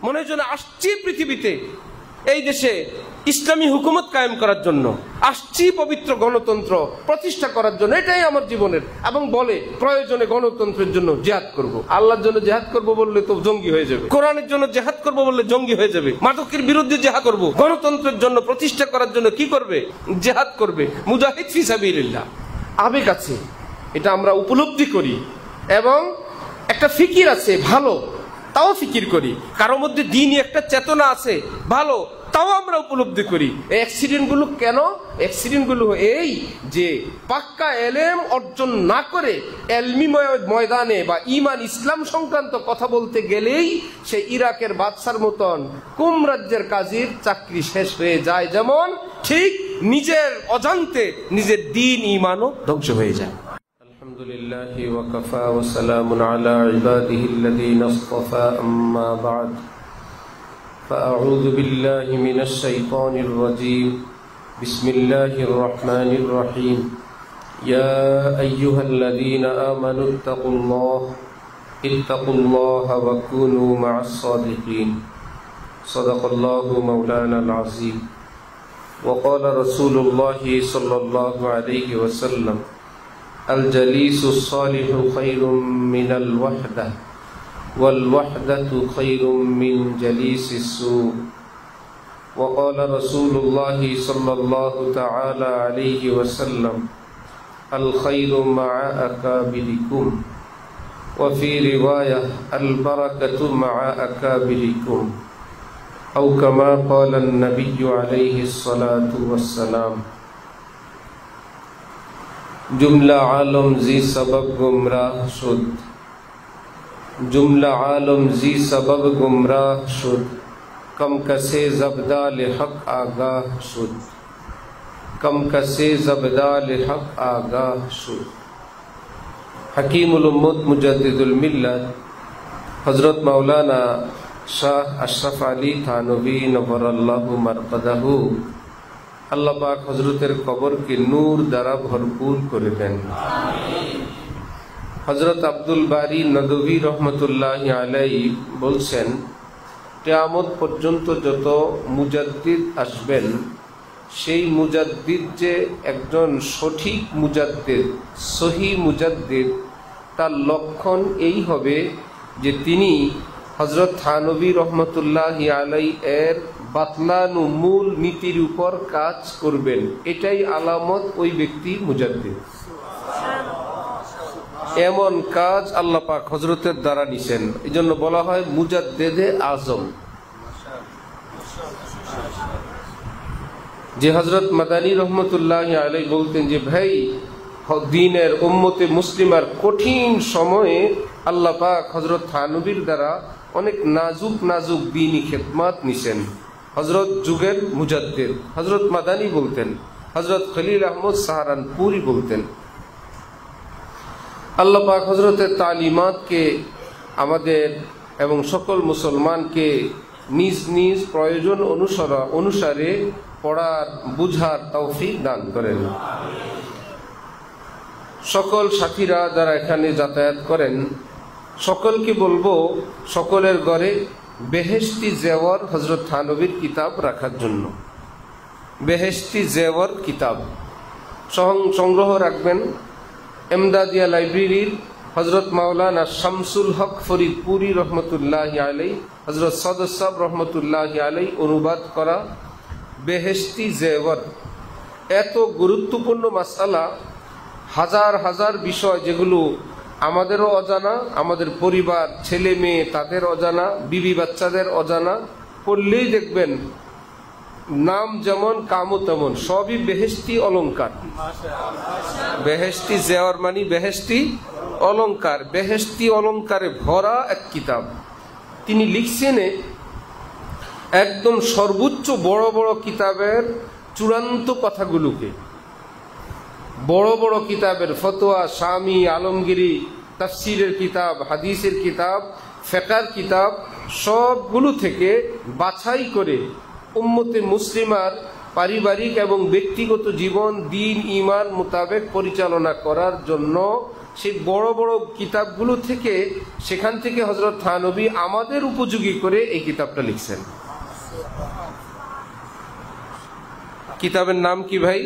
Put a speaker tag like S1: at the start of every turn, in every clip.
S1: মনে হয় যেন আসছি পৃথিবীতে এই দেশে ইসলামী হুকুমত কায়েম করার জন্য, আসছি পবিত্র গণতন্ত্র প্রতিষ্ঠা করার জন্য, এটাই আমার জীবনের। এবং বলে প্রয়োজনে গণতন্ত্রের জন্য জিহাদ করব। আল্লাহর জন্য জিহাদ করব বললে তো জঙ্গি হয়ে যাবে, কোরআনের জন্য জিহাদ করব বললে জঙ্গি হয়ে যাবে, মাদকের বিরুদ্ধে জিহাদ করব, গণতন্ত্রের জন্য প্রতিষ্ঠা করার জন্য কি করবে? জিহাদ করবে, মুজাহিদ ফি সাবিলিল্লাহ। আবেগ আছে, এটা আমরা উপলব্ধি করি, এবং একটা ফিকির আছে ভালো, তাও ফিকির করি। কারোর মধ্যে দিনই একটা চেতনা আছে ভালো, তাও আমরা উপলব্ধি করি। এই অ্যাক্সিডেন্ট গুলো কেন? অ্যাক্সিডেন্ট গুলো এই যে পাক্কা এলেম অর্জন না করে এলমি ময়দানে বা ইমান ইসলাম সংক্রান্ত কথা বলতে গেলেই সে ইরাকের বাদশার মতন কুম রাজ্যের কাজীর চাকরি শেষ হয়ে যায়, যেমন ঠিক নিজের অজান্তে নিজের দিন ইমানও ধ্বংস হয়ে যায়। আলহামদুলিল্লাহি ওয়া কাফা ওয়া সালামুন আলা ইবাদিহিল্লাযীনা ইসতাফা, আম্মা বা'দ। فأعوذ بالله من الشيطان الرجيم. بسم الله الرحمن الرحيم. يا أيها الذين آمنوا اتقوا الله وكونوا مع الصادقين. صدق الله مولانا العظيم. وقال رسول الله صلى الله عليه وسلم: الجليس الصالح خير من الوحدة والوحدة خير من جليس السوء. وقال رسول الله صلى الله تعالى عليه وسلم: الخير مع أكابركم. وفي رواية: البركة مع أكابركم، أو كما قال النبي عليه الصلاة والسلام. जुमला आलम जी सबब गुमराह शुद, जुमला आलम जी सबब गुमराह शुद, कम कसे जबदाल हक आगाह शुद, कम कसे जबदाल हक आगाह शुद। हकीमुल उम्मत मुजद्दिदुल मिल्लत हजरत मौलाना शाह अशरफ अली थानवी नव्वरल्लाहु मरकदहू, আল্লাহ পাক হযরতের কবরকে নূর দ্বারা ভরপুর করে দেন। হযরত আব্দুল বারী নদভী রহমতুল্লাহি আলাইহি বলছেন, কিয়ামত পর্যন্ত যত মুজাদ্দিদ আসবেন, সেই মুজাদ্দিদ যে একজন সঠিক মুজাদ্দিদ, সহি মুজাদ্দিদ, তার লক্ষণ এই হবে যে তিনি হযরত থানভী রহমতুল্লাহি আলাইহি এর বাতলানু মূল নীতির উপর কাজ করবেন। এটাই আলামত ওই ব্যক্তি মুজাদ্দিদ। এমন কাজ আল্লাহ পাক হযরতের দ্বারা নিছেন, এই জন্য বলা হয় মুজাদ্দিদে আজম। যে হযরত মাদানী রহমতুল্লাহি আলাইহি বলতেন যে ভাই, দ্বীনের উম্মতে মুসলিমার কঠিন সময়ে আল্লাহ পাক হযরত থানভীর দ্বারা অনেক নাজুক নাজুক দ্বীনি খেদমত নিছেন। হযরত যুগের মুজাদ্দিদ হযরত মাদানী বলতেন, হযরত খলিল আহমদ সাহারানপুরি বলতেন। আল্লাহ পাক হযরতের তালিমাতকে আমাদের এবং সকল মুসলমানকে নিজ নিজ প্রয়োজন অনুসারে পড়ার বুঝার তৌফিক দান করেন। সকল সাথীরা যারা এখানে যাতায়াত করেন, সকলকে বলবো সকলের ঘরে বেহেশতি জেওয়ার হযরত থানভীর কিতাব রাখার জন্য। বেহেশতি জেওয়ার কিতাব সংগ্রহ রাখবেন। এমদাদিয়া লাইব্রেরির হযরত মাওলানা শামসুল হক ফরিদপুরি রহমতুল্লাহি আলাইহি, হযরত সদর সাহেব রহমতুল্লাহি আলাইহি অনুবাদ করা বেহেশতি জেওয়ার। এত গুরুত্বপূর্ণ মাসআলা, হাজার হাজার বিষয় যেগুলো আমাদেরও অজানা, আমাদের পরিবার ছেলে মেয়ে তাদের অজানা, বিবি বাচ্চাদের অজানা, পড়লেই দেখবেন নাম যেমন কামও তেমন, সবই বেহেশতি অলংকার। বেহেশতি জেওয়ার মানে বেহেশতি অলংকার, বেহেশতি অলংকারে ভরা এক কিতাব। তিনি লিখছেন একদম সর্বোচ্চ বড় বড় কিতাবের চূড়ান্ত কথাগুলোকে, বড় বড় কিতাবের ফতোয়া, শামি, আলমগিরি, তাফসিরের কিতাব, হাদিসের কিতাব, ফিকহের কিতাব, সবগুলো থেকে বাছাই করে উম্মতে মুসলিমার পারিবারিক এবং ব্যক্তিগত জীবন দিন ইমান মোতাবেক পরিচালনা করার জন্য সেই বড় বড় কিতাবগুলো থেকে, সেখান থেকে হযরত থানবী আমাদের উপযোগী করে এই কিতাবটা লিখছেন। কিতাবের নাম কি ভাই?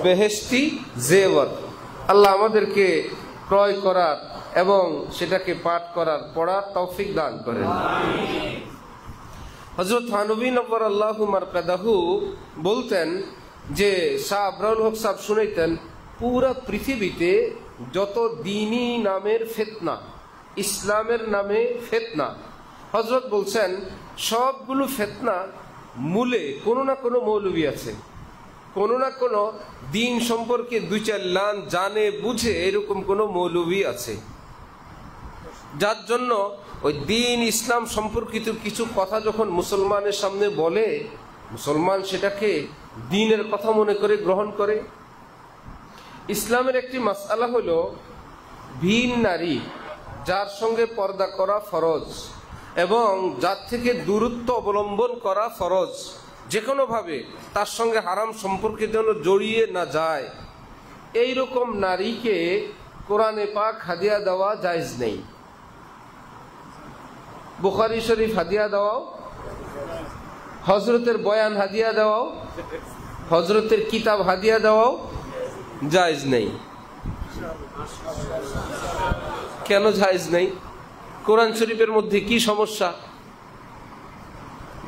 S1: বেহেশতি জেওয়ার। আল্লাহ আমাদেরকে ক্রয় করার এবং সেটাকে পাঠ করার, পড়ার তৌফিক দান করেন। হযরত থানবী নব্বরাল্লাহু মারকাদাহু বলতেন যে, শাহ আবরারুল হক সাহেব শুনাইতেন, পুরা পৃথিবীতে যত দ্বীনি নামের ফিতনা, ইসলামের নামে ফিতনা, হযরত বলছেন সবগুলো ফিতনা মূলে কোনো না কোনো মৌলবী আছে, কোনো না কোনো দিন সম্পর্কে দুই চার লান জানে বুঝে এরকম কোনো মৌলবী আছে, যার জন্য ওই দিন ইসলাম সম্পর্কিত কিছু কথা যখন মুসলমানের সামনে বলে, মুসলমান সেটাকে দিনের কথা মনে করে গ্রহণ করে। ইসলামের একটি মাসআলা হলো ভিন নারী যার সঙ্গে পর্দা করা ফরজ এবং যার থেকে দূরত্ব অবলম্বন করা ফরজ, যে কোনোভাবে তার সঙ্গে হারাম সম্পর্কে যেন জড়িয়ে না যায়, এই রকম নারীকে কোরআনে পাক হাদিয়া দেওয়া জায়েজ নেই। বুখারী শরীফ হাদিয়া দেওয়াও, হযরতের বয়ান হাদিয়া দেওয়াও, হযরতের কিতাব হাদিয়া দেওয়াও জায়েজ নেই। কেন জায়েজ নেই? কোরআন শরীফের মধ্যে কি সমস্যা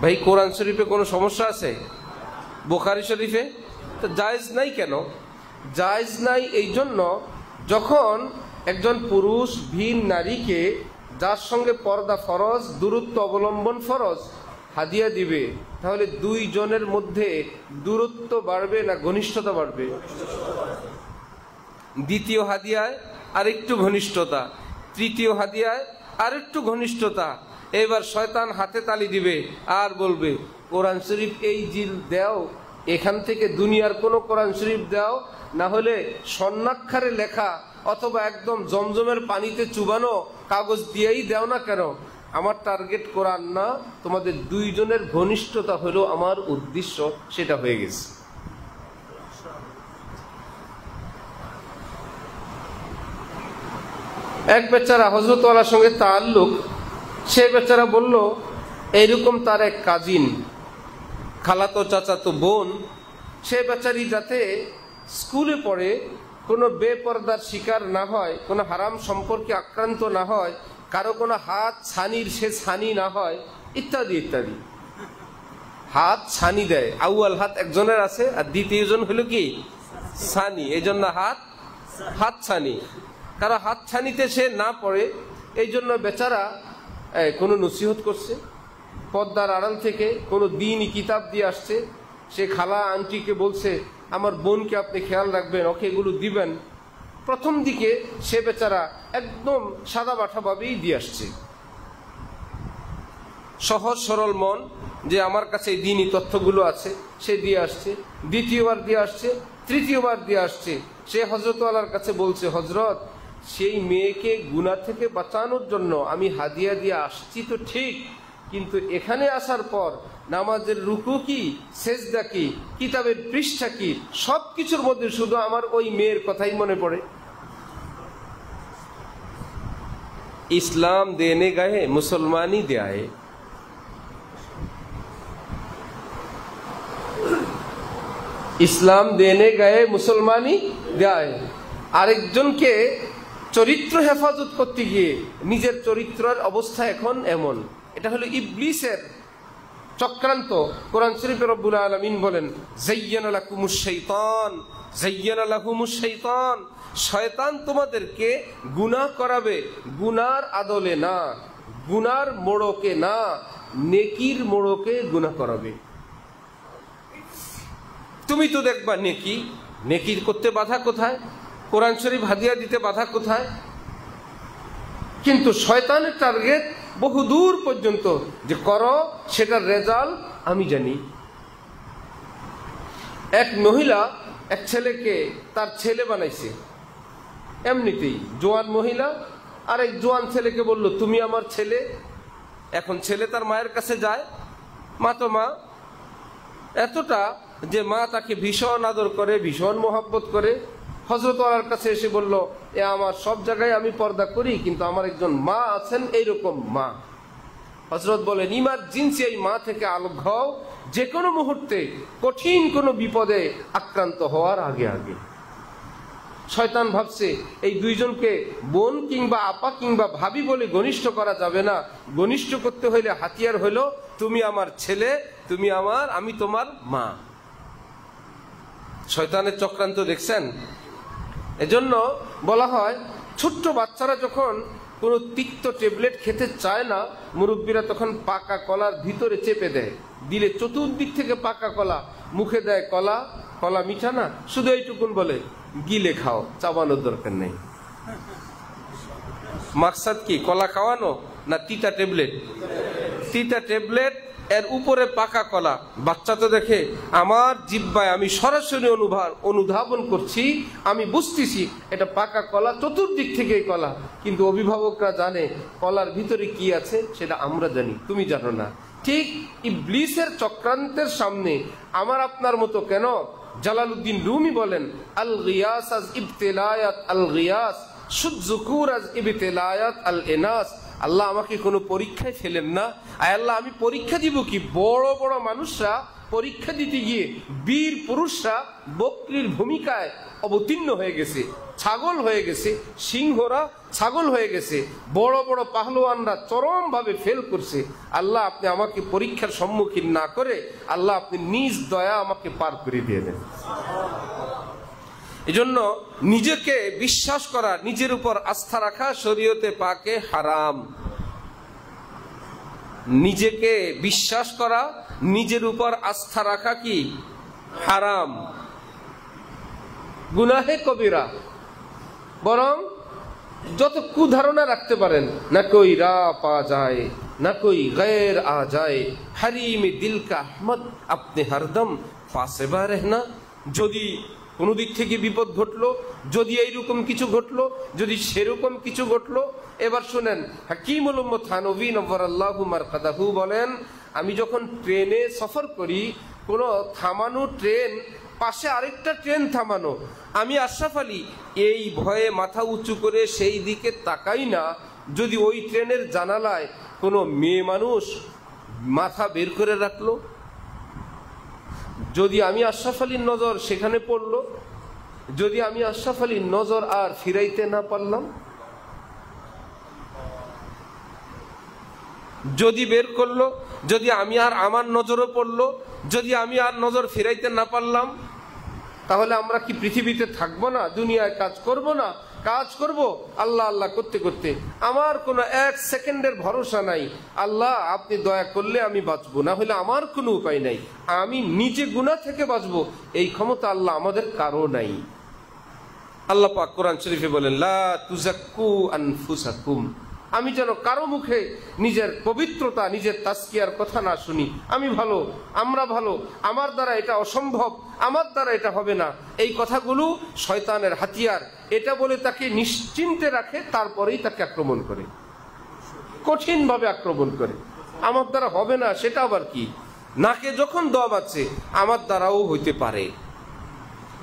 S1: ভাই? কোরআন শরীফে কোনো সমস্যা আছে? বুখারী শরীফে তো জায়েজ নাই। কেন জায়েজ নাই? এই জন্য যখন একজন পুরুষ ভিন নারীকে, যার সঙ্গে পর্দা ফরজ, দূরত্ব অবলম্বন ফরজ, হাদিয়া দিবে, তাহলে দুইজনের মধ্যে দূরত্ব বাড়বে না ঘনিষ্ঠতা বাড়বে? দ্বিতীয় হাদিয়ায় আরেকটু ঘনিষ্ঠতা, তৃতীয় হাদিয়ায় আরেকটু ঘনিষ্ঠতা। এবার শয়তান হাতে তালি দিবে আর বলবে, কোরআন শরীফ এই জিল দাও, এখান থেকে দুনিয়ার কোনো কোরআন শরীফ দাও, না হলে স্বর্ণাক্ষরে লেখা অথবা একদম জমজমের পানিতে চুবানো কাগজ দিয়েই দাও না কেন? আমার টার্গেট কোরআন না, তোমাদের দুইজনের ঘনিষ্ঠতা হলো আমার উদ্দেশ্য, সেটা হয়ে গেছে। এক বেচারা হযরতওয়ালার সঙ্গে তাআল্লুক, সে বেচারা বলল এইরকম তার এক কাজিন, খালাতো চাচাতো বোন, সে বেচারি যাতে স্কুলে পড়ে কোনো বেপরদার শিকার না হয়, কোনো হারাম সম্পর্কে আক্রান্ত না হয়, কারো কোনো হাত ছানির সে ছানি না হয়, ইত্যাদি ইত্যাদি। হাত ছানি দেয়, আউয়াল হাত একজনের আছে আর দ্বিতীয় জন হলো কি ছানি, এই জন্য হাত ছানি, কারো হাত ছানিতে সে না পড়ে, এই জন্য বেচারা কোনো নসিহত করছে, পর্দার আড়াল থেকে কোনো দিনই কিতাব দিয়ে আসছে। সে খালা আন্টিকে বলছে, আমার বোনকে আপনি খেয়াল রাখবেন, ওকে এগুলো দিবেন। প্রথম দিকে সে বেচারা একদম সাদা বাঠাভাবেই দিয়ে আসছে, সহজ সরল মন, যে আমার কাছে এই দিনই তথ্যগুলো আছে, সে দিয়ে আসছে। দ্বিতীয়বার দিয়ে আসছে, তৃতীয়বার দিয়ে আসছে। সে হযরতওয়ালার কাছে বলছে, হযরত, সেই মেয়েকে গুনাহ থেকে বাঁচানোর জন্য আমি হাদিয়া দিয়ে আসছি তো ঠিক, কিন্তু এখানে আসার পর নামাজের রুকু কি, সেজদা কি, কিতাবের পৃষ্ঠা কি, সবকিছুর মধ্যে শুধু আমার ওই মেয়ের কথাই মনে পড়ে। ইসলাম দেনে গায়ে মুসলমানই দেয়। ইসলাম দেনে গায়ে মুসলমানই দেয়। আরেকজনকে চরিত্র হেফাজত করতে গিয়ে নিজের চরিত্রের অবস্থা এখন এমন, এটা হলো ইবলিসের চক্রান্ত। কোরআন শরীফে রব্বুল আলামিন বলেন, যায়্যানা লাকুমুশ শাইতান, যায়্যানা লাহুমুশ শাইতান, শয়তান তোমাদেরকে গুনাহ করাবে, গুনার আদলে না, গুনার মোড়কে না, নেকির মোড়কে গুনাহ করাবে। তুমি তো দেখবা নেকি, নেকি করতে বাধা কোথায়? কোরআন শরীফ হাদিয়া দিতে বাধা কোথায়? কিন্তু শয়তানের টার্গেট বহুদূর পর্যন্ত, যে করো, সেটার রেজাল্ট আমি জানি। এক মহিলা এক ছেলেকে তার ছেলে বানাইছে, এমনিতেই জোয়ান মহিলা আর এক জোয়ান ছেলেকে বলল, তুমি আমার ছেলে। এখন ছেলে তার মায়ের কাছে যায়, মা তো মা, এতটা যে মা তাকে ভীষণ আদর করে, ভীষণ মোহাব্বত করে। হযরত ওমরের কাছে এসে বলল, এ আমার সব জায়গায় আমি পর্দা করি, কিন্তু আমার একজন মা আছেন, এইরকম মা। হযরত বলেন, ইমার্জেন্সি এই মা থেকে আলোক হও, যে কোনো মুহূর্তে কঠিন কোনো বিপদে আক্রান্ত হওয়ার আগে আগে। শয়তান ভাবছে এই দুইজনকে বোন কিংবা আপা কিংবা ভাবি বলে ঘনিষ্ঠ করা যাবে না, ঘনিষ্ঠ করতে হইলে হাতিয়ার হলো তুমি আমার ছেলে, তুমি আমার, আমি তোমার মা। শয়তানের চক্রান্ত দেখছেন? এজন্য বলা হয় ছোট্ট বাচ্চারা যখন কোনো তিক্ত ট্যাবলেট খেতে চায় না, মুরব্বীরা তখন পাকা কলার ভিতরে চেপে দেয়, দিলে চতুর্দিক থেকে পাকা কলা, মুখে দেয় কলা, কলা মিঠা না, শুধু এইটুকুন বলে গিলে খাও, চাবানোর দরকার নেই। মাকসাদ কি? কলা খাওয়ানো না তিতা ট্যাবলেট? তিতা ট্যাবলেট, এর উপরে পাকা কলা। বাচ্চা তো দেখে আমার জিহ্বায় আমি সরাসরি অনুধাবন করছি, আমি বুঝতেছি এটা পাকা কলা, চতুর্দিক থেকে কলা, কিন্তু অভিভাবকরা জানে কলার ভিতরে কি আছে সেটা আমরা জানি, তুমি জানো না। ঠিক ইবলিসের চক্রান্তের সামনে আমার আপনার মতো কেন, জালালউদ্দিন রুমি বলেন, আল গিয়াস আজ ইবতিলায়াত আল গিয়াস সুযুকুর আজ ইবতিলায়াত আল ইনাস। আল্লাহ আমাকে কোনো পরীক্ষায় ফেলেন না। আল্লাহ আমি পরীক্ষা দিব কি? বড় বড় মানুষরা পরীক্ষা দিতে গিয়ে বীর পুরুষরা বকরির ভূমিকায় অবতীর্ণ হয়ে গেছে, ছাগল হয়ে গেছে, সিংহরা ছাগল হয়ে গেছে, বড় বড় পাহলোয়ানরা চরমভাবে ফেল করছে। আল্লাহ আপনি আমাকে পরীক্ষার সম্মুখীন না করে আল্লাহ আপনি নিজ দয়া আমাকে পার করে দিয়ে দেন। এজন্য নিজেকে বিশ্বাস করা, নিজের উপর আস্থা রাখা শরীয়তে পাকে হারাম। নিজেকে বিশ্বাস করা, নিজের উপর আস্থা রাখা কি হারাম, গুনাহে কবিরা। বরং যত কুধারণা রাখতে পারেন, না কই রা পা যায় না কই গैर আ যায়, হারিম দিল কা আহমদ আপনি হরদম ফাসেবা রহনা। যদি কোনো দিক থেকে বিপদ ঘটলো, যদি এইরকম কিছু ঘটলো, যদি সেরকম কিছু ঘটলো। এবার শুনেন, হাকিমুল উম্মত থানভী নওয়ারাল্লাহু মারকাদাহু বলেন, আমি যখন ট্রেনে সফর করি, কোনো থামানো ট্রেন, পাশে আরেকটা ট্রেন থামানো, আমি আশরাফ আলী এই ভয়ে মাথা উঁচু করে সেই দিকে তাকাই না যদি ওই ট্রেনের জানালায় কোনো মেয়ে মানুষ মাথা বের করে রাখলো। যদি আমি আশরাফ আলীর নজর সেখানে পড়লো, যদি আমি আশরাফ আলীর নজর আর ফিরাইতে না পারলাম, যদি বের করলো, যদি আমি আর আমার নজরও পড়লো, যদি আমি আর নজর ফিরাইতে না পারলাম, তাহলে আমরা কি পৃথিবীতে থাকবো না? দুনিয়ায় কাজ করব না? কাজ করব আল্লাহ আল্লাহ করতে করতে। আমার কোনো এক সেকেন্ডের ভরসা নাই। আল্লাহ আপনি দয়া করলে আমি বাঁচবো, না হলে আমার কোনো উপায় নাই। আমি নিজে গুনাহ থেকে বাঁচবো এই ক্ষমতা আল্লাহ আমাদের কারো নাই। আল্লাহ পাক কোরআন শরীফে বলেন, লা তুজাক্কু আনফুসাকুম। আমি যেন কারো মুখে নিজের পবিত্রতা, নিজের তাজকিয়ার কথা না শুনি। আমি ভালো, আমরা ভালো, আমার দ্বারা এটা অসম্ভব, আমার দ্বারা এটা হবে না, এই কথাগুলো শয়তানের হাতিয়ার। এটা বলে তাকে নিশ্চিন্তে রাখে, তারপরেই তাকে আক্রমণ করে, কঠিনভাবে আক্রমণ করে। আমার দ্বারা হবে না সেটা আবার কি? নাকে যখন দম আছে, আমার দ্বারাও হইতে পারে।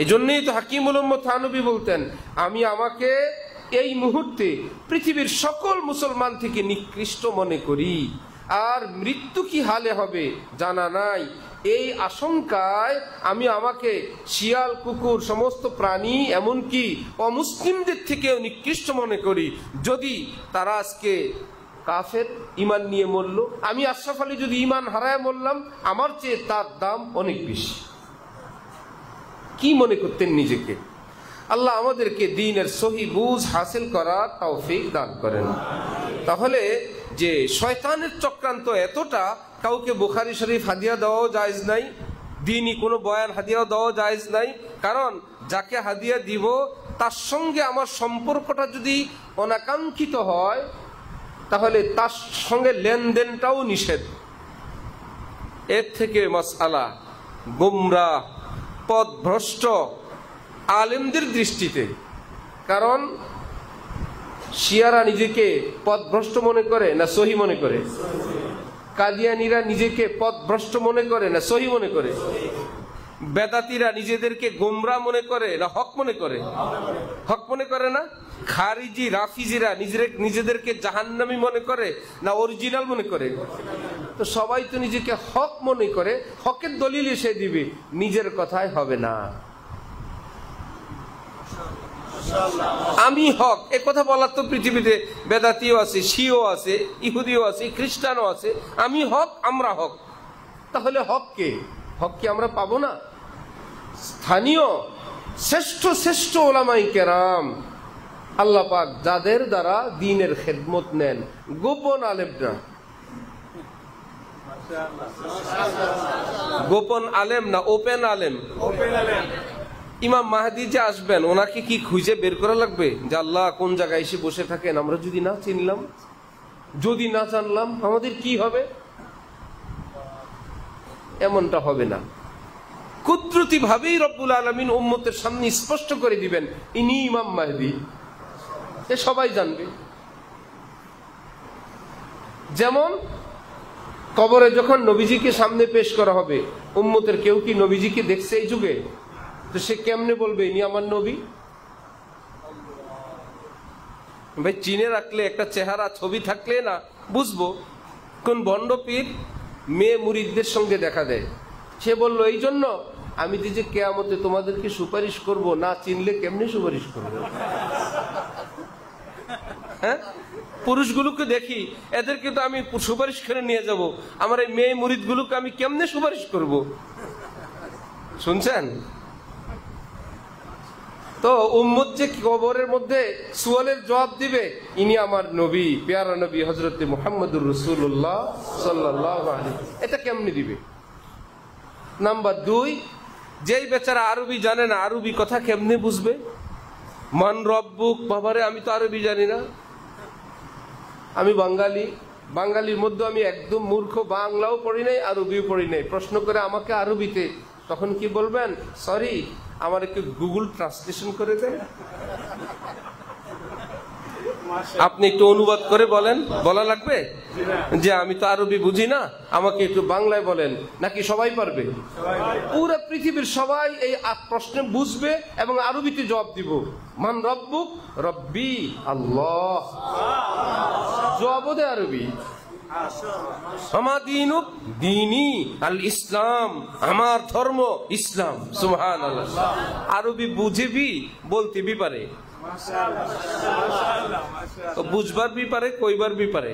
S1: এজন্যই তো হাকিমুল উম্মত থানভী বলতেন, আমি আমাকে এই মুহূর্তে পৃথিবীর সকল মুসলমান থেকে নিকৃষ্ট মনে করি, আর মৃত্যু কি হালে হবে জানা নাই। এই আশঙ্কায় আমি আমাকে শিয়াল, কুকুর, সমস্ত প্রাণী, এমনকি অমুসলিমদের থেকেও নিকৃষ্ট মনে করি। যদি তারা আজকে কাফের ইমান নিয়ে মরল, আমি আশরাফ আলী যদি ইমান হারায় মরলাম, আমার চেয়ে তার দাম অনেক বেশি। কি মনে করতেন নিজেকে? আল্লাহ আমাদেরকে দ্বীনের সহি বুঝ হাসিল করার তৌফিক দান করেন। তাহলে যে শয়তানের চক্রান্ত এতটা, কাউকে বুখারী শরীফ হাদিয়া দেওয়াও জায়েজ নাই, দ্বীনি কোনো বয়ান হাদিয়া দেওয়াও জায়েজ নাই। কারণ যাকে হাদিয়া দিব তার সঙ্গে আমার সম্পর্কটা যদি অনাকাঙ্ক্ষিত হয়, তাহলে তার সঙ্গে লেনদেনটাও নিষেধ। এর থেকে মাসআলা গুমরাহ, পথভ্রষ্ট আলেমদের দৃষ্টিতে। কারণ শিয়ারা নিজেকে পথভ্রষ্ট মনে করে না সহি মনে করে? কাদিয়ানীরা নিজেকে পথভ্রষ্ট মনে করে না সহি মনে করে? বেদাতীরা নিজেদেরকে গোমরাহ মনে করে না হক মনে করে? হক মনে করে না? খারিজি রাফিজিরা নিজেদেরকে জাহান্নামী মনে করে না অরিজিনাল মনে করে? তো সবাই তো নিজেকে হক মনে করে, হকের দলিল এসে দিবে, নিজের কথাই হবে না। আমি হক এ কথা বলার তো পৃথিবীতে বেদাতিও আছে, শিও আছে, ইহুদিও আছে, খ্রিস্টানও আছে। আমি হক, আমরা হক। তাহলে হক কে? হক কি আমরা পাবো না? স্থানীয় শ্রেষ্ঠ শ্রেষ্ঠ ওলামায়ে কেরাম আল্লাহ পাক যাদের দ্বারা দ্বীনের খেদমত নেন, গোপন আলেমরা, গোপন আলেম না ওপেন আলেম। ইমাম মাহদি যে আসবেন, ওনাকে কি খুঁজে বের করা লাগবে যে আল্লাহ কোন জায়গায় এসে বসে থাকেন? আমরা যদি না চিনলাম, যদি না জানলাম, আমাদের কি হবে? এমনটা হবে না। কুদরতি ভাবেই রব্বুল আলামিন উম্মতের সামনে স্পষ্ট করে দিবেন ইনি ইমাম মাহদি, এ সবাই জানবে। যেমন কবরে যখন নবীজিকে সামনে পেশ করা হবে, উম্মতের কেউ কি নবীজিকে দেখছে এই যুগে? তো সে কেমনে বলবে ইনি আমার নবী? ভাই চিনে রাখলে, একটা চেহারা ছবি থাকলে না বুঝবো। কোন ভণ্ড পীর মেয়ে মুরিদদের সঙ্গে দেখা দেয়, সে বলল এই জন্য আমি যে কিয়ামতে তোমাদেরকে সুপারিশ করব, না চিনলে কেমনে সুপারিশ করব? হ্যাঁ, পুরুষগুলোকে দেখি, এদেরকে তো আমি সুপারিশ করে নিয়ে যাব, আমার এই মেয়ে মুরিদগুলোকে আমি কেমনে সুপারিশ করব? শুনছেন তো? উম্মত যে কবরের মধ্যে সুয়ালের জবাব দিবে ইনি আমার নবী, পেয়ারা নবী হযরত মুহাম্মদুর রাসূলুল্লাহ সাল্লাল্লাহু আলাইহি, এটা কেমনে দিবে? নাম্বার 2, যেই বেচারা আরবি জানে না, আরবি কথা কেমনে বুঝবে? মান রব্বুক, বাবারে আমি তো আরবি জানি না, আমি বাঙালি, বাঙালির মধ্যে আমি একদম মূর্খ, বাংলাও পড়ি নাই আরবিও পড়ি নাই। প্রশ্ন করে আমাকে আরবিতে, তখন কি বলবেন? সরি, আমার একটু গুগল ট্রান্সলেশন করে দেন, আপনি একটু অনুবাদ করে বলেন। বলা লাগবে যে আমি তো আরবি বুঝি না, আমাকে একটু বাংলায় বলেন, নাকি সবাই পারবে? পুরো পৃথিবীর সবাই এই প্রশ্নে বুঝবে এবং আরবিতে জবাব দিব। মান রব্বুক, রব্বি আল্লাহ, জবাব দে আরবি। আমাদিনুক দীনি আল ইসলাম, আমার ধর্ম ইসলাম। সুবহানাল্লাহ। আরবি বুঝেবি, বলতে বি পারে, বুঝবার বি পারে, কইবার বি পারে,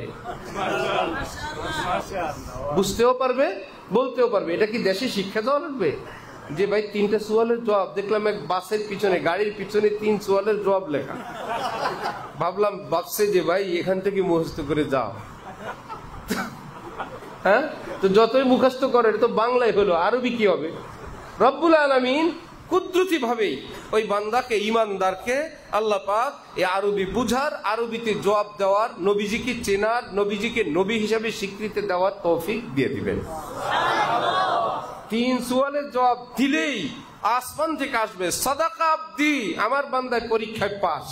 S1: বুঝতেও পারবে, বলতেও পারবে। এটা কি দেশে শিক্ষা দেওয়া লাগবে যে ভাই 3টা সুয়ালের জবাব? দেখলাম এক বাসের পিছনে, গাড়ির পিছনে 3 সুয়ালের জবাব লেখা। ভাবলাম বাক্সে যে ভাই এখান থেকে মুখস্থ করে যাও। হ্যাঁ, তো যতই মুখস্থ করে তো বাংলায় হলো, আরবি কি হবে? রব্বুল আলামিন কুদরতি ভাবেই ওই বান্দাকে, ইমানদারকে আল্লাহ পাক এই আরবি বুঝার, আরবিতে জবাব দেওয়ার, নবীজিকে চেনার, নবীজিকে নবী হিসাবে স্বীকৃতি দেওয়ার তৌফিক দিয়ে দিবেন। 3 সুয়ালের জবাব দিলেই আসমান থেকে আসবে সাদাকা আব্দি, আমার বান্দায় পরীক্ষায় পাস,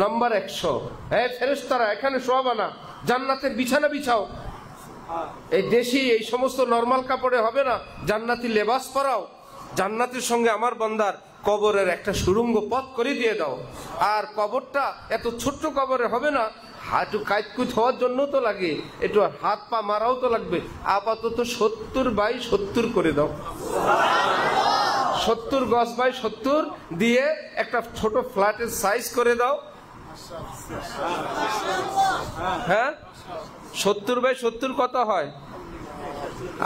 S1: নাম্বার 100। হ্যাঁ ফেরেশতারা, এখানে শোয়াবা না, জান্নাতের বিছানা বিছাও। এই দেশি এই সমস্ত নরমাল কাপড়ে হবে না, জান্নাতি লেবাস পরাও। জান্নাতের সঙ্গে আমার বান্দার কবরের একটা সুড়ঙ্গ পথ করে দিয়ে দাও। আর কবরটা এত ছোট্ট কবরে হবে না, হাঁটু কাইতকুত হওয়ার জন্য তো লাগে, একটু হাত পা মারাও তো লাগবে। আপাতত 70x70 করে দাও, 70 গজ/70 দিয়ে একটা ছোট ফ্ল্যাটের সাইজ করে দাও। হ্যাঁ, 70x70 কত হয়?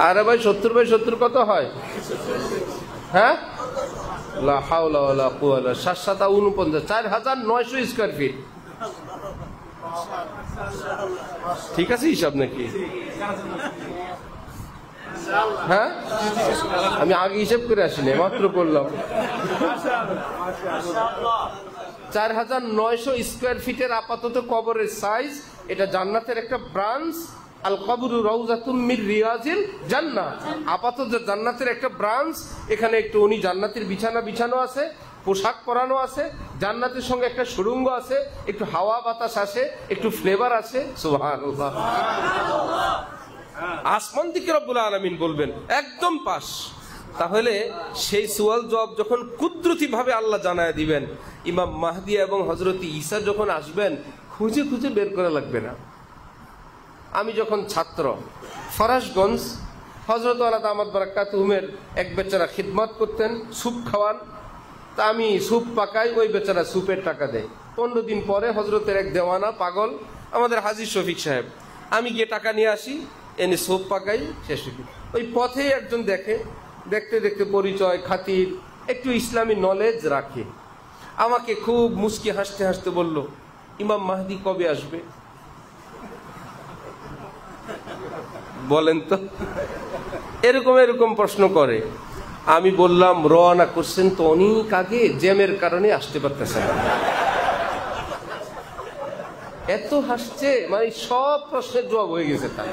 S1: আরে ভাই 70x70 কত হয়? হ্যাঁ, লা হাওলা ওয়ালা কুওয়াতা, 7 × 7 = 49, 4900 স্কয়ার ফিট। ঠিক আছে হিসাব নাকি? হ্যাঁ, আমি আগে হিসাব করে আসিনি, মাত্র করলাম। 4900 স্কয়ার ফিটের আপাতত কবরের সাইজ। এটা জান্নাতের একটা ব্রাঞ্চ। আল কবরু রাউযাতুম মির রিয়াজিল জান্নাহ, আপাতত জান্নাতের একটা ব্রাঞ্চ। এখানে একটু উনি জান্নাতের বিছানা বিছানো আছে, পোশাক পরানো আছে, জান্নাতের সঙ্গে একটা সুড়ঙ্গ আছে, একটু হাওয়া বাতাস আছে, একটু ফ্লেভার আছে। সুবহানাল্লাহ। আসমান থেকে রব্বুল আলামিন বলবেন একদম পাস। তাহলে সেই সওয়াল জবাব যখন কুদরতি ভাবে আল্লাহ জানায় দিবেন, ইমাম মাহদি এবং হযরত ঈসা যখন আসবেন খুঁজে খুঁজে বের করা লাগবে না। আমি যখন ছাত্র, ফরাশগঞ্জ হযরত ওয়ালা দামাত বারাকাতুহুমের এক বেচারা খিদমত করতেন, স্যুপ খাওয়ান। তা আমি স্যুপ পাকাই, ওই বেচারা স্যুপের টাকা দেয়। 15 দিন পরে হযরতের এক দেওয়ানা পাগল আমাদের হাজী শফিক সাহেব, আমি গিয়ে টাকা নিয়ে আসি, এনে স্যুপ পাকাই, শেষ হয়ে ওই পথেই একজন দেখে, দেখতে দেখতে পরিচয় খাতির একটু ইসলামী নলেজ রাখে, আমাকে খুব মুস্কি হাসতে হাসতে বলল, ইমাম মাহদি কবে আসবে? বলেন তো, এরকম এরকম প্রশ্ন করে। আমি বললাম রওনা করছেন তো অনেক আগে, জ্যামের কারণে আসতে পারতেছেন। এত হাসছে, মানে সব প্রশ্নের জবাব হয়ে গেছে তার।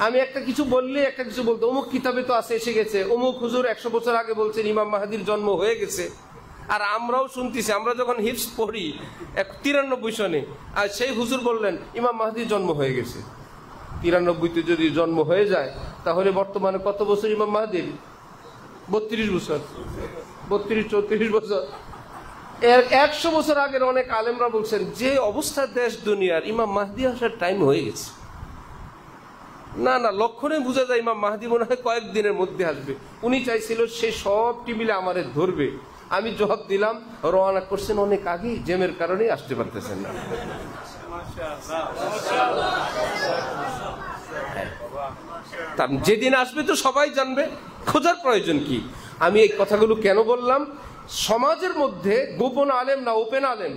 S1: আমি একটা কিছু বললে একটা কিছু বলতো, অমুক কিতাবে তো আছে, এসে গেছে, অমুক হুজুর 100 বছর আগে বলছেন ইমাম মাহদির জন্ম হয়ে গেছে। আর আমরাও শুনতেছি, আমরা যখন হিফজ পড়ি 93 সনে, আর সেই হুজুর বললেন ইমাম মাহদির জন্ম হয়ে গেছে। 93তে যদি জন্ম হয়ে যায় তাহলে বর্তমানে কত বছর ইমাম মাহদির? 32 বছর, 32-34 বছর। এর 100 বছর আগের অনেক আলেমরা বলছেন যে অবস্থা দেশ দুনিয়ার, ইমাম মাহদি আসার টাইম হয়ে গেছে। না না, লক্ষণে বোঝা যায় ইমাম মাহদি মনে হয় কয়েকদিনের মধ্যে আসবে। উনি চাইছিল সে সব টিমিলে আমারে ধরবে। আমি জবাব দিলাম রওনা করছেন অনেক আগে, জ্যামের কারণে আসতে পারতেছেন না। যেদিন আসবে তো সবাই জানবে, খোঁজার প্রয়োজন কি? আমি এই কথাগুলো কেন বললাম? সমাজের মধ্যে গোপন আলেম না ওপেন আলেম?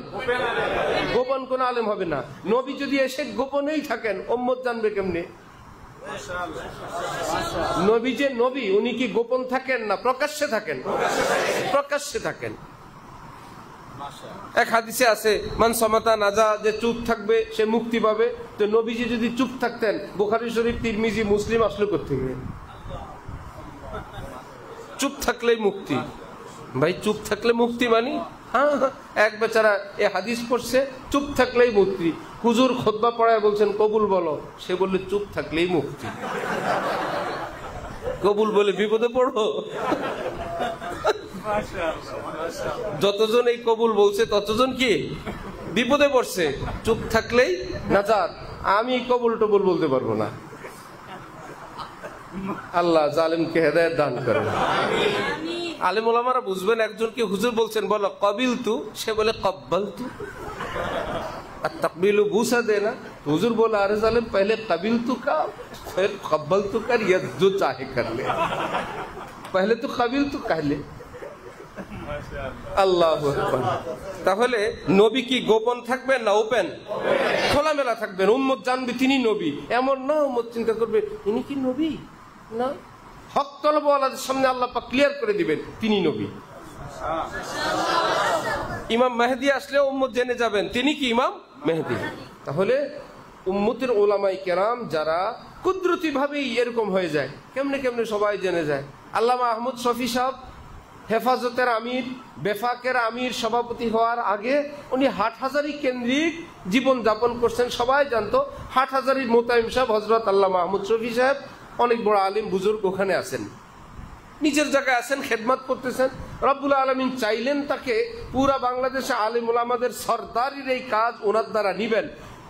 S1: গোপন কোন আলেম হবে না। নবী যদি এসে গোপনেই থাকেন, উম্মত জানবে কেমনে? নবী যে নবী, উনি কি গোপন থাকেন না প্রকাশ্যে থাকেন? প্রকাশ্যে থাকেন। এক হাদিসে আছে মান সামাতা নাজা, যে চুপ থাকবে সে মুক্তি পাবে। তো নবীজি যদি চুপ থাকতেন, বুখারী শরীফ, তিরমিজি, মুসলিম আসলে করতে হবে। চুপ থাকলেই মুক্তি। ভাই চুপ থাকলে মুক্তি মানি? হ্যাঁ, এক বেচারা এ হাদিস পড়ছে, চুপ থাকলেই মুক্তি। হুজুর খুতবা পড়ায় বলছেন কবুল বলো, সে বললে চুপ থাকলেই মুক্তি। কবুল বলে বিপদে পড়ো। যতজন এই কবুল বলছে ততজন কি বিপদে পড়ছে। চুপ থাকলেই নাজাত। আমি কবুল টবুল বলতে পারবো না। আল্লাহ জালেমকে হেদায়েত দান করেন। আলেম ওলামারা বুঝবেন, একজনকে হুজুর বলছেন বলো কবিল তু, সে বলে কব্বাল তু। আর তকবিলু বুসা দে না, হুজুর বলে আরে জালেম পহলে কবিল তু কা फिर कब्बल तू कर, या जो चाहे कर ले, पहले तो कबिल तू कह ले। আল্লাহু আকবার। তাহলে নবী কি গোপন থাকবেন না ওপেন? খোলামেলা থাকবেন। উম্মত জানবে তিনি নবী, এমন না উম্মত চিন্তা করবে ইনি কি নবী না। হক তলবওয়ালাদের সামনে আল্লাহ পাক ক্লিয়ার করে দিবেন তিনি নবী। ইমাম মেহেদী আসলে উম্মত জেনে যাবেন তিনি কি ইমাম মেহেদী। তাহলে উম্মতের ওলামাই কেরাম যারা কুদরতি ভাবেই এরকম হয়ে যায়, কেমনে কেমনে সবাই জেনে যায়। আল্লামা আহমদ শফি সাহেব হেফাজতের আমির, বেফাকের আমির সভাপতি হওয়ার আগে উনি হাটহাজারী কেন্দ্রিক জীবন যাপন করছেন, সবাই জানতো। হাটহাজারীর মোতায়েম সাহেব হযরত আল্লামা আহমদ শফি সাহেব অনেক বড় আলিম বুজুর্গ ওখানে আছেন, নিজের জায়গায় আছেন, খেদমত করতেছেন। রব্বুল আলামিন চাইলেন তাকে পুরা বাংলাদেশে আলিম ওলামাদের সরদারির এই কাজ ওনার দ্বারা নিবেন।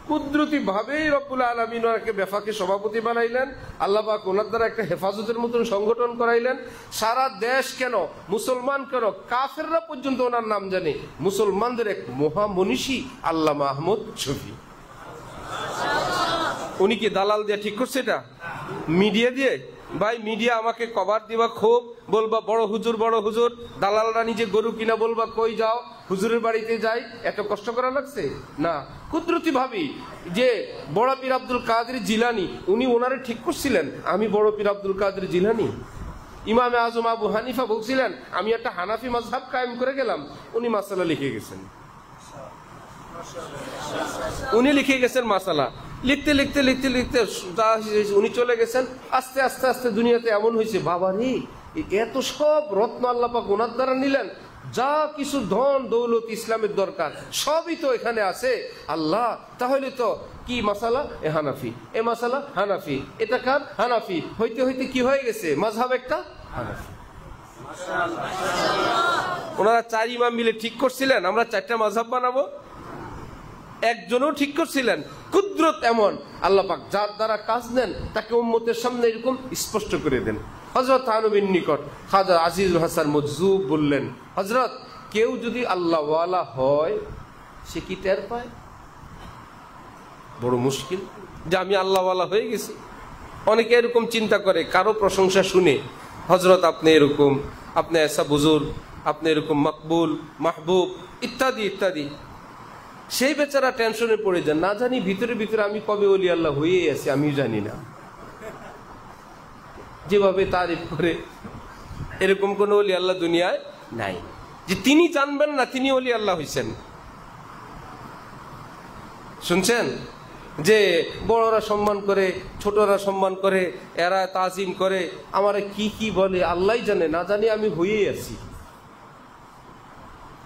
S1: কুদরতি ভাবেই রব্বুল আলামিন ওনাকে বেফাকে সভাপতি বানাইলেন। আল্লাহ পাক ওনার দ্বারা একটা হেফাজতের মতন সংগঠন করাইলেন। সারা দেশ কেন, মুসলমান কেন, কাফেররা পর্যন্ত ওনার নাম জানে। মুসলমানদের এক মহামনীষী আল্লামা আহমদ শফি। উনি কি দালাল দিয়ে ঠিক করছে এটা? মিডিয়া দিয়ে? ভাই মিডিয়া আমাকে কভার দিবা, খুব বলবা বড় হুজুর বড় হুজুর, দালালরা নিজে গরু কিনা বলবা কই যাও হুজুরের বাড়িতে যাই, এত কষ্ট করা লাগছে না। কুদরতি ভাবি যে বড় পীর আব্দুল কাদের জিলানী, উনি ওনারে ঠিক করছিলেন আমি বড় পীর আব্দুল কাদের জিলানী। ইমামে আজম আবু হানিফা বলছিলেন আমি একটা হানাফি মাযহাব কায়েম করে গেলাম, উনি মাসালা লিখে গেছেন। উনি লিখে গেছেন মাসালা, লিখতে লিখতে লিখতে লিখতে উনি চলে গেছেন। আস্তে আস্তে আস্তে দুনিয়াতে এমন হয়েছে, বাবা রে এত সব রত্ন আল্লাহ পাক ওনার দ্বারা নিলেন, যা কিছু ধন দৌলত ইসলামের দরকার সবই তো এখানে আছে। আল্লাহ, তাহলে তো কি মাসালা? এ হানাফি, এ মাসালা হানাফি, এটা কার? হানাফি। হইতে হইতে কি হয়ে গেছে? মাযহাব একটা হানাফি। ওনারা 4 ইমাম মিলে ঠিক করছিলেন আমরা 4টা মাযহাব বানাবো। একজনও ঠিক করছিলেন? কুদরত এমন, আল্লাহ পাক যার দ্বারা কাজ নেন তাকে উম্মতের সামনে এরকম স্পষ্ট করে দেন। হযরত থানবীর নিকট খাজা আজিজুল হাসান মজজুব বললেন, হযরত, কেউ যদি আল্লাহ ওয়ালা হয় সে কি টের পায়? বড় মুশকিল যে আমি আল্লাহ ওয়ালা হয়ে গেছি। অনেকে এরকম চিন্তা করে কারো প্রশংসা শুনে, হযরত আপনি এরকম, আপনি এসা বুজুর্গ, আপনি এরকম মকবুল, মাহবুব ইত্যাদি ইত্যাদি। সেই বেচারা টেনশনে পড়ে যান, না জানি ভিতরে ভিতরে আমি কবে ওলি আল্লাহ হয়েই আছি, আমিও জানি না। যেভাবে তারিফ করে, এরকম কোন ওলি আল্লাহ দুনিয়ায় নাই যে তিনি জানবেন না তিনি ওলি আল্লাহ হইছেন। শুনছেন যে বড়রা সম্মান করে, ছোটরা সম্মান করে, এরা তাজিম করে, আমারে কি কি বলে আল্লাহ জানে, না জানি আমি হয়েই আছি।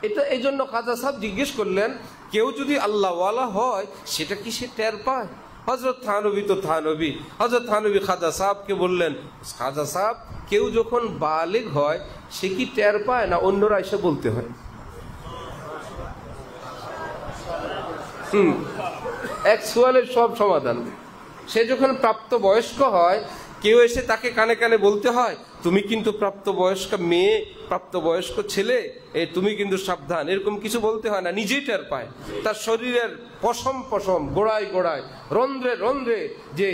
S1: এটা এই জন্য খাজা সাহেব জিজ্ঞেস করলেন, কেউ যদি আল্লাহ ওয়ালা হয় সেটা কি সে টের পায়? হযরত থানবী তো থানবী, হযরত থানবী খাজা সাহেবকে বললেন, খাজা সাহেব, কেউ যখন বালেগ হয় সে কি টের পায় না অন্যরা এসে বলতে হয়? এক সোয়ালের সব সমাধান। সে যখন প্রাপ্ত বয়স্ক হয় কেউ এসে তাকে কানে কানে বলতে হয়, তুমি কিন্তু প্রাপ্তবয়স্ক মেয়ে, প্রাপ্তবয়স্ক ছেলে, তুমি কিন্তু সাবধান, এরকম কিছু বলতে হয় না, নিজেই টের পায়। তার শরীরের পশম পশম, গোড়ায় গোড়ায়, রন্ধ্রে রন্ধ্রে যে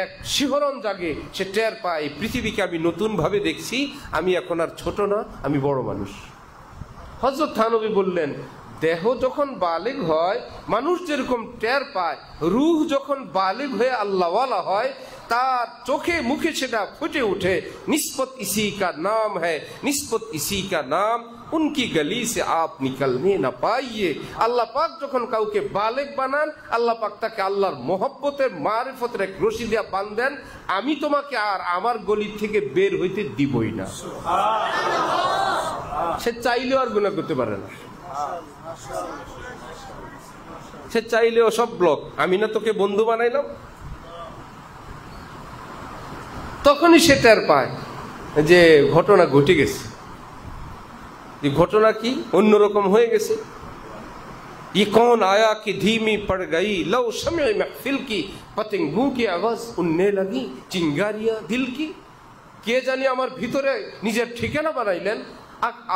S1: এক শিহরণ জাগে, সে টের পায় পৃথিবীকে আমি নতুন ভাবে দেখছি, আমি এখন আর ছোট না, আমি বড় মানুষ। হযরত থানবী বললেন, দেহ যখন বালিগ হয় মানুষ যেরকম টের পায়, রূহ যখন বালিগ হয়ে আল্লাহওয়ালা হয় তার চোখে মুখে সেটা ফুটে উঠে, নিসবত ইসি কা নাম হ্যায়, নিসবত ইসি কা নাম, উনকি গলি সে আপ নিকলনে না পাইয়ে। আল্লাহ পাক যখন কাউকে বালেগ বানান, আল্লাহ পাক তাকে আল্লাহর মোহব্বতের মারিফতের এক রশি দিয়া বাঁধেন, আমি তোমাকে আর আমার গলি থেকে বের হইতে দিবই না। সে চাইলেও আর গুনাহ করতে পারে না, সে চাইলেও সব ব্লক। আমি না তোকে বন্ধু বানাইলাম, তখনই সে টের পায় যে ঘটনা ঘটে গেছে, যে ঘটনা কি অন্যরকম হয়ে গেছে। ये कौन आया कि धीमी पड़ गई लो शम्ए महफिल की, पतंगों की आवाज उड़ने लगी चिंगारियां दिल की। কে জানি আমার ভিতরে নিজের ঠিকানা বানাইলেন।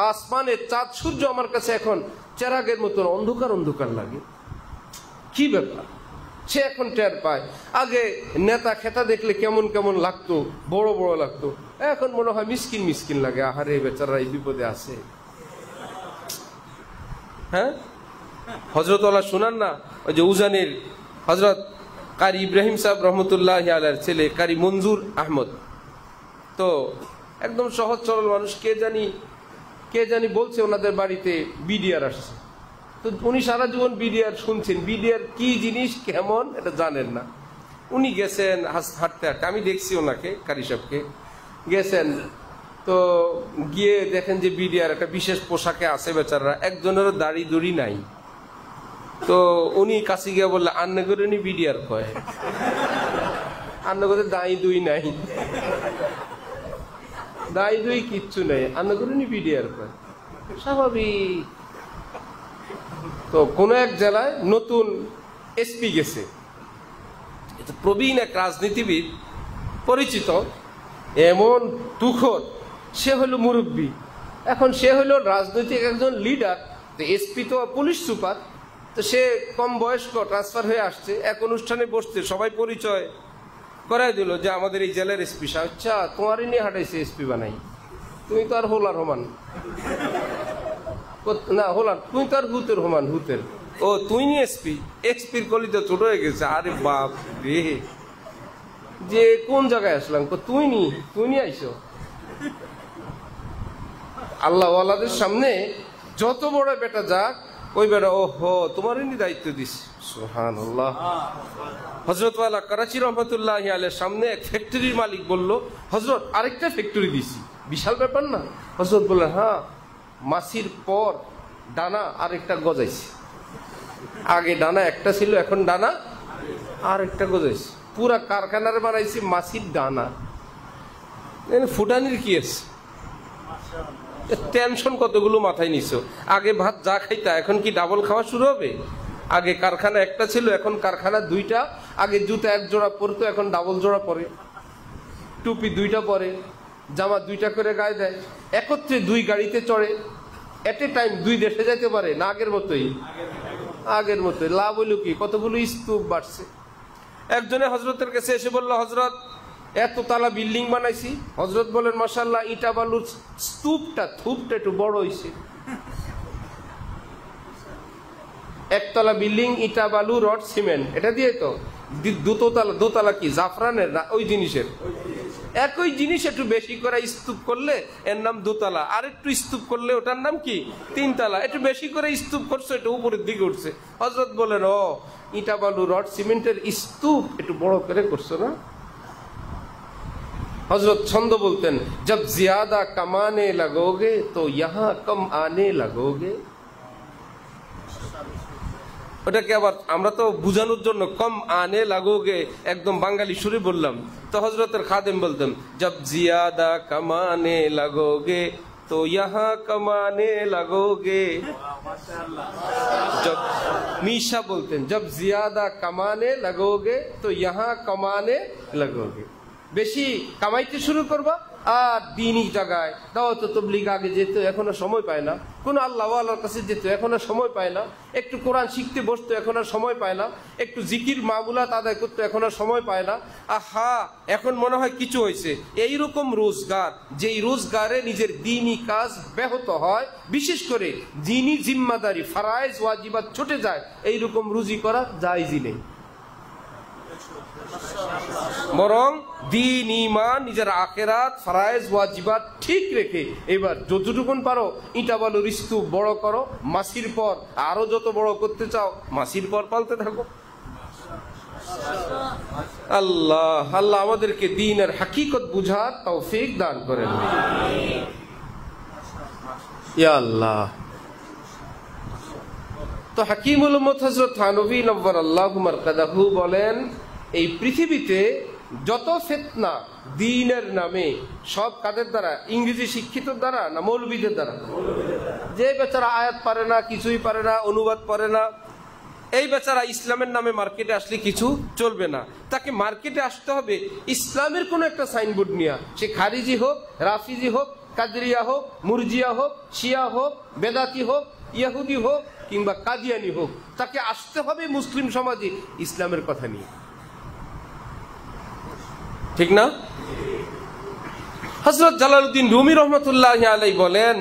S1: আসমানে চাঁদ সূর্য আমার কাছে এখন চেরাগের মতন অন্ধকার অন্ধকার লাগে। কি ব্যাপার? সে এখন টের পায়। আগে নেতা খেতা দেখলে কেমন কেমন লাগতো, বড় বড় লাগতো, এখন মনে হয় মিসকিন মিসকিন লাগে। আহারে বেচারা এই বিপদে আছে। হ্যাঁ, হযরত ওয়ালা শুনান না, ওই যে উজানের হযরত কারি ইব্রাহিম সাহেব রহমতুল্লাহি আলাইহির ছেলে কারি মঞ্জুর আহমদ, তো একদম সহজ সরল মানুষ। কে জানি বলছে ওনাদের বাড়িতে বিডিআর আসছে। তো উনি সারা জীবন বিডিআর শুনছেন, বিডিআর কি জিনিস কেমন এটা জানেন না। উনি গেছেন হাঁটতে হাঁটতে, আমি দেখছি ওনাকে, কারি সাহেবকে গেছেন, তো গিয়ে দেখেন যে বিডিআর একটা বিশেষ পোশাকে আছে বেচারা, একজনেরও দাড়ি দুড়ি নাই। তো উনি কাছে গিয়ে বললে, আন্না করে উনি বিডিআর কয়, আন্না করে দাঁড়ি দুই নাই, দাঁড়ি দুই কিচ্ছু নেই, আন্না করে উনি বিডিআর কয়। স্বাভাবিক। তো কোন এক জেলায় নতুন এসপি গেছে, প্রবীণ এক রাজনীতিবিদ পরিচিত, এমন তুখর, সে হলো মুরব্বী, এখন সে হলো রাজনৈতিক একজন লিডার। তো এসপি তো পুলিশ সুপার, তো সে কম বয়স্ক, ট্রান্সফার হয়ে আসছে। এক অনুষ্ঠানে বসতে সবাই পরিচয় করাই দিল যে আমাদের এই জেলার এসপি সাহেব। আচ্ছা, তোমারই নিয়ে হাঁটাইছে এসপি বানাই, তুমি তো আর হোলার হমান না, হোলার তুই তো আর হুতের হমান, হুতের। ও তুই নি এসপি, এসপির কলি তো ছোট হয়ে গেছে। আরে বাপ রে, যে কোন জায়গায় আসলাম, তুই নি আইসো। আল্লাহ ওয়ালাদের সামনে যত বড় বেটা যাক, ওই বেটা ওহো তোমারই দায়িত্ব দিস। সুবহানাল্লাহ। হযরত ওয়ালা করাচি রহমতুল্লাহি আলাইহির সামনে এক ফ্যাক্টরির মালিক বলল, হযরত আরেকটা ফ্যাক্টরি দিছি, বিশাল ব্যাপার না? হযরত বললেন, হ্যাঁ মাছির পর ডানা আরেকটা গজাইছে। আগে ডানা একটা ছিল, এখন ডানা আরেকটা গজাইছে। পুরা কারখানার বানাইছে মাছির ডানা। ফুটানির কি আছে? টেনশন কতগুলো মাথায় নিছো। আগে ভাত যা খাইতা, এখন কি ডাবল খাওয়া শুরু হবে? আগে কারখানা একটা ছিল, এখন কারখানা দুইটা। আগে জুতা এক জোড়া পরতো, এখন ডাবল জোড়া পরে। টুপি দুইটা পরে, জামা দুইটা করে গায়ে দেয়, একত্রে দুই গাড়িতে চড়ে, এট এ টাইম দুই দেশে যাইতে পারে না। আগের মতোই লাভ হইল কি? কতগুলো স্তূপ বাড়ছে। একজনে হজরতের কাছে এসে বলল, হজরত এত তালা বিল্ডিং বানাইছি। হজরত বলেন, মাশাআল্লাহ, ইটা বালুর স্তূপটা একটু বড় হইছে। একতলা বিল্ডিং, ইটা বালু রড সিমেন্ট, এটা দিয়ে তো দোতলা কি জাফরানের না ওই জিনিসের? একই জিনিস একটু বেশি করে স্তূপ করলে এর নাম দোতলা, আর একটু স্তূপ করলে ওটার নাম কি তিনতলা। একটু বেশি করে স্তূপ করছে, এটা উপরের দিকে উঠছে। হযরত বলেন, ও ইটা বালু রড সিমেন্টের স্তূপ একটু বড় করে করছো না? হযরত ছন্দ বলতেন, জব জিয়াদা কামানে লগোগে তো ইহা কম আনে লগোগে। ওটাকে আবার আমরা তো বুঝানোর জন্য কম আনে লাগোগে একদম বাঙালি সুরে বললাম। তো হজরতের খাদেম বলতেন, জব জিয়াদা কামানে লাগোগে তো ইহা কমানে লাগোগে। জব মিশা বলতেন, জব জিয়াদা কামানে লাগোগে তো ইহা কমানে লাগোগে। বেশি কামাইতে শুরু করবা আর দিনই জায়গায় দাওয়াত তাবলীগ আগে যেত, এখনো সময় পায় না। কোন আল্লাহ ওয়ালার কাছে যেত, এখনো সময় পায় না। একটু কোরআন শিখতে বসতো, এখন আর সময় পায় না। একটু জিকির মামুলাত আদায় করতো, এখন আর সময় পায় না। আহা, এখন মনে হয় কিছু হয়েছে। এইরকম রোজগার, যেই রোজগারে নিজের দিনই কাজ ব্যাহত হয়, বিশেষ করে দিনই জিম্মাদারি ফারায়েজ ওয়াজিবাত ছুটে যায়, এইরকম রুজি করা জায়েজই নেই। বরং দিন, ঈমান, নিজের আখিরাত, ফরায়েজ ওয়াজিবাত ঠিক রেখে এবার যতটুকুন পারো ইটা বালুর স্তূপ বড় করো। মাসির পর আরো যত বড় করতে চাও, মাসির পর পালতে থাকো। আল্লাহ আল্লাহ আমাদেরকে দ্বীনের হাকিকত বুঝার তৌফিক দান করেন। ইয়া আল্লাহ। তো হাকিমুল উম্মত হযরত থানভী নব্বরাল্লাহু মারকাদাহু বলেন, এই পৃথিবীতে যত ফিতনা দ্বীনের নামে, সব কাদের দ্বারা? ইংরেজি শিক্ষিত দ্বারা না মৌলবীদের দ্বারা? যে বেচারা আয়াত পারে না, কিছুই পারে না, অনুবাদ পারে না, এই বেচারা ইসলামের নামে মার্কেটে আসলে কিছু চলবে না। তাকে মার্কেটে আসতে হবে ইসলামের কোন একটা সাইনবোর্ড নিয়ে। সে খারিজি হোক, রাফিজি হোক, কাদরিয়া হোক, মুরজিয়া হোক, শিয়া হোক, বেদাতি হোক, ইহুদি হোক কিংবা কাদিয়ানি হোক, তাকে আসতে হবে মুসলিম সমাজে ইসলামের কথা নিয়ে। ঠিক না? হযরত জালালউদ্দিন রুমি রহমাতুল্লাহি আলাইহি বলেন,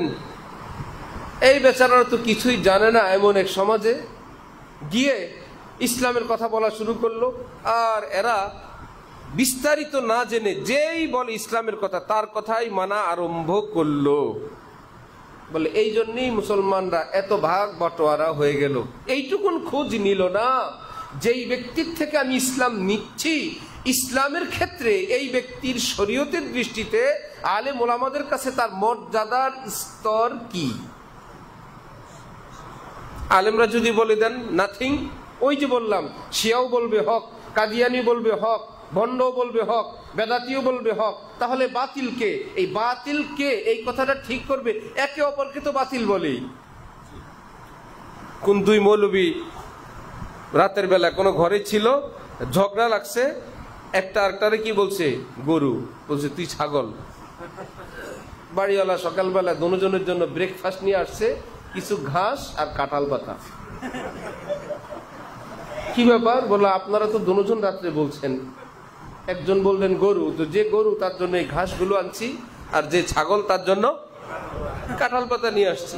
S1: এই বেচারারা তো কিছুই জানে না, এমন এক সমাজে গিয়ে ইসলামের কথা বলা শুরু করলো। আর এরা বিস্তারিত না জেনে যেই বলে ইসলামের কথা, তার কথাই মানা আরম্ভ করলো। বলে এই জন্যই মুসলমানরা এত ভাগ বটোয়ারা হয়ে গেল। এইটুকুন খোঁজ নিল না, যেই ব্যক্তির থেকে আমি ইসলাম নিচ্ছি, ইসলামের ক্ষেত্রে এই ব্যক্তির শরীয়তের দৃষ্টিতে আলেম ওলামাদের কাছে তার মর্যাদার স্তর কি। আলেমরা যদি বলে দেন নাথিং, ওই যে বললাম, শিয়াও বলবে হক, কাদিয়ানি বলবে হক, ভণ্ডও বলবে হক, বেদাতিও বলবে হক, তাহলে বাতিল কে? এই বাতিল কে এই কথাটা ঠিক করবে? একে অপরকে তো বাতিল বলেই। কোন দুই মৌলবী রাতের বেলা কোনো ঘরে ছিল, ঝগড়া লাগছে, একটা আরেকটারে কি বলছে? গরু। বলছে তুই ছাগল। বাড়িওয়ালা সকালবেলা দুজনের জন্য ব্রেকফাস্ট নিয়ে আসছে, কিছু ঘাস আর কাঁঠাল পাতা। কি ব্যাপার? বললো আপনারা তো দুজন রাত্রে বলছেন। একজন বললেন গরু, তো যে গরু তার জন্য এই ঘাসগুলো আনছি, আর যে ছাগল তার জন্য কাঁঠাল পাতা নিয়ে আসছি।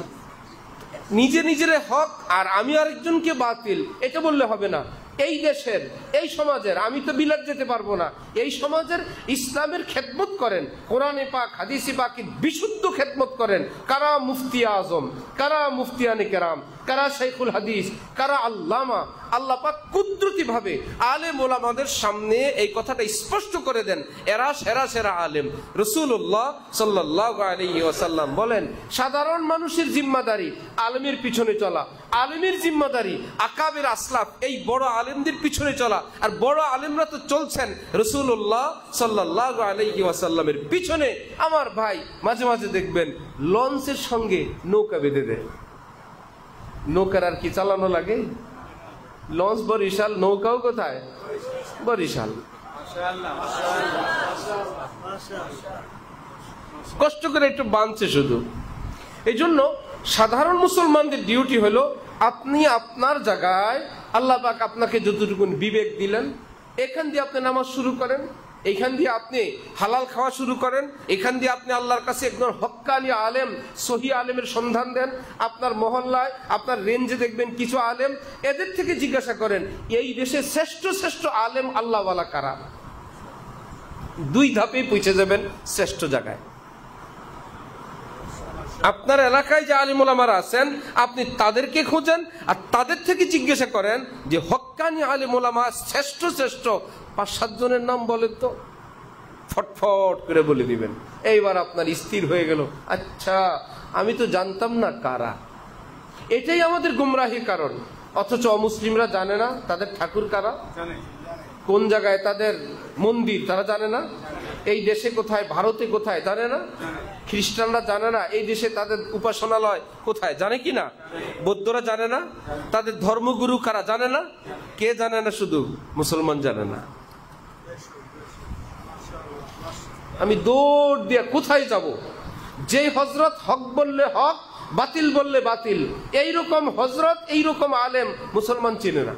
S1: নিজে নিজের হক আর আমি আরেকজনকে বাতিল, এটা বললে হবে না। এই দেশের, এই সমাজের, আমি তো বিলাত যেতে পারবো না, এই সমাজের ইসলামের খেদমত করেন, কোরআনে পাক হাদিসে পাকের বিশুদ্ধ খেদমত করেন কারা? মুফতি আজম, কারা মুফতিয়ানে কেরাম, কারা শাইখুল হাদিস, কারা আল্লামা। আল্লাহ পাক কুদরতি ভাবে আলেম ওলামাদের সামনে এই কথাটা স্পষ্ট করে দেন, এরা সেরা সেরা আলেম। রাসূলুল্লাহ সাল্লাল্লাহু আলাইহি ওয়াসাল্লাম বলেন, সাধারণ মানুষের জিম্মাদারি আলেমের পিছনে চলা, আলেমের জিম্মাদারি আকাবের আসলাফ এই বড় আলেমদের পিছনে চলা। আর বড় আলেমরা তো চলছেন রাসূলুল্লাহ সাল্লাল্লাহু আলাইহি ওয়াসাল্লামের পিছনে। আমার ভাই মাঝে মাঝে দেখবেন লঞ্চের সঙ্গে নৌকা বেঁধে দেয়। নৌকার আর কি চালানো লাগে? লঞ্চ বরিশাল, নৌকাও কোথায়? বরিশাল। কষ্ট করে একটু বাঁধছে শুধু। এই জন্য সাধারণ মুসলমানদের ডিউটি হলো, আপনি আপনার জায়গায় আল্লাহ পাক আপনাকে যতটুকু বিবেক দিলেন, এখান দিয়ে আপনি নামাজ শুরু করেন, এইখান দিয়ে আপনি হালাল খাওয়া শুরু করেন, এখান দিয়ে আপনি আল্লাহর কাছে একজন হক্কানি আলেম, সহি আলেমের সন্ধান দেন। আপনার মহল্লায়, আপনার রেঞ্জে দেখবেন কিছু আলেম, এদের থেকে জিজ্ঞাসা করেন এই দেশে শ্রেষ্ঠ শ্রেষ্ঠ আলেম আল্লাহওয়ালা কারা। 2 ধাপে পৌঁছে যাবেন শ্রেষ্ঠ জায়গায়। আপনার এলাকায় যে আলিম ওলামারা আছেন আপনি তাদেরকে খোঁজেন, আর তাদের থেকে জিজ্ঞাসা করেন যে হক্কানি আলিম ওলামা শ্রেষ্ঠ শ্রেষ্ঠ 5-7 জনের নাম বলেন তো। ফটফট করে বলে দিবেন। এইবার আপনার স্থির হয়ে গেল, আচ্ছা আমি তো জানতাম না কারা। এটাই আমাদের গুমরাহির কারণ। অথচ অমুসলিমরা জানে না তাদের ঠাকুর কারা, কোন জায়গায় তাদের মন্দির তারা জানে না, এই দেশে কোথায়, ভারতে কোথায় জানে না, খ্রিস্টানরা জানে না এই দেশে তাদের উপাসনালয় কোথায় জানে কি না, বৌদ্ধরা জানে না তাদের ধর্মগুরু কারা জানে না। কে জানে না? শুধু মুসলমান জানে না। আমি দৌড় দিয়ে কোথায় যাব? যেই হজরত হক বললে হক, বাতিল বললে বাতিল, এইরকম হজরত এইরকম আলেম মুসলমান চিনে না।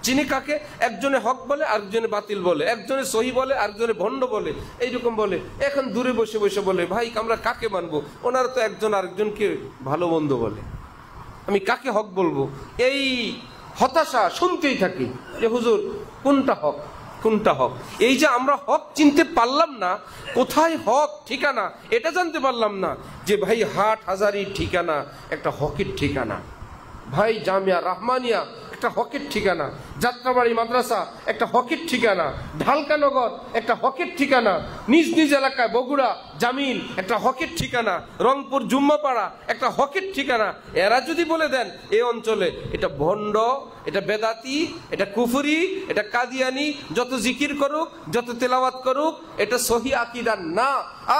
S1: চিনি কাকে? একজনে হক বলে, আরেকজনে বাতিল বলে, একজনে সহি বলে, আরেকজনে ভণ্ড বলে, এইরকম বলে। এখন দূরে বসে বসে বলে, ভাই আমরা কাকে মানবো? ওনারা তো একজন আরেকজনকে ভালো মন্দ বলে, আমি কাকে হক বলবো? এই হতাশা শুনতেই থাকি যে হুজুর কোনটা হক, কোনটা হক। এই যে আমরা হক চিনতে পারলাম না, কোথায় হক ঠিকানা এটা জানতে পারলাম না। যে ভাই হাট হাজারির ঠিকানা একটা হকের ঠিকানা, ভাই জামিয়া রহমানিয়া একটা হকের ঠিকানা, যাত্রাবাড়ি মাদ্রাসা একটা হকের ঠিকানা, ঢালকানগর একটা হকের ঠিকানা, নিজ নিজ এলাকায় বগুড়া জামিল একটা হকের ঠিকানা, রংপুর জুম্মাপাড়া একটা হকের ঠিকানা। এরা যদি বলে দেন এই অঞ্চলে এটা ভণ্ড, এটা বেদাতি, এটা কুফরি, এটা কাদিয়ানি, যত জিকির করুক, যত তেলাওয়াত করুক, এটা সহি আকীদা না।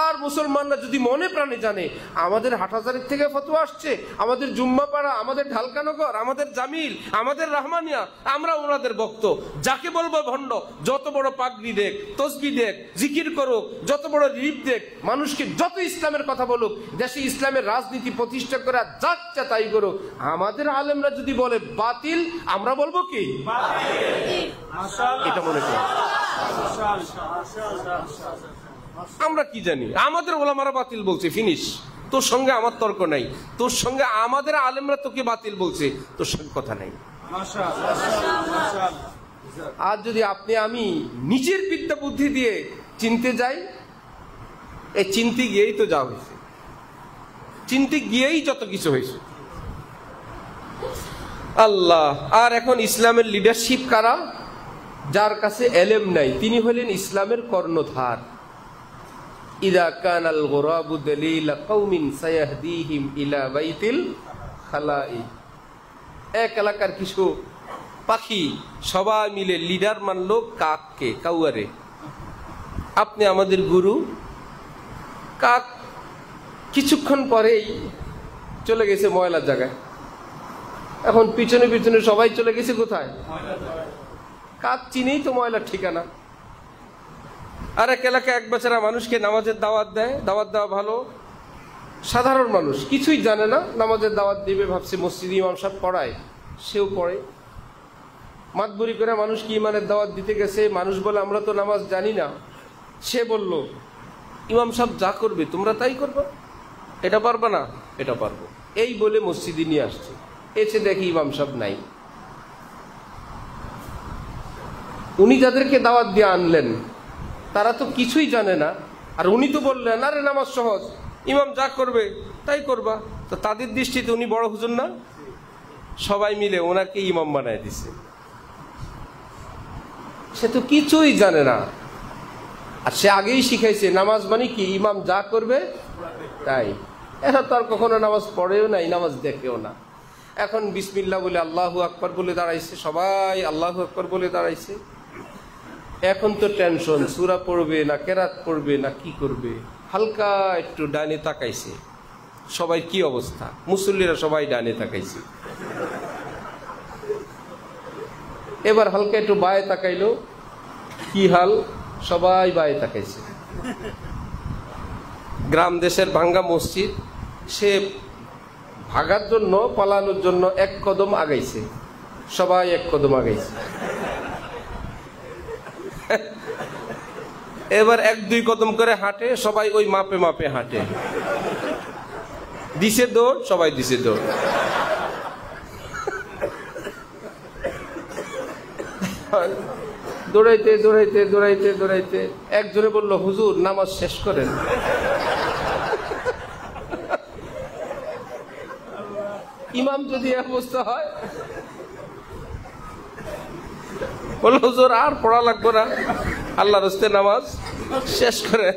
S1: আর মুসলমানরা যদি মনে প্রাণে জানে আমাদের হাটহাজারীর থেকে ফতোয়া আসছে, আমাদের জুম্মাপাড়া, আমাদের ঢালকানগর, আমাদের জামিল, আমাদের রহমানিয়া, আমরা ওনাদের ভক্ত, যাকে বলবো ভণ্ড, যত বড় পাগড়ি দেখ, তসবি দেখ, জিকির করুক, যত বড় রিপ দেখ, মানুষকে যত ইসলামের কথা বলুক, দেশে ইসলামের রাজনীতি প্রতিষ্ঠা করা যাচ্ছে তাই করুক, আমাদের আলেমরা যদি বলে বাতিল, আমরা বলবো কি? এটা মনে করি। আমরা কি জানি? আমাদের ওলামারা বাতিল বলছে, ফিনিশ। তোর সঙ্গে আমার তর্ক নাই, তোর সঙ্গে আমাদের আলেমরা তোকে বাতিল বলছে, তোর সঙ্গে কথা নাই। আর যদি আপনি আমি নিজের বিদ্যা বুদ্ধি দিয়ে চিনতে যাই, এই চিনতে গিয়েই তো যা হয়েছে, চিনতে গিয়েই যত কিছু হয়েছে। আল্লাহ। আর এখন ইসলামের লিডারশিপ কারা? যার কাছে এলেম নাই, তিনি হলেন ইসলামের কর্ণধার। ইদা কানাল গুরাবু দালিলা কওমিন সায়াহদিহিম ইলা বাইতিল খালাই। এক এলাকার কিছু পাখি সবাই মিলে লিডার মানলো কাককে, কাউয়ারে। আপনি আমাদের গুরু। কাক কিছুক্ষণ পরেই চলে গেছে ময়লার জায়গায়। এখন পিছনে পিছনে সবাই চলে গেছে কোথায়? কাক চিনেই তো ময়লার ঠিকানা। আর এক এলাকায় এক বেচারা মানুষকে নামাজের দাওয়াত দেয়। দাওয়াত দেওয়া ভালো, সাধারণ মানুষ কিছুই জানে না, নামাজের দাওয়াত দিবে ভাবছে মসজিদে ইমাম সাহেব পড়ায়, সেও পড়ে। মাতবুরি করে মানুষকে ইমানের দাওয়াত দিতে গেছে, মানুষ বলে আমরা তো নামাজ জানি না। সে বলল ইমাম সাহেব যা করবে তোমরা তাই করবে, এটা পারবে না, এটা পারবো, এই বলে মসজিদে নিয়ে আসছে। এসে দেখি ইমাম সাহেব নাই। উনি যাদেরকে দাওয়াত দিয়ে আনলেন তারা তো কিছুই জানে না, আর উনি তো বললেন আরে নামাজ সহজ, ইমাম যা করবে তাই করবা। তো তাদের দৃষ্টিতে উনি বড় হুজুর না? সবাই মিলে ওনাকে ইমাম বানায় দিছে। সে তো কিছুই জানে না, আর সে আগেই শিখাইছে নামাজ মানে কি, ইমাম যা করবে তাই। এরা তো আর কখনো নামাজ পড়েও নাই, নামাজ দেখেও না। এখন বিসমিল্লাহ বলে আল্লাহু আকবার বলে দাঁড়াইছে, সবাই আল্লাহু আকবার বলে দাঁড়াইছে। এখন তো টেনশন, সূরা পড়বে না কেরাত পড়বে না কি করবে। হালকা একটু ডানে তাকাইছে, সবাই কি অবস্থা, মুসল্লিরা সবাই ডানে তাকাইছে। এবার হালকা একটু বায়ে তাকাইলো, কি হাল, সবাই বায়ে তাকাইছে। গ্রাম দেশের ভাঙ্গা মসজিদ, সে ভাগার জন্য পালানোর জন্য এক কদম আগাইছে, সবাই এক কদম আগাইছে। এবার এক দুই কদম করে হাঁটে, সবাই ওই মাপে মাপে হাঁটে। দিছে দৌড়, সবাই দিছে দৌড়। দৌড়াইতে দৌড়াইতে দৌড়াইতে দৌড়াইতে একজনে বলল, হুজুর নামাজ শেষ করেন। ইমাম যদি অবস্থা হয়, বলল হুজুর আর পড়া লাগবে না, আল্লাহর রাস্তে নামাজ শেষ করে।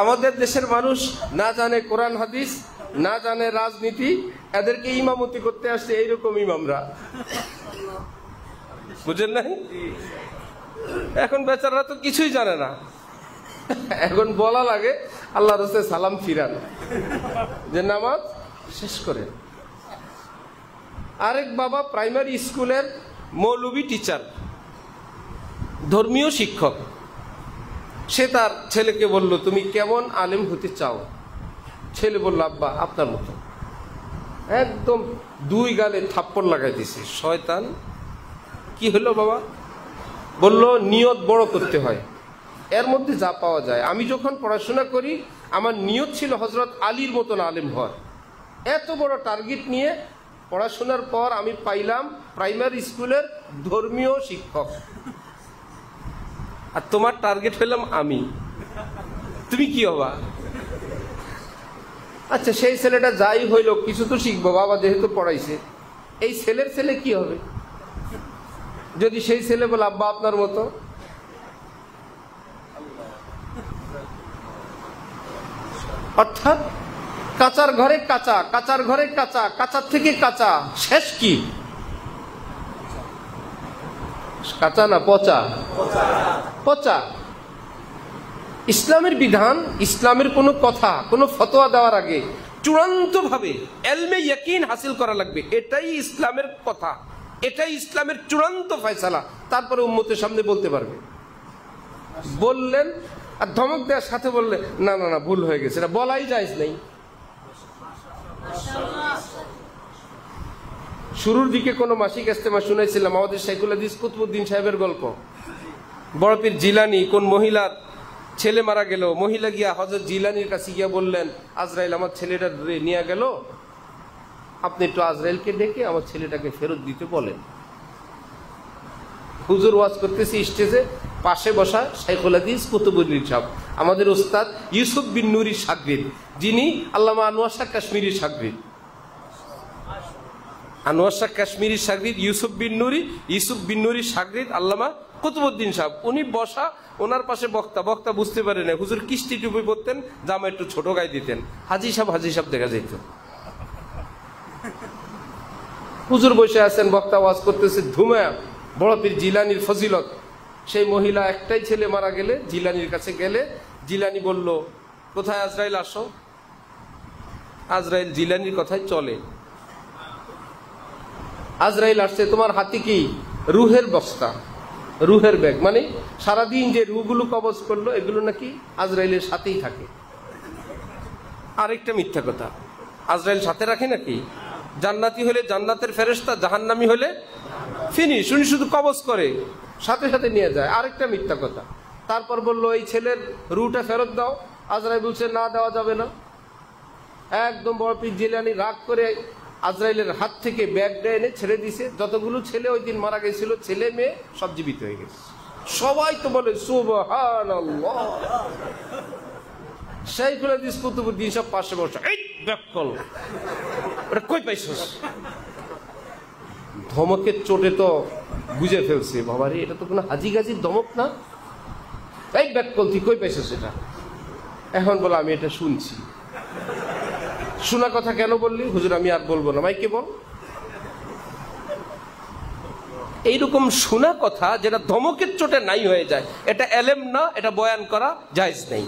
S1: আমাদের দেশের মানুষ না জানে কোরআন হাদিস, না জানে রাজনীতি, এদেরকে ইমামতি করতে আসছে এইরকম ইমামরা, বুঝেন নাই? এখন বেচারা তো কিছুই জানে না, এখন বলা লাগে আল্লাহর রাস্তে সালাম ফিরান, যে নামাজ শেষ করে। আরেক বাবা প্রাইমারি স্কুলের মৌলবী টিচার, ধর্মীয় শিক্ষক, সে তার ছেলেকে বলল, তুমি কেমন আলেম হতে চাও? ছেলে বলল, আব্বা আপনার মতো। একদম দুই গালে থাপ্পড় লাগাই দিছে। শয়তান, কি হলো বাবা? বলল নিয়ত বড় করতে হয়, এর মধ্যে যা পাওয়া যায়। আমি যখন পড়াশোনা করি আমার নিয়ত ছিল হযরত আলীর মতন আলেম হওয়ার। এত বড় টার্গেট নিয়ে পড়াশোনার পর আমি পাইলাম প্রাইমারি স্কুলের ধর্মীয় শিক্ষক, আর তোমার টার্গেট হইলাম আমি, তুমি কি হবা? আচ্ছা সেই ছেলেটা যাই হইল, কিছু তো শিখবো, বাবা যেহেতু পড়াইছে। এই ছেলের ছেলে কি হবে যদি সেই ছেলে বলে আব্বা আপনার মতো? অর্থাৎ কাঁচার ঘরে কাঁচা, কাঁচার ঘরে কাঁচা, কাঁচার থেকে কাঁচা, শেষ কি? কাঁচা না পচা? পচা। ইসলামের বিধান, ইসলামের কোনো কথা, কোনো ফতোয়া দেওয়ার আগে চূড়ান্ত ভাবে এলমে ইয়াকিন হাসিল করা লাগবে। এটাই ইসলামের কথা, এটাই ইসলামের চূড়ান্ত ফয়সালা। তারপরে উম্মতের সামনে বলতে পারবে। বললেন আর ধমক দেওয়ার সাথে বললে না না না ভুল হয়ে গেছে, এটা বলাই জায়েজ নেই। শুরুর দিকে কোনো মাসিক ইজতেমা শুনাইছিলাম আমাদের শাইখুল হাদিস কুতুবউদ্দিন সাহেবের গল্প। বড় পীর জিলানী কোন মহিলার ছেলে মারা গেল, মহিলা গিয়া হযরত জিলানীর কাছে গিয়া বললেন, আজরাইল আমার ছেলেটা নিয়ে গেল, আপনি একটু আজরাইলকে ডেকে আমার ছেলেটাকে ফেরত দিতে বলেন। হুজুর ওয়াজ করতেছি স্টেজে, পাশে বসা শাইখুল হাদিস কুতুবউদ্দিন সাহেব, আমাদের উস্তাদ ইউসুফ বিন নুরির শাগরিদ, যিনি আল্লামা আনোয়ার শাহ কাশ্মীরির শাগরিদ। আনোয়ার শাহ কাশ্মীরির শাগরিদ ইউসুফ বিন নুরির শাগরিদ আল্লামা কুতুবউদ্দিন সাহেব। উনি বসা, ওনার পাশে বক্তা। বক্তা বুঝতে পারে না, হুজুর কিস্তি টুপি পরতেন, জামা একটু ছোট গায়ে দিতেন, হাজি সাহেব দেখা যেত। হুজুর বসে আছেন, বক্তা ওয়াজ করতেছে, ধুমা বড় পীর জিলানীর ফজিলত। সেই মহিলা একটাই ছেলে মারা গেলে জিলানীর কাছে গেলে, জিলানী বলল, কোথায় আজরাইল, আসো। আজরাইল জিলানীর কথাই চলে। আজরাইল আসছে, তোমার হাতে কি? রুহের বস্তা, রুহের ব্যাগ, মানে সারাদিন যে রুহগুলো কবজ করলো এগুলো নাকি আজরাইলের সাথেই থাকে। আরেকটা মিথ্যা কথা, আজরাইল সাথে রাখে নাকি? জান্নাতি হলে জান্নাতের ফেরেশতা, জাহান্নামী হলে ফিনিশ, উনি শুধু কবজ করে, সাথে সাথে নিয়ে যায়। আরেকটা মিথ্যা কথা। তারপর বললো এই ছেলের রুহটা ফেরত দাও। আজরাইল বলছে না, দেওয়া যাবে না। একদম বড় পীর জিলানী রাগ করে আজরাইলের হাত থেকে ব্যাগটা এনে ছেড়ে দিছে। যতগুলো ছেলে ওই দিন মারা গেছিল, ছেলে মেয়ে সব জীবিত হয়ে গেছে। সবাই তো বলে সুবহানাল্লাহ। শাইখুল হাদিস কুতুবউদ্দিন সব পাশে বসে, এই ব্যাক কল, ওটা কই পাইছস? ধমকের চোটে তো বুঝে ফেলছে, বাবারে এটা তো কোনো হাজি গাজির ধমক না। এই ব্যাককল তুই কই পাইছস এটা? এখন বলো আমি এটা শুনছি। শোনা কথা কেন বললি? হুজুর আমি আর বলবো না। মাইকে বল। এইরকম শোনা কথা যেটা ধমকের চোটে নাই হয়ে যায়, এটা এলেম না, এটা বয়ান করা জায়েজ নেই।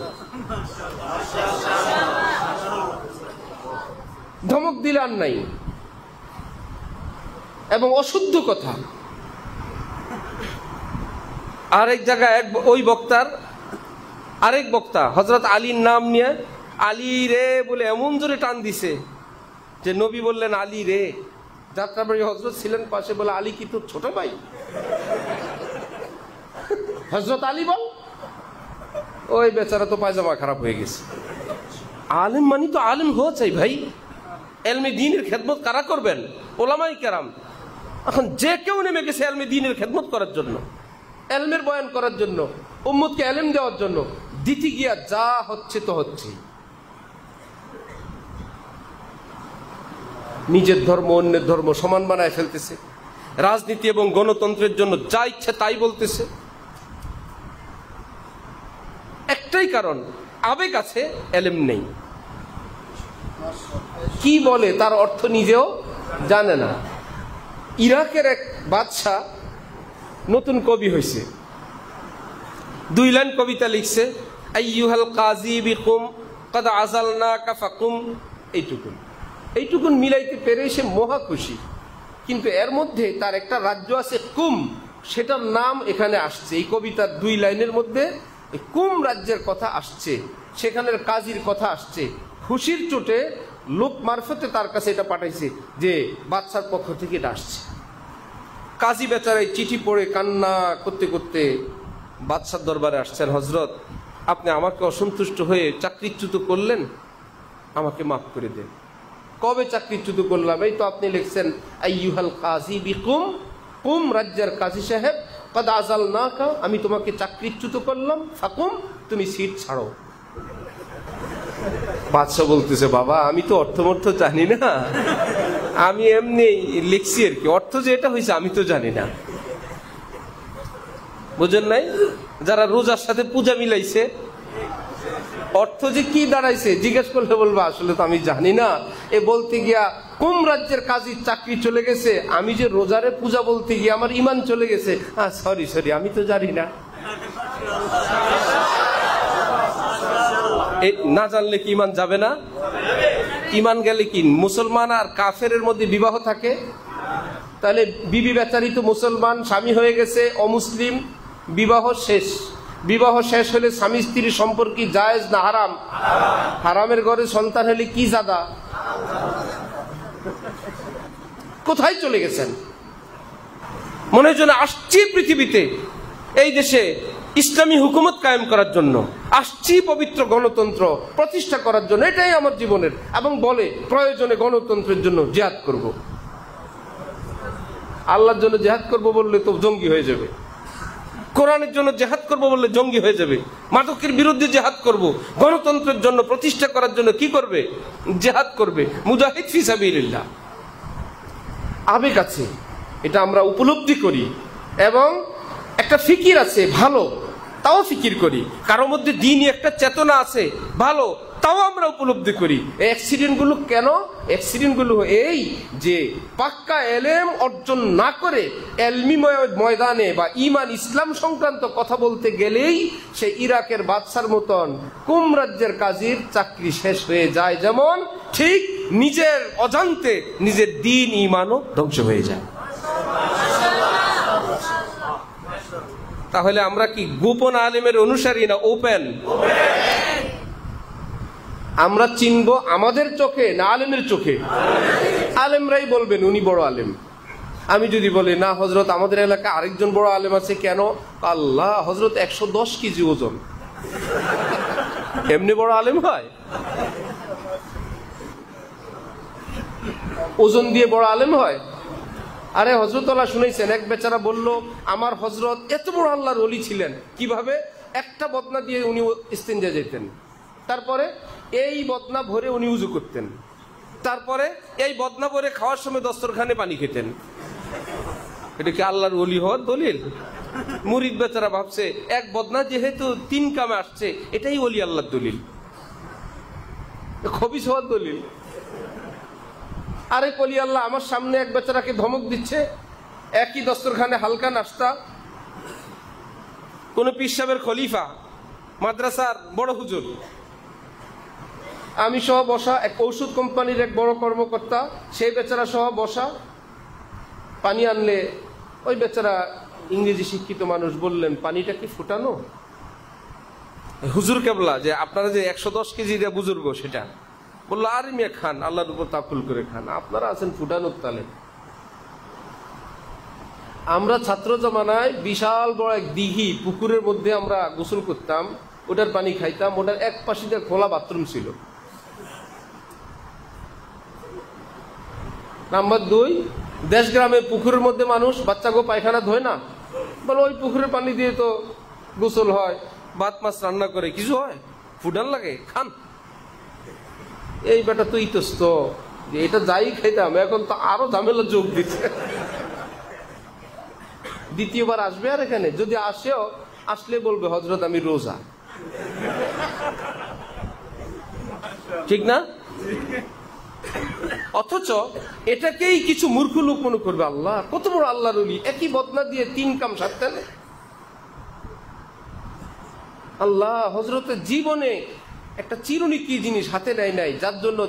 S1: ধমক দিলে আর নাই, এবং অশুদ্ধ কথা। আরেক জায়গায় ওই বক্তার আরেক বক্তা হযরত আলীর নাম নিয়ে আলী রে বলে এমন জোরে টান দিছে যে নবী বললেন আলী রে। যাত্রাবাড়ি হযরত ছিলেন পাশে, বলে আলী কি তোর ছোট ভাই? হযরত আলী বল। ওই বেচারা তো পায়জামা খারাপ হয়ে গেছে। আলেম মানি তো আলেম হওয়া চাই ভাই। এলমে দ্বীনের খেদমত কারা করবেন? ওলামায়ে কেরাম। এখন যে কেউ নেমে গেছে এলমে দ্বীনের খেদমত করার জন্য, এলমের বয়ান করার জন্য, উম্মতকে এলেম দেওয়ার জন্য। দিতে গিয়া যা হচ্ছে তো হচ্ছে। নিজের ধর্ম অন্যের ধর্ম সমান বানায় ফেলতেছে। রাজনীতি এবং গণতন্ত্রের জন্য যা ইচ্ছে তাই বলতেছে। একটাই কারণ, আবেগ আছে, এলেম নেই। কি বলে তার অর্থ নিজেও জানে না। ইরাকের এক বাদশা নতুন কবি হয়েছে, 2 লাইন কবিতা লিখছে, আইয়ুহাল কাজী বিকুম কদ আযালনাকা ফাকুম। এইটুকুন মিলাইতে পেরে সে মহা খুশি। কিন্তু এর মধ্যে তার একটা রাজ্য আছে কুম, সেটার নাম এখানে আসছে। এই কবিতার 2 লাইনের মধ্যে কুম রাজ্যের কথা আসছে, সেখানের কাজীর কথা আসছে। খুশির চোটে লোক মারফতে তার কাছে এটা পাঠাইছে যে বাদশার পক্ষ থেকে এটা আসছে। কাজী বেচারাই চিঠি পড়ে কান্না করতে করতে বাদশার দরবারে আসছেন। হযরত, আপনি আমাকে অসন্তুষ্ট হয়ে চাকরিচ্যুত করলেন, আমাকে মাফ করে দেন। কবে চাকরিচ্যুত করলাম? এই তো আপনি লিখছেন আইয়ুহাল কাজী বিকুম, কুম রাজ্যের কাজী সাহেব, কদ আযালনাকা, আমি তোমাকে চাকরিচ্যুত করলাম, ফাকুম, তুমি সিট ছাড়ো। বাদশা বলতেছে, বাবা আমি তো অর্থমর্থ জানি না, আমি এমনি লিখছি আর কি, অর্থ যে এটা হয়েছে আমি তো জানি না। বুঝেন নাই? যারা রোজার সাথে পূজা মিলাইছে, অর্থ যে কি দাঁড়াইছে জিজ্ঞেস করলে বলবো আসলে তো আমি জানি না। এ বলতে গিয়া কুম রাজ্যের কাজীর চাকরি চলে গেছে, আমি যে রোজারে পূজা বলতে গিয়ে আমার ইমান চলে গেছে। সরি আমি তো জানি না। না জানলে কি ইমান যাবে না? ইমান গেলে কি মুসলমান আর কাফেরের মধ্যে বিবাহ থাকে? তাহলে বিবি বেচারি তো মুসলমান, স্বামী হয়ে গেছে অমুসলিম, বিবাহ শেষ। বিবাহ শেষ হলে স্বামী স্ত্রীর সম্পর্ক জায়েজ না হারাম? হারামের ঘরে সন্তান হলে কি জাদা? কোথায় চলে গেছেন? মনে হয় যেন আসছি পৃথিবীতে এই দেশে ইসলামী হুকুমত কায়েম করার জন্য, আসছি পবিত্র গণতন্ত্র প্রতিষ্ঠা করার জন্য। এটাই আমার জীবনের, এবং বলে প্রয়োজনে গণতন্ত্রের জন্য জিহাদ করব। আল্লাহর জন্য জিহাদ করব বললে তো জঙ্গি হয়ে যাবে। কোরআনের জন্য জিহাদ করব বললে জঙ্গি হয়ে যাবে। মাদকের বিরুদ্ধে জিহাদ করব, গণতন্ত্রের জন্য প্রতিষ্ঠা করার জন্য কি করবে? জিহাদ করবে। মুজাহিদ ফি সাবিলিল্লাহ। আবেগ আছে, এটা আমরা উপলব্ধি করি, এবং একটা ফিকির আছে ভালো, তাও ফিকির করি। কারোর মধ্যে দ্বীনি একটা চেতনা আছে ভালো, তাও আমরা উপলব্ধি করি। এই অ্যাক্সিডেন্ট গুলো কেন? অ্যাক্সিডেন্ট গুলো এই যে পাক্কা এলেম অর্জন না করে এলমি ময়দানে বা ইমান ইসলাম সংক্রান্ত কথা বলতে গেলেই সে ইরাকের বাদশার মতন কুম রাজ্যের কাজীর চাকরি শেষ হয়ে যায়। যেমন ঠিক নিজের অজান্তে নিজের দ্বীন ইমানও ধ্বংস হয়ে যায়। তাহলে আমরা কি গোপন আলেমের অনুসারী না ওপেন? আমরা চিনব আমাদের চোখে না আলেমের চোখে? আলেমরাই বলবেন উনি বড় আলেম। আমি যদি বলি না হযরত আমাদের এলাকায় আরেকজন বড় আলেম আছে, কেন? আল্লাহ, হযরত 110 কেজি ওজন, এমনি বড় আলেম হয়? ওজন দিয়ে বড় আলেম হয়? আরে হযরতুল্লাহ শুনেছেন, এক বেচারা বলল আমার হযরত এত বড় আল্লাহর ওলি ছিলেন। কিভাবে? একটা বদনা দিয়ে উনি ইস্তিনজা যেতেন, তারপরে এই বদনা ভরে উনি উজু করতেন। তারপরে এই বদনা পরে খাওয়ার সময় দস্তরখানে পানি খেতেন। এটা কি আল্লাহর ওলি হওয়ার দলিল? মুরিদ বেচারা ভাবছে এক বদনা যেহেতু 3 কামে আসছে এটাই ওলি আল্লাহর দলিল, খবিস হওয়ার দলিল। আরে ওলি আল্লাহ আমার সামনে এক বেচারাকে ধমক দিচ্ছে, একই দস্তরখানে হালকা নাস্তা, কোন পীর সাহেবের খলিফা, মাদ্রাসার বড় হুজুর, আমি সহ বসা, এক ঔষধ কোম্পানির এক বড় কর্মকর্তা, সেই বেচারা সহ বসা। পানি আনলে ওই বেচারা ইংরেজি শিক্ষিত মানুষ বললেন, পানিটা কি ফুটানো? হুজুর কেবলা যে আপনারা যে 110 কেজি দিয়ে বুজুর্গ সেটা বললো, আরে মিয়া খান, আল্লাহর উপর তাকুল করে খান, আপনারা আছেন ফুটানোর তালে। আমরা ছাত্র জমানায় বিশাল বড় এক দিঘি, পুকুরের মধ্যে আমরা গোসল করতাম, ওটার পানি খাইতাম, ওটার এক পাশে খোলা বাথরুম ছিল। নাম্বার 2, দেশ গ্রামে পুকুরের মধ্যে মানুষ বাচ্চাকে পায়খানা ধোয় না, বলে ওই পুকুরের পানি দিয়ে তো গোসল হয়, ভাত মাছ রান্না করে, কিছু হয়, ফুটান লাগে, খান। এই বেটা তো ইতস্ত যে এটা যাই খাইতাম, এখন তো আরো ঝামেলা যোগ দিচ্ছে। দ্বিতীয়বার আসবে আর এখানে যদি আসলে বলবে হযরত আমি রোজা, ঠিক না? অথচ এটাকেই কিছু মূর্খ লোক মনে করবে আল্লাহ কত বড় আল্লাহর ওলি, একই বদনা দিয়ে 3 কাম সারতেন। আল্লাহ হযরতের জীবনে একটা চিরুনি কি জিনিস হাতে নেয় নাই, যার জন্য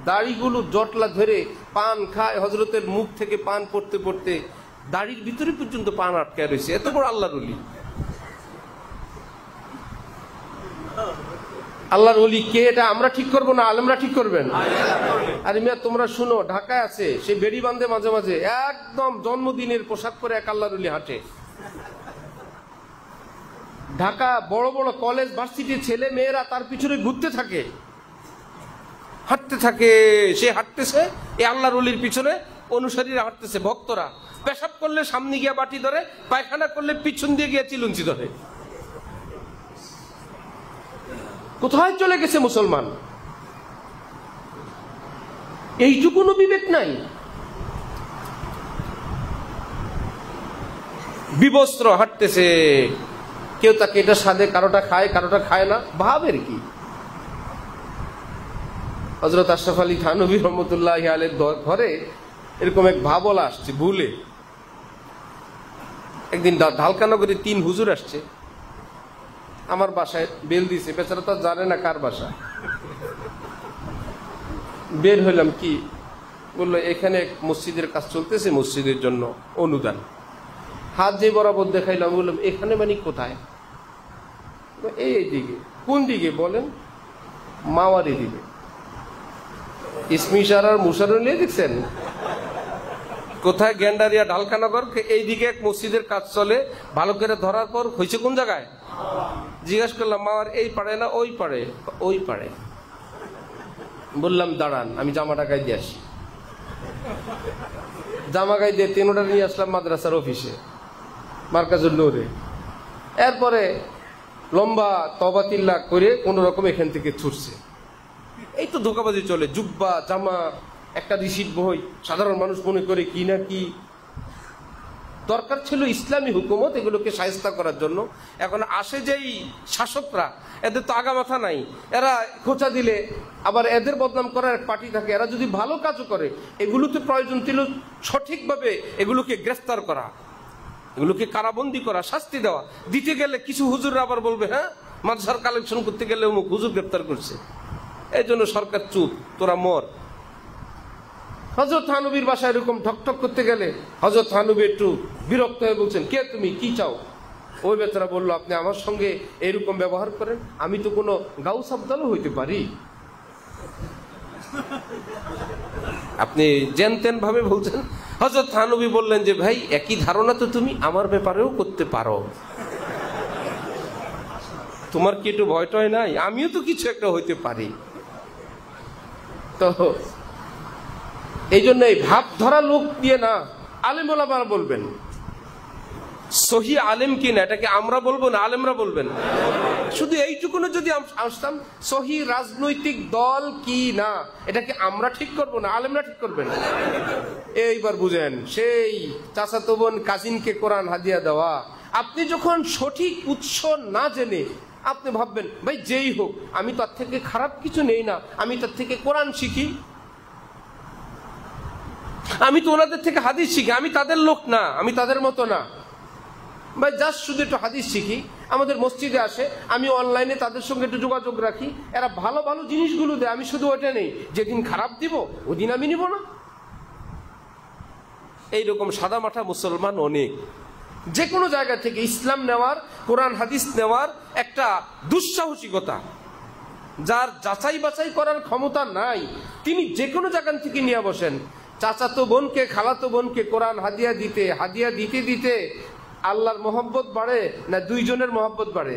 S1: দাড়িগুলো জটলা ধরে পান খায়, হযরতের মুখ থেকে পান পড়তে পড়তে দাড়ির ভিতরে পর্যন্ত পান আটকায় রয়েছে, এত বড় আল্লাহর ওলি। আল্লাহর ওলি কে এটা আমরা ঠিক করবো না, আলেমরা ঠিক করবেন? আরে মিয়া তোমরা শুনো, ঢাকায় আছে সেই বেড়ি বাঁধে মাঝে মাঝে একদম জন্মদিনের পোশাক পরে এক আল্লাহর ওলি হাঁটে। ঢাকা বড় বড় কলেজ ভার্সিটির ছেলে মেয়েরা তার পিছনে ঘুরতে থাকে, হাঁটতে থাকে, সে হাঁটতেছে, এই আল্লাহর ওলির পিছনে অনুসারীরা হাঁটতেছে, ভক্তরা। পেশাব করলে সামনে গিয়ে বাটি ধরে, পায়খানা করলে পিছন দিয়ে গিয়ে চিলুঞ্চি ধরে। কোথায় চলে গেছে মুসলমান? এইটুকুনো বিবেক নাই। বিবস্ত্র হাঁটতেছে, কেউ তাকে এটা সাধে, কারোটা খায়, কারোটা খায় না, ভাবের কি? হযরত আশরাফ আলী থানভী রহমতুল্লাহি আলাইহির ঘরে এরকম এক ভাবলা আসছে ভুলে। একদিন ঢালকানগরে 3 হুজুর আসছে, আমার বাসায় বেল দিছে, বেচারা তো জানে না কার বাসা। বের হইলাম, কি বললো, এখানে মসজিদের কাজ চলতেছে, মসজিদের জন্য অনুদান। হাত যে বরাবর দেখাইলাম, বললাম এখানে মানে কোথায়? এই দিকে। কোন দিকে বলেন? মাওয়ারি দিকে। ইসমিশার আর মুশারুল নিয়ে দেখছেন কোথায়? গেন্ডারিয়া ঢালকানগর, এইদিকে এক মসজিদের কাজ চলে, ভালো করে ধরার পর হয়েছে কোন জায়গায়? জিজ্ঞাসা করলাম, মাওয়ার এই পাড়ে না ওই পাড়ে? ওই পাড়ে। বললাম দাঁড়ান, আমি জামাটা গায়ে দিয়ে আসি। জামা গায়ে দিয়ে 3 অর্ডার নিয়ে আসলাম মাদ্রাসার অফিসে, মার্কাজুল নূরে। এরপরে লম্বা তওবাতিল্লাহ করে কোন রকম এখান থেকে ছুটছে। এই তো ধোকাবাজি চলে, জুব্বা জামা, একটা রিসিট বই, সাধারণ মানুষ মনে করে কি না কি। দরকার ছিল ইসলামী হুকুমত এগুলোকে শায়েস্তা করার জন্য। এখন আসে যেই শাসকরা, এদের তো আগা মাথা নাই, এরা খোঁচা দিলে আবার এদের বদনাম করার এক পার্টি থাকে। এরা যদি ভালো কাজও করে, এগুলোতে প্রয়োজন ছিল সঠিকভাবে এগুলোকে গ্রেফতার করা, এগুলোকে কারাবন্দি করা, শাস্তি দেওয়া। দিতে গেলে কিছু হুজুররা আবার বলবে, হ্যাঁ মাদ্রাসার কালেকশন করতে গেলে অমুক হুজুর গ্রেফতার করছে, এই জন্য সরকার চুপ, তোরা মর। হযরত থানভীর বাসায় এরকম ঠকঠক করতে গেলে হযরত থানভী একটু বিরক্ত হয়ে বলছেন, কে তুমি, কি চাও? ওই বেচারা বলল, আপনি আমার সঙ্গে এরকম ব্যবহার করেন, আমি তো কোনো গাউস আবদালও হইতে পারি। আপনি জেনতেন ভাবে বলছেন। হযরত থানভী বললেন যে, ভাই একই ধারণা তো তুমি আমার ব্যাপারেও করতে পারো, তোমার কি একটু ভয় টয় নাই? আমিও তো কিছু একটা হইতে পারি। তো এই জন্য এই ভাব ধরা লোক দিয়ে না, আলেম ওলামারা বলবেন সহি আলেম কি না এটাকে আমরা বলবো না আলেমরা বলবেন? শুধু এইটুকুনো যদি আসতাম, সহি রাজনৈতিক দল কি না এটাকে আমরা ঠিক করবো না আলেমরা ঠিক করবেন। এইবার বুঝেন, সেই চাচাতো বোন কাজিনকে কোরআন হাদিয়া দেওয়া, আপনি যখন সঠিক উৎস না জেনে আপনি ভাববেন ভাই যেই হোক আমি তার থেকে খারাপ কিছু নেই না, আমি তার থেকে কোরআন শিখি, আমি তো ওনাদের থেকে হাদিস শিখি, আমি তাদের লোক না, আমি তাদের মতো না ভাই, জাস্ট শুধু একটু হাদিস শিখি, আমাদের মসজিদে আসে, আমি অনলাইনে তাদের সঙ্গে একটু যোগাযোগ রাখি, এরা ভালো ভালো জিনিসগুলো দেয়, আমি শুধু ওটা নেই, যেদিন খারাপ দিব ওদিন আমি নিব না। এইরকম সাদা মাঠা মুসলমান অনেক। যে কোনো জায়গা থেকে ইসলাম নেওয়ার, কোরআন হাদিস নেওয়ার একটা দুঃসাহসিকতা, যার যাচাই বাছাই করার ক্ষমতা নাই, তিনি যে কোনো জায়গা থেকে নিয়ে বসেন। চাচাতো বোনকে খালাতো বোনকে কোরআন হাদিয়া দিতে দিতে আল্লাহর মহব্বত বাড়ে না দুইজনের মহব্বত বাড়ে?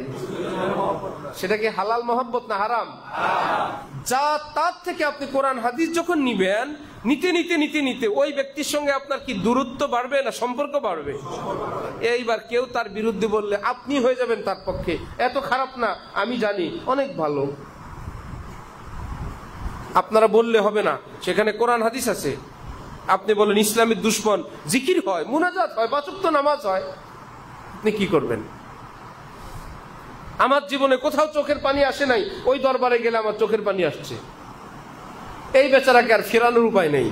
S1: সেটা কি হালাল মহব্বত না হারাম? যা তার থেকে আপনি কোরআন হাদিস যখন নিবেন, নিতে নিতে নিতে নিতে ওই ব্যক্তির সঙ্গে আপনার কি দূরত্ব বাড়বে না সম্পর্ক বাড়বে? এইবার কেউ তার বিরুদ্ধে বললে আপনি হয়ে যাবেন তার পক্ষে, এত খারাপ না, আমি জানি অনেক ভালো। আপনারা বললে হবে না, সেখানে কোরআন হাদিস আছে। আপনি বলেন ইসলামের দুশ্মন, জিকির হয়, মুনাজাত হয়, ৫ ওয়াক্ত নামাজ হয়, আপনি কি করবেন? আমার জীবনে কোথাও চোখের পানি আসে নাই, ওই দরবারে গেলে আমার চোখের পানি আসছে। এই বেচারাকে আর ফেরানোর উপায় নেই।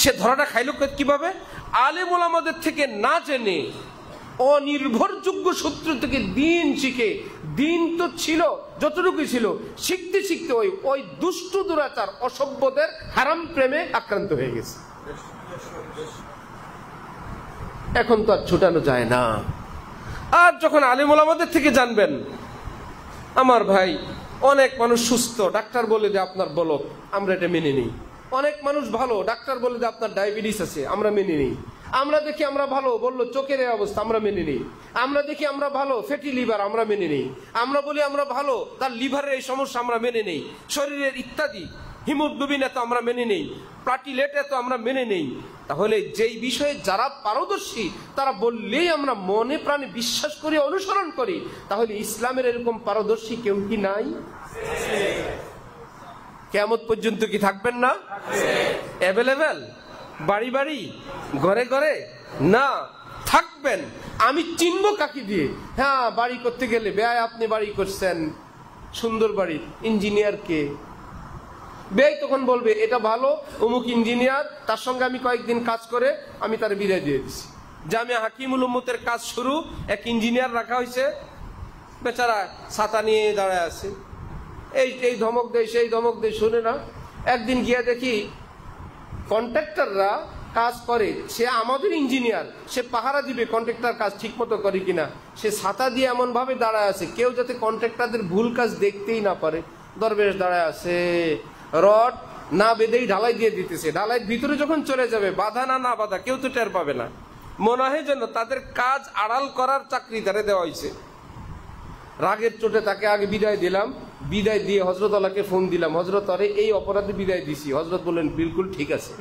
S1: সে ধরাটা খাইল কিভাবে? আলেম ওলামাদের থেকে না জেনে অনির্ভরযোগ্য সূত্র থেকে দিন শিখে, দিন তো ছিল যতটুকু ছিল, শিখতে শিখতে ওই দুষ্ট দুরাচার অসভ্যদের হারাম প্রেমে আক্রান্ত হয়ে গেছে। এখন তো আর ছুটানো যায় না। আর যখন আলেম ওলামাদের থেকে জানবেন, আমার ভাই অনেক মানুষ সুস্থ, ডাক্তার বলে যে আপনার বলক, আমরা এটা মেনে নিই। অনেক মানুষ ভালো, ডাক্তার বলে যে আপনার ডায়াবেটিস আছে, আমরা মেনে নিই। আমরা দেখি আমরা ভালো, বললো চোখের এই অবস্থা, আমরা মেনে নিই। আমরা দেখি আমরা ভালো, ফ্যাটি লিভার, আমরা মেনে নিই। আমরা বলি আমরা ভালো, তার লিভারের এই সমস্যা আমরা মেনে নেই। শরীরের ইত্যাদি হিমোগ্লোবিন এত আমরা মেনে নেই, প্লাটিলেট এত আমরা মেনে নেই। তাহলে যেই বিষয়ে যারা পারদর্শী তারা বললেই আমরা মনে প্রাণে বিশ্বাস করি, অনুসরণ করি। তাহলে ইসলামের এরকম পারদর্শী কেউ কি নাই? কিয়ামত পর্যন্ত কি থাকবেন না? অ্যাভেলেবেল, বাড়ি বাড়ি, ঘরে ঘরে না, থাকবেন। আমি চিনব কাকে দিয়ে? হ্যাঁ, বাড়ি করতে গেলে বেয়াই আপনি বাড়ি করছেন, সুন্দর বাড়ি, ইঞ্জিনিয়ার কে? বেয়াই তখন বলবে এটা ভালো, অমুক ইঞ্জিনিয়ার, তার সঙ্গে আমি কয়েকদিন কাজ করে আমি তার বিদায় দিয়ে দিচ্ছি। জামিয়া হাকিমুল উম্মতের কাজ শুরু, এক ইঞ্জিনিয়ার রাখা হয়েছে, বেচারা ছাতা নিয়ে দাঁড়ায় আছে, এই ধমক দেয় সেই ধমক দেয়, শুনে না। একদিন গিয়ে দেখি কন্ট্রাক্টররা কাজ করে, সে আমাদের ইঞ্জিনিয়ার, সে পাহারা দিবে কন্ট্রাক্টর কাজ ঠিক মতো করে কিনা, সে ছাতা দিয়ে এমন ভাবে দাঁড়ায় আছে কেউ যাতে কন্ট্রাক্টরদের ভুল কাজ দেখতেই না পারে। দরবেশ দাঁড়ায় আছে, রড না বেঁধেই ঢালাই দিয়ে দিতেছে। ঢালাইয়ের ভিতরে যখন চলে যাবে, বাধা না বাধা কেউ তো টের পাবে না। মনে হয় যেন তাদের কাজ আড়াল করার চাকরি তারে দেওয়া হয়েছে। রাগের চোটে তাকে আগে বিদায় দিলাম, বিদায় দিয়ে হজরত আল্লাহকে ফোন দিলাম, হজরত আরে এই অপরাধে বিদায় দিছি। হজরত বললেন বিলকুল ঠিক আছে।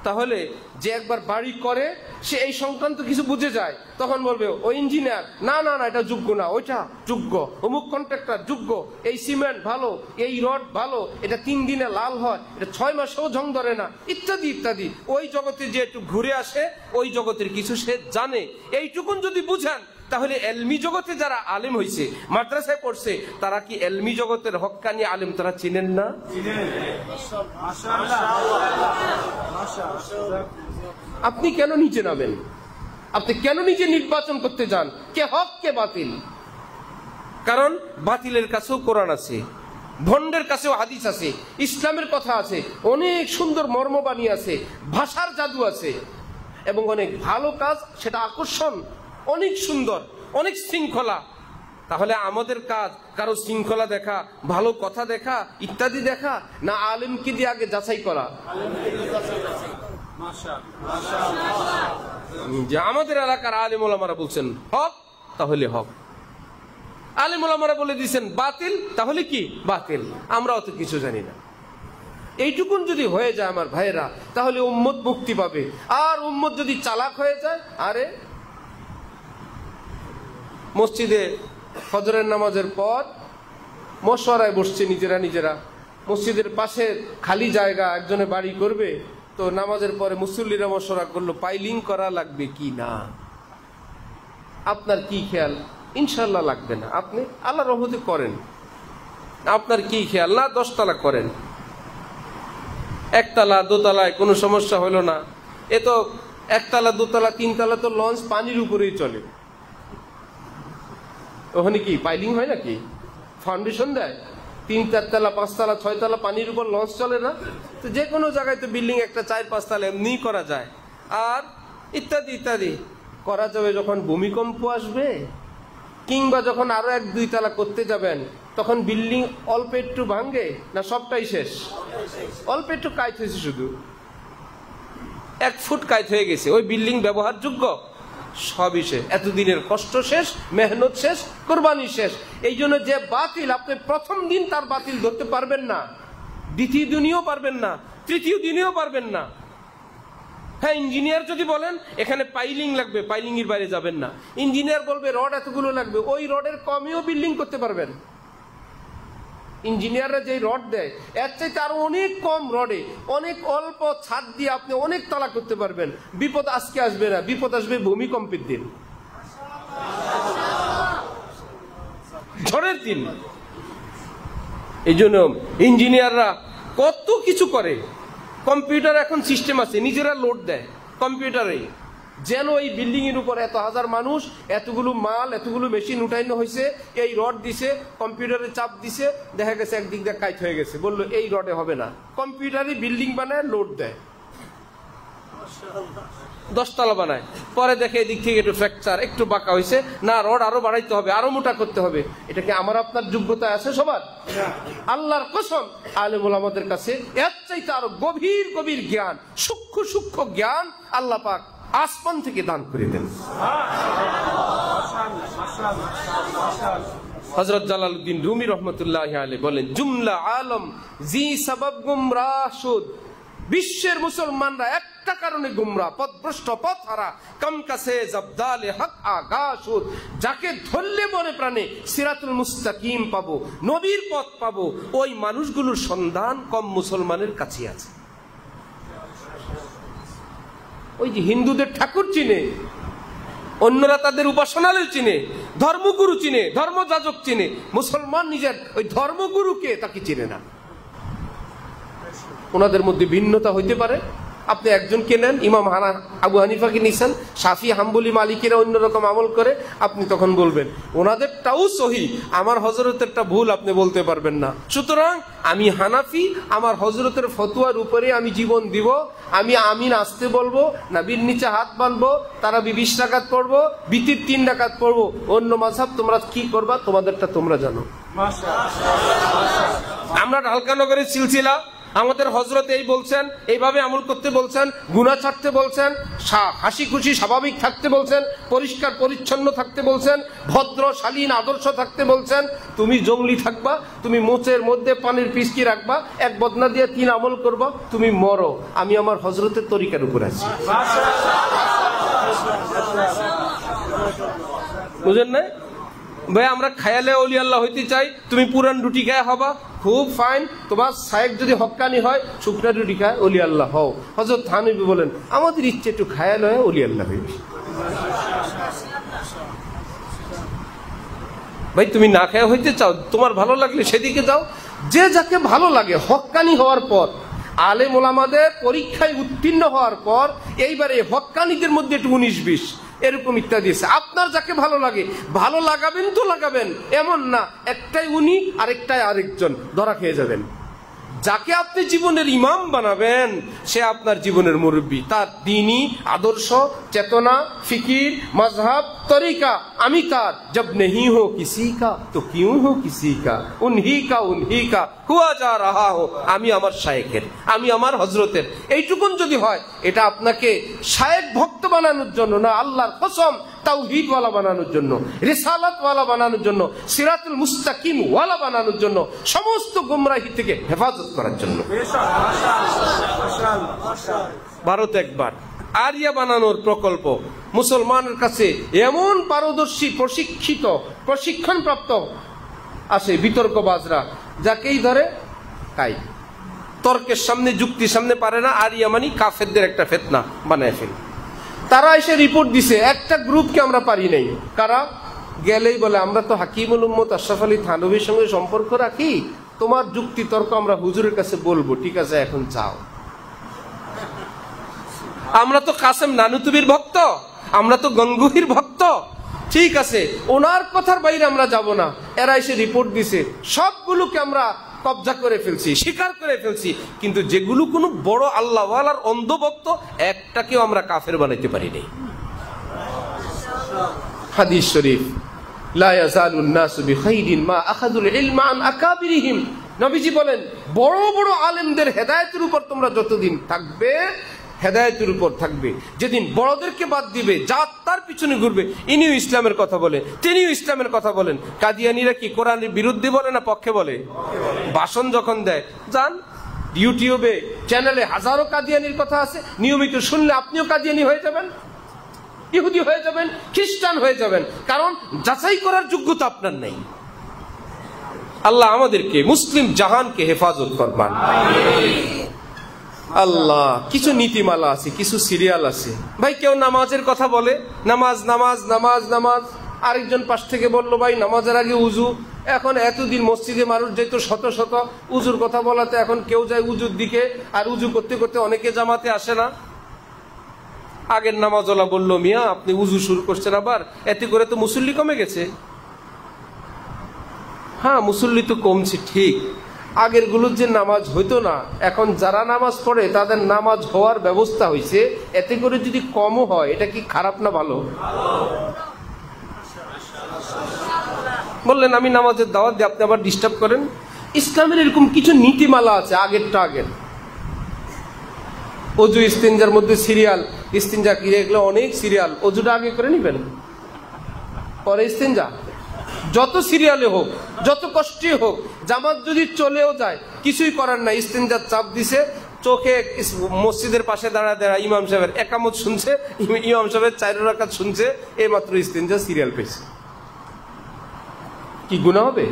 S1: তাহলে যে একবার বাড়ি করে সে এই সংক্রান্ত কিছু বুঝে যায়, তখন বলবে ওই ইঞ্জিনিয়ার না না না এটা যোগ্য না, ওইটা যোগ্য, অমুক কন্ট্রাক্টর যোগ্য, এই সিমেন্ট ভালো, এই রড ভালো, এটা 3 দিনে লাল হয়, এটা 6 মাসেও ঝং ধরে না, ইত্যাদি ইত্যাদি। ওই জগতে যে একটু ঘুরে আসে, ওই জগতের কিছু সে জানে। এইটুকুন যদি বুঝান, তাহলে এলমি জগতে যারা আলেম হয়েছে, মাদ্রাসায় পড়ছে, তারা কি এলমি জগতের হক্কানি আলেম তারা চিনেন না? আপনি কেন নিচে নামেন? আপনি কেন নিজে নির্বাচন করতে যান কে হক কে বাতিল? কারণ বাতিলের কাছেও কোরআন আছে, ভণ্ডের কাছেও হাদিস আছে, ইসলামের কথা আছে, অনেক সুন্দর মর্মবাণী আছে, ভাষার জাদু আছে, এবং অনেক ভালো কাজ, সেটা আকর্ষণ, অনেক সুন্দর, অনেক শৃঙ্খলা। তাহলে আমাদের কাজ কারো শৃঙ্খলা দেখা, ভালো কথা দেখা, ইত্যাদি দেখা, না আলেমকে দিয়ে আগে যাচাই করা? যে আমাদের এলাকার আলেম ওলামারা বলছেন হক, তাহলে হক। আলেম ওলামারা বলে দিয়েছেন বাতিল, তাহলে কি বাতিল। আমরা অত কিছু জানি না। এইটুকুন যদি হয়ে যায় আমার ভাইয়েরা, তাহলে উম্মত মুক্তি পাবে। আর উম্মত যদি চালাক হয়ে যায়, আরে মসজিদে ফজরের নামাজের পর মশওয়ারায় বসছে নিজেরা, মসজিদের পাশে খালি জায়গা একজনে বাড়ি করবে, তো নামাজের পরে মুসল্লিরা মশওয়ারা করলো পাইলিং করা লাগবে কি না। আপনার কি খেয়াল? ইনশাল্লাহ লাগবে না। আপনি আল্লাহ রহমতে করেন। আপনার কি খেয়াল? না 10 তলা করেন, 1 তলা 2 তলায় কোনো সমস্যা হলো না। এ তো 1 তলা 2 তলা 3 তলা তো লঞ্চ পানির উপরেই চলে। ওখানে কি পাইলিং হয় নাকি? ফাউন্ডেশন দেয়? 3, 4 তলা 5 তলা 6 তলা পানির উপর লঞ্চ চলে না? তো যে কোনো জায়গায় তো বিল্ডিং একটা 4-5 তলা এমনি করা যায়। আর ইত্যাদি ইত্যাদি করা যাবে যখন ভূমিকম্প আসবে, কিংবা যখন আরো 1-2 তলা করতে যাবেন, তখন বিল্ডিং অল্প একটু ভাঙে না সবটাই শেষ? অল্প একটু কাজ হয়েছে, শুধু 1 ফুট কাজ হয়ে গেছে, ওই বিল্ডিং ব্যবহারযোগ্য, সবই শেষ। এতদিনের কষ্ট শেষ, মেহনত শেষ, কোরবানি শেষ। এই জন্য যে বাতিল, আপনি প্রথম দিন তার বাতিল ধরতে পারবেন না, দ্বিতীয় দিনেও পারবেন না, তৃতীয় দিনেও পারবেন না। হ্যাঁ, ইঞ্জিনিয়ার যদি বলেন এখানে পাইলিং লাগবে, পাইলিং এর বাইরে যাবেন না। ইঞ্জিনিয়ার বলবে রড এতগুলো লাগবে, ওই রডের কমেও বিল্ডিং করতে পারবেন। ইঞ্জিনিয়াররা যে রড দেয় এর চাইতে আরো অনেক কম রডে অনেক অল্প ছাদ দিয়ে আপনি অনেক তলা করতে পারবেন। বিপদ আজকে আসবে না, বিপদ আসবে ভূমিকম্পের দিন, ঝড়ের দিন। এই জন্য ইঞ্জিনিয়াররা কত কিছু করে। কম্পিউটার এখন সিস্টেম আছে, নিজেরা লোড দেয় কম্পিউটারে, যেন এই বিল্ডিং এর উপর এত হাজার মানুষ, এতগুলো মাল, এতগুলো মেশিন উঠাইনো হয়েছে, এই রড দিছে, কম্পিউটারে চাপ দিছে, দেখা গেছে একদিক দিয়ে কাজ হয়ে গেছে, বললো এই রডে হবে না, কম্পিউটারে বিল্ডিং বানায় লোড দেয়, 10 তলা বানায়, পরে দেখে এদিক থেকে একটু ফ্র্যাকচার, একটু বাঁকা হয়েছে, না রড আরো বাড়াইতে হবে, আরো মোটা করতে হবে। এটা কি আমার আপনার যোগ্যতা আছে সবার? আল্লাহর কসম, আলেম ওলামাদের কাছে এর চাইতে আরো গভীর গভীর জ্ঞান, সূক্ষ্ম সূক্ষ্ম জ্ঞান আল্লাহ পাক আসমান থেকে দান করে দেন। হযরত জালালউদ্দিন রুমি রহমতুল্লাহি আলাইহি বলেন, জুমলা আলম জি সবাব গুমরাহ শুদ, বিশ্বের মুসলমানরা একটা কারণে গুমরা, পথভ্রষ্ট, পথহারা, কম কাছে জবদালে হক আগাশুদ, যাকে ধরলে মনে প্রাণে সিরাতুল মুস্তাকিম পাবো, নবীর পথ পাবো, ওই মানুষগুলোর সন্ধান কম মুসলমানের কাছে আছে। ওই যে হিন্দুদের ঠাকুর চিনে, অন্যরা তাদের উপাসনালয় চিনে, ধর্মগুরু চিনে, ধর্মযাজক চিনে, মুসলমান নিজের ওই ধর্মগুরুকে তাকে চিনে না। ওনাদের মধ্যে ভিন্নতা হইতে পারে। আপনি একজনকে নেন, ইমাম আবু হানিফাকে নিছেন, শাফি, হাম্বলি, মালিকেরা অন্যরকম আমল করে, আপনি তখন বলবেন ওনাদেরটাও সহি, আমার হযরতেরটা ভুল, আপনি বলতে পারবেন না। সুতরাং আমি হানাফি, আমার হযরতের ফতোয়ার উপরে আমি জীবন দিব, আমি আমিন আসতে বলবো, নবীর নিচে হাত বাঁধবো, তারাবি 20 রাকাত পড়বো, বিতির 3 রাকাত পড়বো। অন্য মাযহাব তোমরা কি করবা, তোমাদেরটা তোমরা জানো। আমরা ঢালকানগরের সিলসিলা, আমাদের হযরত এই বলছেন, এইভাবে আমল করতে বলছেন, গুনাহ ছাড়তে বলছেন, হাসি খুশি স্বাভাবিক থাকতে বলছেন, পরিষ্কার পরিচ্ছন্ন থাকতে বলছেন, ভদ্র শালীন আদর্শ থাকতে বলছেন। তুমি জঙ্গলি থাকবা, তুমি মোচের মধ্যে পানির পিচকি রাখবা, এক বদনা দিয়ে 3 আমল করবা, তুমি মরো। আমি আমার হযরতের তরিকার উপর আছি। বুঝেন না ভাই? আমরা খায়ালে ওলি আল্লাহ হইতে চাই, তুমি পুরান রুটি খায় হবা, খুব ফাইন। তোমার সাহেব যদি হক্কানি হয়, শুকনা রুটি খায় ওলি আল্লাহ হও। হযরত থানবী বলেন, আমাদের ইচ্ছে একটু খায়াল হয়, ওলি আল্লাহ হইবে। ভাই তুমি না খায়া হইতে চাও, তোমার ভালো লাগলে সেদিকে যাও। যে যাকে ভালো লাগে, হক্কানি হওয়ার পর, আলেম ওলামাদের পরীক্ষায় উত্তীর্ণ হওয়ার পর, এইবারে হক্কানিদের মধ্যে একটু 19-20 এরকম ইত্যাদি আছে। আপনার যাকে ভালো লাগে, ভালো লাগাবেন তো লাগাবেন, এমন না একটাই উনি আরেকটাই আরেকজন, ধরা খেয়ে যাবেন। যাকে আপনি জীবনের ইমাম বানাবেন, সে আপনার জীবনের মুরব্বী। তার দ্বীনি আদর্শ, চেতনা, ফিকির, মাযহাব, तरीका अमी तार जब नहीं हो किसी का तो क्यों हो किसी का उन्हीं का हुआ जा रहा हो आमी आमार शायखेर आमी आमार हजरतेर এইটুকুন যদি হয় এটা আপনাকে শায়েখ ভক্ত বানানোর জন্য না, আল্লাহর কসম তাওহীদ ওয়ালা বানানোর জন্য, রিসালাত ওয়ালা বানানোর জন্য, সিরাতুল মুস্তাকিম ওয়ালা বানানোর জন্য, সমস্ত গুমরাহি থেকে হেফাজত করার জন্য। ভারত একবার আরিয়া বানানোর প্রকল্প মুসলমানের কাছে এমন পারদর্শী প্রশিক্ষিত প্রশিক্ষণপ্রাপ্ত আসে বিতর্কবাজরা, যাকেই ধরে তাই তর্কের সামনে যুক্তির সামনে পারে না, আরিয়া মানি কাফেরদের একটা ফিতনা বানায় ফেলে। তারা এসে রিপোর্ট দিছে একটা গ্রুপকে আমরা পারি নাই, কারা গেলেই বলে আমরা তো হাকিমুল উম্মত আশরাফ আলী থানভীর সঙ্গে সম্পর্ক রাখি, তোমার যুক্তি তর্ক আমরা হুজুরের কাছে বলবো, ঠিক আছে এখন যাও। আমরা তো কাসেম নানুতুবির ভক্ত, আমরা তো গঙ্গুহির ভক্ত, ঠিক আছে ওনার কথার বাইরে আমরা যাব না। এরা এসে রিপোর্ট দিছে সবগুলোকে আমরা কবজা করে ফেলছি, স্বীকার করে ফেলছি, কিন্তু যেগুলো কোনো বড় আল্লাহওয়ালার অন্ধভক্ত একটাকেও আমরা কাফের বানাইতে পারি নাই। হাদিস শরীফ লা ইয়াজালুন নাসু বিখাইরিন মা আখাযুল ইলমা আন আকাবিরিহিম, নবীজি বলেন বড় বড় আলেমদের হেদায়েতের উপর তোমরা যতদিন থাকবে হেদায়েতের উপর থাকবে, যেদিন বড়দেরকে বাদ দিবে যা তার পিছনে ঘুরবে, ইনিও ইসলামের কথা বলে তিনিও ইসলামের কথা বলেন। কাদিয়ানিরা কি কোরআনের বিরুদ্ধে বলে না পক্ষে বলে? ভাষণ যখন দেয় যান ইউটিউবে চ্যানেলে হাজারো কাদিয়ানির কথা আছে, নিয়মিত শুনলে আপনিও কাদিয়ানি হয়ে যাবেন, ইহুদি হয়ে যাবেন, খ্রিস্টান হয়ে যাবেন, কারণ যাচাই করার যোগ্যতা আপনার নেই। আল্লাহ আমাদেরকে মুসলিম জাহানকে হেফাজত করবেন। আল্লাহ কিছু নীতিমালা আছে, কিছু সিরিয়াল আছে। ভাই কেউ নামাজের কথা বলে, নামাজ নামাজ নামাজ নামাজ, আরেকজন পাশ থেকে বললো ভাই নামাজের আগে উজু। এখন এতদিন মসজিদে মানুষ যেত শত শত, উজুর কথা বলাতে এখন কেউ যায় উজুর দিকে, আর উজু করতে করতে অনেকে জামাতে আসে না। আগের নামাজওয়ালা বললো মিয়া আপনি উজু শুরু করছেন আবার, এতে করে তো মুসল্লি কমে গেছে। হ্যাঁ মুসল্লি তো কমছে ঠিক, আগের গুলোর যে নামাজ হইতো না, এখন যারা নামাজ পড়ে তাদের নামাজ হওয়ার ব্যবস্থা হয়েছে, এতে করে যদি কমও হয় এটা কি খারাপ না ভালো? বললেন আমি নামাজের দাওয়াত দিয়ে আপনি আবার ডিস্টার্ব করেন। ইসলামের এরকম কিছু নীতিমালা আছে আগেরটা আগের। অজু ইস্তিনজার মধ্যে সিরিয়াল, ইস্তিনজা কি এগুলো অনেক সিরিয়াল, অজুটা আগে করে নিবেন পরে ইস্তিনজা। যত সিরিয়ালে হোক যত কষ্টই হোক, জামাত যদি চলেও যায় কিছুই করার নাই, ইস্তিনজার চাপ দিছে চোখে, মসজিদের পাশে দাঁড়া দাঁড়া ইমাম সাহেবের একামত শুনছে, ইমাম সাহেবের 4 রাকাত শুনছে, এই মাত্র ইস্তিনজা সিরিয়াল পেয়েছে। কি গুনাহ হবে?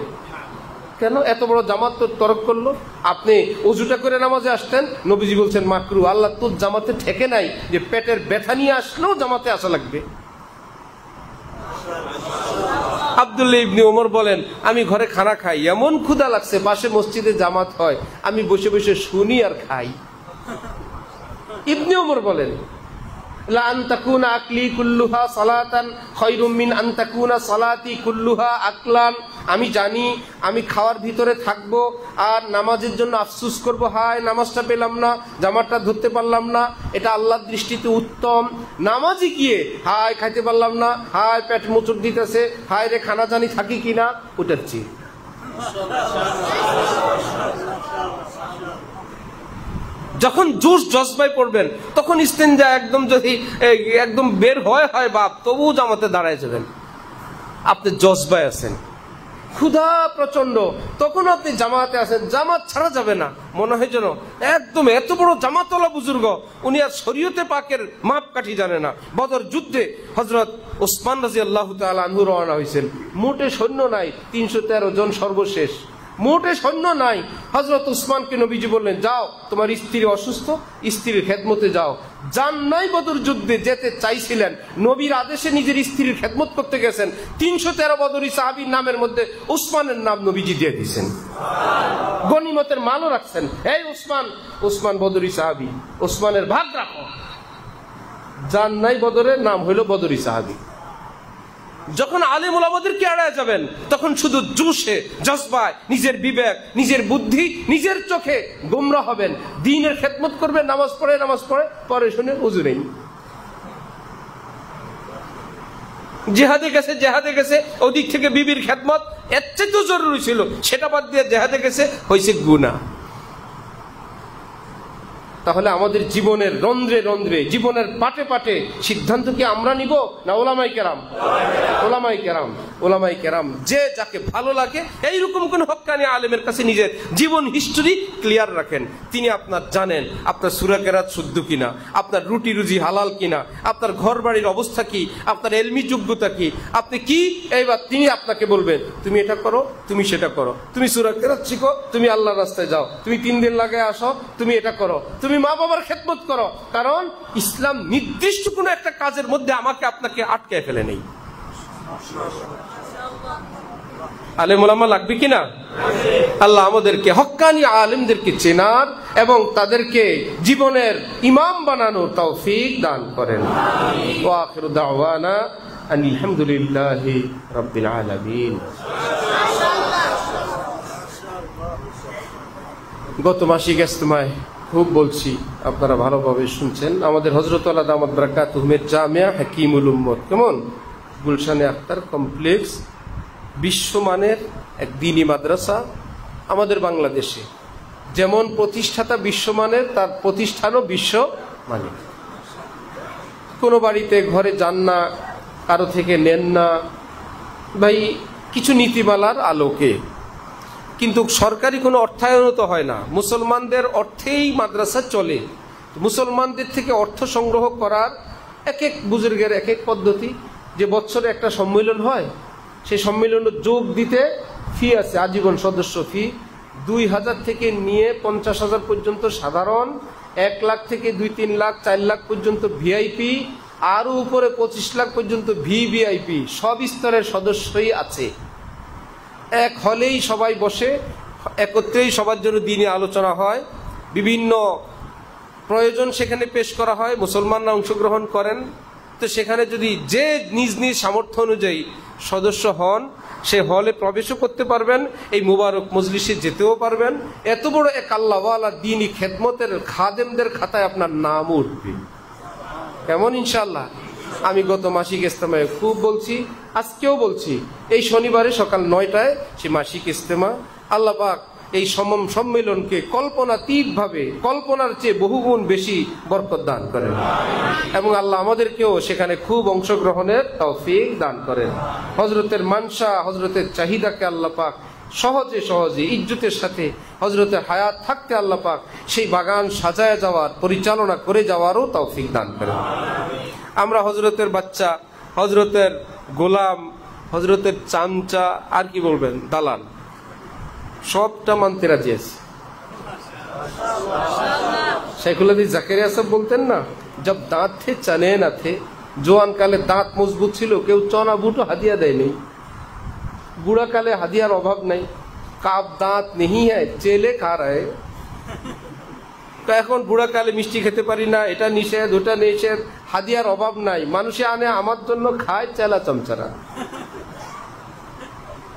S1: কেন এত বড় জামাত তো তরক করলো? আপনি অজুটা করে নামাজে আসতেন, নবীজি বলছেন মাকরু। আল্লাহ তোর জামাতে ঠেকে নাই যে পেটের ব্যথা নিয়ে আসলেও জামাতে আসা লাগবে। আব্দুল্লাহ ইবনে ওমর বলেন আমি ঘরে খানা খাই, এমন ক্ষুধা লাগছে, পাশে মসজিদে জামাত হয়, আমি বসে বসে শুনি আর খাই। ইবনে ওমর বলেন লা আন তাকুনা আকলি কুল্লুহা সালাতান খায়রুম মিন আন তাকুনা সালাতি কুল্লুহা আকলান। আমি জানি আমি খাওয়ার ভিতরে থাকবো আর নামাজের জন্য আফসোস করব, হায় নামাজটা পেলাম না, জামাতটা ধরতে পারলাম না, এটা আল্লাহর দৃষ্টিতে উত্তম। নামাজে গিয়ে হায় খাইতে পারলাম না, হায় পেট মোচড় দিতেছে, হায় রে খানা জানি থাকি কিনা, ওটার চেয়ে। যখন জোশ জজবায় পড়বেন তখন ইস্তেঞ্জা একদম যদি একদম বের হয় বাপ, তবুও জামাতে দাঁড়ায় যাবেন। আপনি জজবায় আছেন, ক্ষুধা প্রচন্ড, তখন আপনি জামাতে আছেন, জামাত ছাড়া যাবে না। মনে হয় যেন একদম এত বড় জামাতওয়ালা বুজুর্গ, উনি আর শরীয়তে পাকের মাপকাঠি জানে না। বদর যুদ্ধে হযরত ওসমান রাদিয়াল্লাহু তাআলা আনহু রওনা হয়েছেন, মোটে সৈন্য নাই, 313 জন সর্বশেষ, মোটে সৈন্য নাই। হযরত উসমানকে নবীজি বললেন যাও তোমার স্ত্রী অসুস্থ, স্ত্রীর খেদমতে যাও। যান নাই বদর যুদ্ধে, যেতে চাইছিলেন, নবীর আদেশে নিজের স্ত্রীর খেদমত করতে গেছেন। 313 বদরি সাহাবীর নামের মধ্যে উসমানের নাম নবীজি দিয়ে দিয়েছেন, গনিমতের মালও রাখছেন। এই উসমান, উসমান বদরি সাহাবী, উসমানের ভাগ রাখো। যান নাই বদরে, নাম হইল বদরি সাহাবী। যখন আলেম ওলামাদেরকে এড়ায় যাবেন তখন শুধু জোশে জজবায় নিজের বিবেক নিজের বুদ্ধি নিজের চোখে গোমরা হবেন। দ্বীনের খেদমত করবেন, নামাজ পড়ে পরে শুনে উজু নেই, জেহাদে গেছে ওদিক থেকে বিবির খেদমত এর চেয়ে জরুরি ছিল, সেটা বাদ দিয়ে জেহাদে গেছে, হয়েছে গুনাহ। তাহলে আমাদের জীবনের রন্ধ্রে রন্ধ্রে, জীবনের পাটে পাটে সিদ্ধান্ত কি আমরা নিব না ওলামায়ে কেরাম? ওলামায়ে কেরাম যে যাকে ভালো লাগে এইরকম কোন হক্কানি আলেমের কাছে নিজের জীবন হিস্টরি ক্লিয়ার রাখেন। তিনি আপনার জানেন আপনার সূরা কেরাত শুদ্ধ কিনা, আপনার রুটি রুজি হালাল কিনা, আপনার ঘর বাড়ির অবস্থা কি, আপনার এলমি যোগ্যতা কি, আপনি কি, এইবার তিনি আপনাকে বলবেন তুমি এটা করো, তুমি সেটা করো, তুমি সূরা কেরাত শিখো, তুমি আল্লাহর রাস্তায় যাও, তুমি 3 দিন লাগায় আসো, তুমি এটা করো, তুমি মা বাবার খেদমত করো। কারণ ইসলাম নির্দিষ্ট কোন একটা কাজের মধ্যে আমাকে আপনাকে আটকায় ফেলে নেই। আলেম ওলামা লাগবে কিনা? আল্লাহ আমাদেরকে হক্কানি আলেমদেরকে চেনার এবং তাদেরকে জীবনের ইমাম বানানোর তৌফিক দান করেন। ওয়া আখিরু দাওয়ানা আলহামদুলিল্লাহি রাব্বিল আলামিন। গত মাসিক ইজতেমায় খুব বলছি, আপনারা ভালোভাবে শুনছেন। আমাদের হযরত আলা দামাত বারাকাতুহুমের জামিয়া হাকিমুল উম্মত, কেমন গুলশানে আক্তার কমপ্লেক্স, বিশ্বমানের এক দ্বীনি মাদ্রাসা আমাদের বাংলাদেশে। যেমন প্রতিষ্ঠাতা বিশ্বমানের, তার প্রতিষ্ঠানও বিশ্বমানের। কোনো বাড়িতে ঘরে যান না, কারো থেকে নেন না ভাই, কিছু নীতিমালার আলোকে। কিন্তু সরকারি কোনো অর্থায়ন তো হয় না, মুসলমানদের অর্থেই মাদ্রাসা চলে। মুসলমানদের থেকে অর্থ সংগ্রহ করার এক এক বুজুর্গের এক এক পদ্ধতি। যে বছরে একটা সম্মেলন হয়, সেই সম্মেলনে যোগ দিতে ফি আছে, আজীবন সদস্য ফি 2000 থেকে নিয়ে 50,000 পর্যন্ত সাধারণ, 1 লাখ থেকে 2-3 লাখ 4 লাখ পর্যন্ত ভিআইপি, আরো উপরে 25 লাখ পর্যন্ত ভিভিআইপি, সব স্তরের সদস্যই আছে। এক হলেই সবাই বসে, একত্রেই সবার জন্য দিনে আলোচনা হয়, বিভিন্ন প্রয়োজন সেখানে পেশ করা হয়, মুসলমানরা অংশগ্রহণ করেন। তো সেখানে যদি যে নিজ নিজ সামর্থ্য অনুযায়ী সদস্য হন, সে হলে প্রবেশও করতে পারবেন, এই মুবারক মজলিসে যেতেও পারবেন। এত বড় এক আল্লাহওয়ালা দ্বীনি খেদমতের খাদেমদের খাতায় আপনার নাম উঠবে। কেমন ইনশাআল্লাহ? আমি গত মাসিক ইজতেমায় খুব বলছি, আজকেও বলছি, এই শনিবারে সকাল 9টায় সে মাসিক ইজতেমা। আল্লাহ পাক এই সম্মেলনকে কল্পনাতীতভাবে, কল্পনার চেয়ে বহুগুণ বেশি বরকত দান করেন এবং আল্লাহ আমাদেরকেও সেখানে খুব অংশগ্রহণের তৌফিক দান করেন। হযরতের মানসা, হযরতের চাহিদাকে আল্লাহ পাক সহজে সহজে ইজ্জতের সাথে হযরতের হায়াত থাকতে আল্লাহ পাক সেই বাগান সাজায় যাওয়ার, পরিচালনা করে যাওয়ারও তৌফিক দান করেন। আমরা হযরতের বাচ্চা, হযরতের গোলাম, হযরতের চামচা, আর কি বলবেন, দালাল, সবটা মানতে রাজি আছে। শাইখুল হাদিস জাকারিয়া সাহেব বলতেন না, জব দাঁত থে চনে না থে, জোয়ান কালে দাঁত মজবুত ছিল, কেউ চনা বুটো হাদিয়া দেয়নি। বুড়া কালে হাদিয়ার অভাব নাই, কাপ দাঁত নেই হ্যায়, চেলে খা রায়। তো এখন বুড়া কালে মিষ্টি খেতে পারি না, এটা নিষেধ, ওটা নিষেধ, হাদিয়ার অভাব নাই, মানুষে আনে আমার জন্য খায় চেলা চামচারা।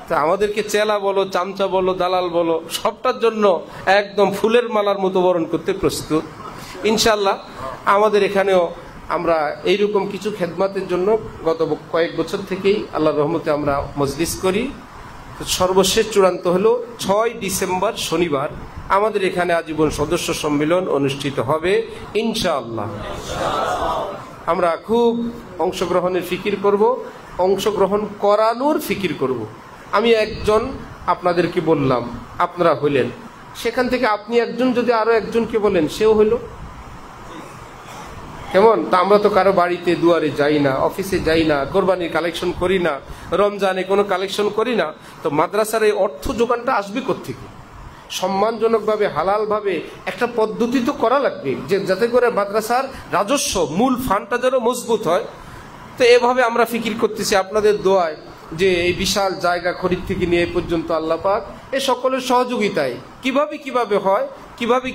S1: তা আমাদেরকে চেলা বলো, চামচা বলো, দালাল বলো, সবটার জন্য একদম ফুলের মালার মতো বরণ করতে প্রস্তুত ইনশাল্লাহ। আমাদের এখানেও আমরা এইরকম কিছু খেদমাতের জন্য গত কয়েক বছর থেকেই আল্লাহর রহমতে আমরা মজলিস করি। সর্বশেষ চূড়ান্ত হলো 6 ডিসেম্বর শনিবার আমাদের এখানে আজীবন সদস্য সম্মেলন অনুষ্ঠিত হবে ইনশাআল্লাহ। আমরা খুব অংশগ্রহণের ফিকির করব, অংশগ্রহণ করানোর ফিকির করব। আমি একজন আপনাদেরকে বললাম, আপনারা হইলেন, সেখান থেকে আপনি একজন যদি আরো একজনকে বলেন, সেও হইল। কেমন? তা আমরা তো কারো বাড়িতে দুয়ারে যাই না, অফিসে যাই না, কোরবানির কালেকশন করি না, রমজানে কোনো কালেকশন করি না। তো মাদ্রাসার এই অর্থ যোগানটা আসবে কোত্থেকে? সম্মানজনকভাবে, হালালভাবে একটা পদ্ধতি তো করা লাগবে, যে যাতে করে মাদ্রাসার রাজস্ব, মূল ফান্ডটা যেন মজবুত হয়। তো এভাবে আমরা ফিকির করতেছি আপনাদের দোয়ায়, যে এই বিশাল জায়গা খরিদ থেকে নিয়ে পর্যন্ত আল্লাহ পাক এ সকলের সহযোগিতায় কিভাবে হয়,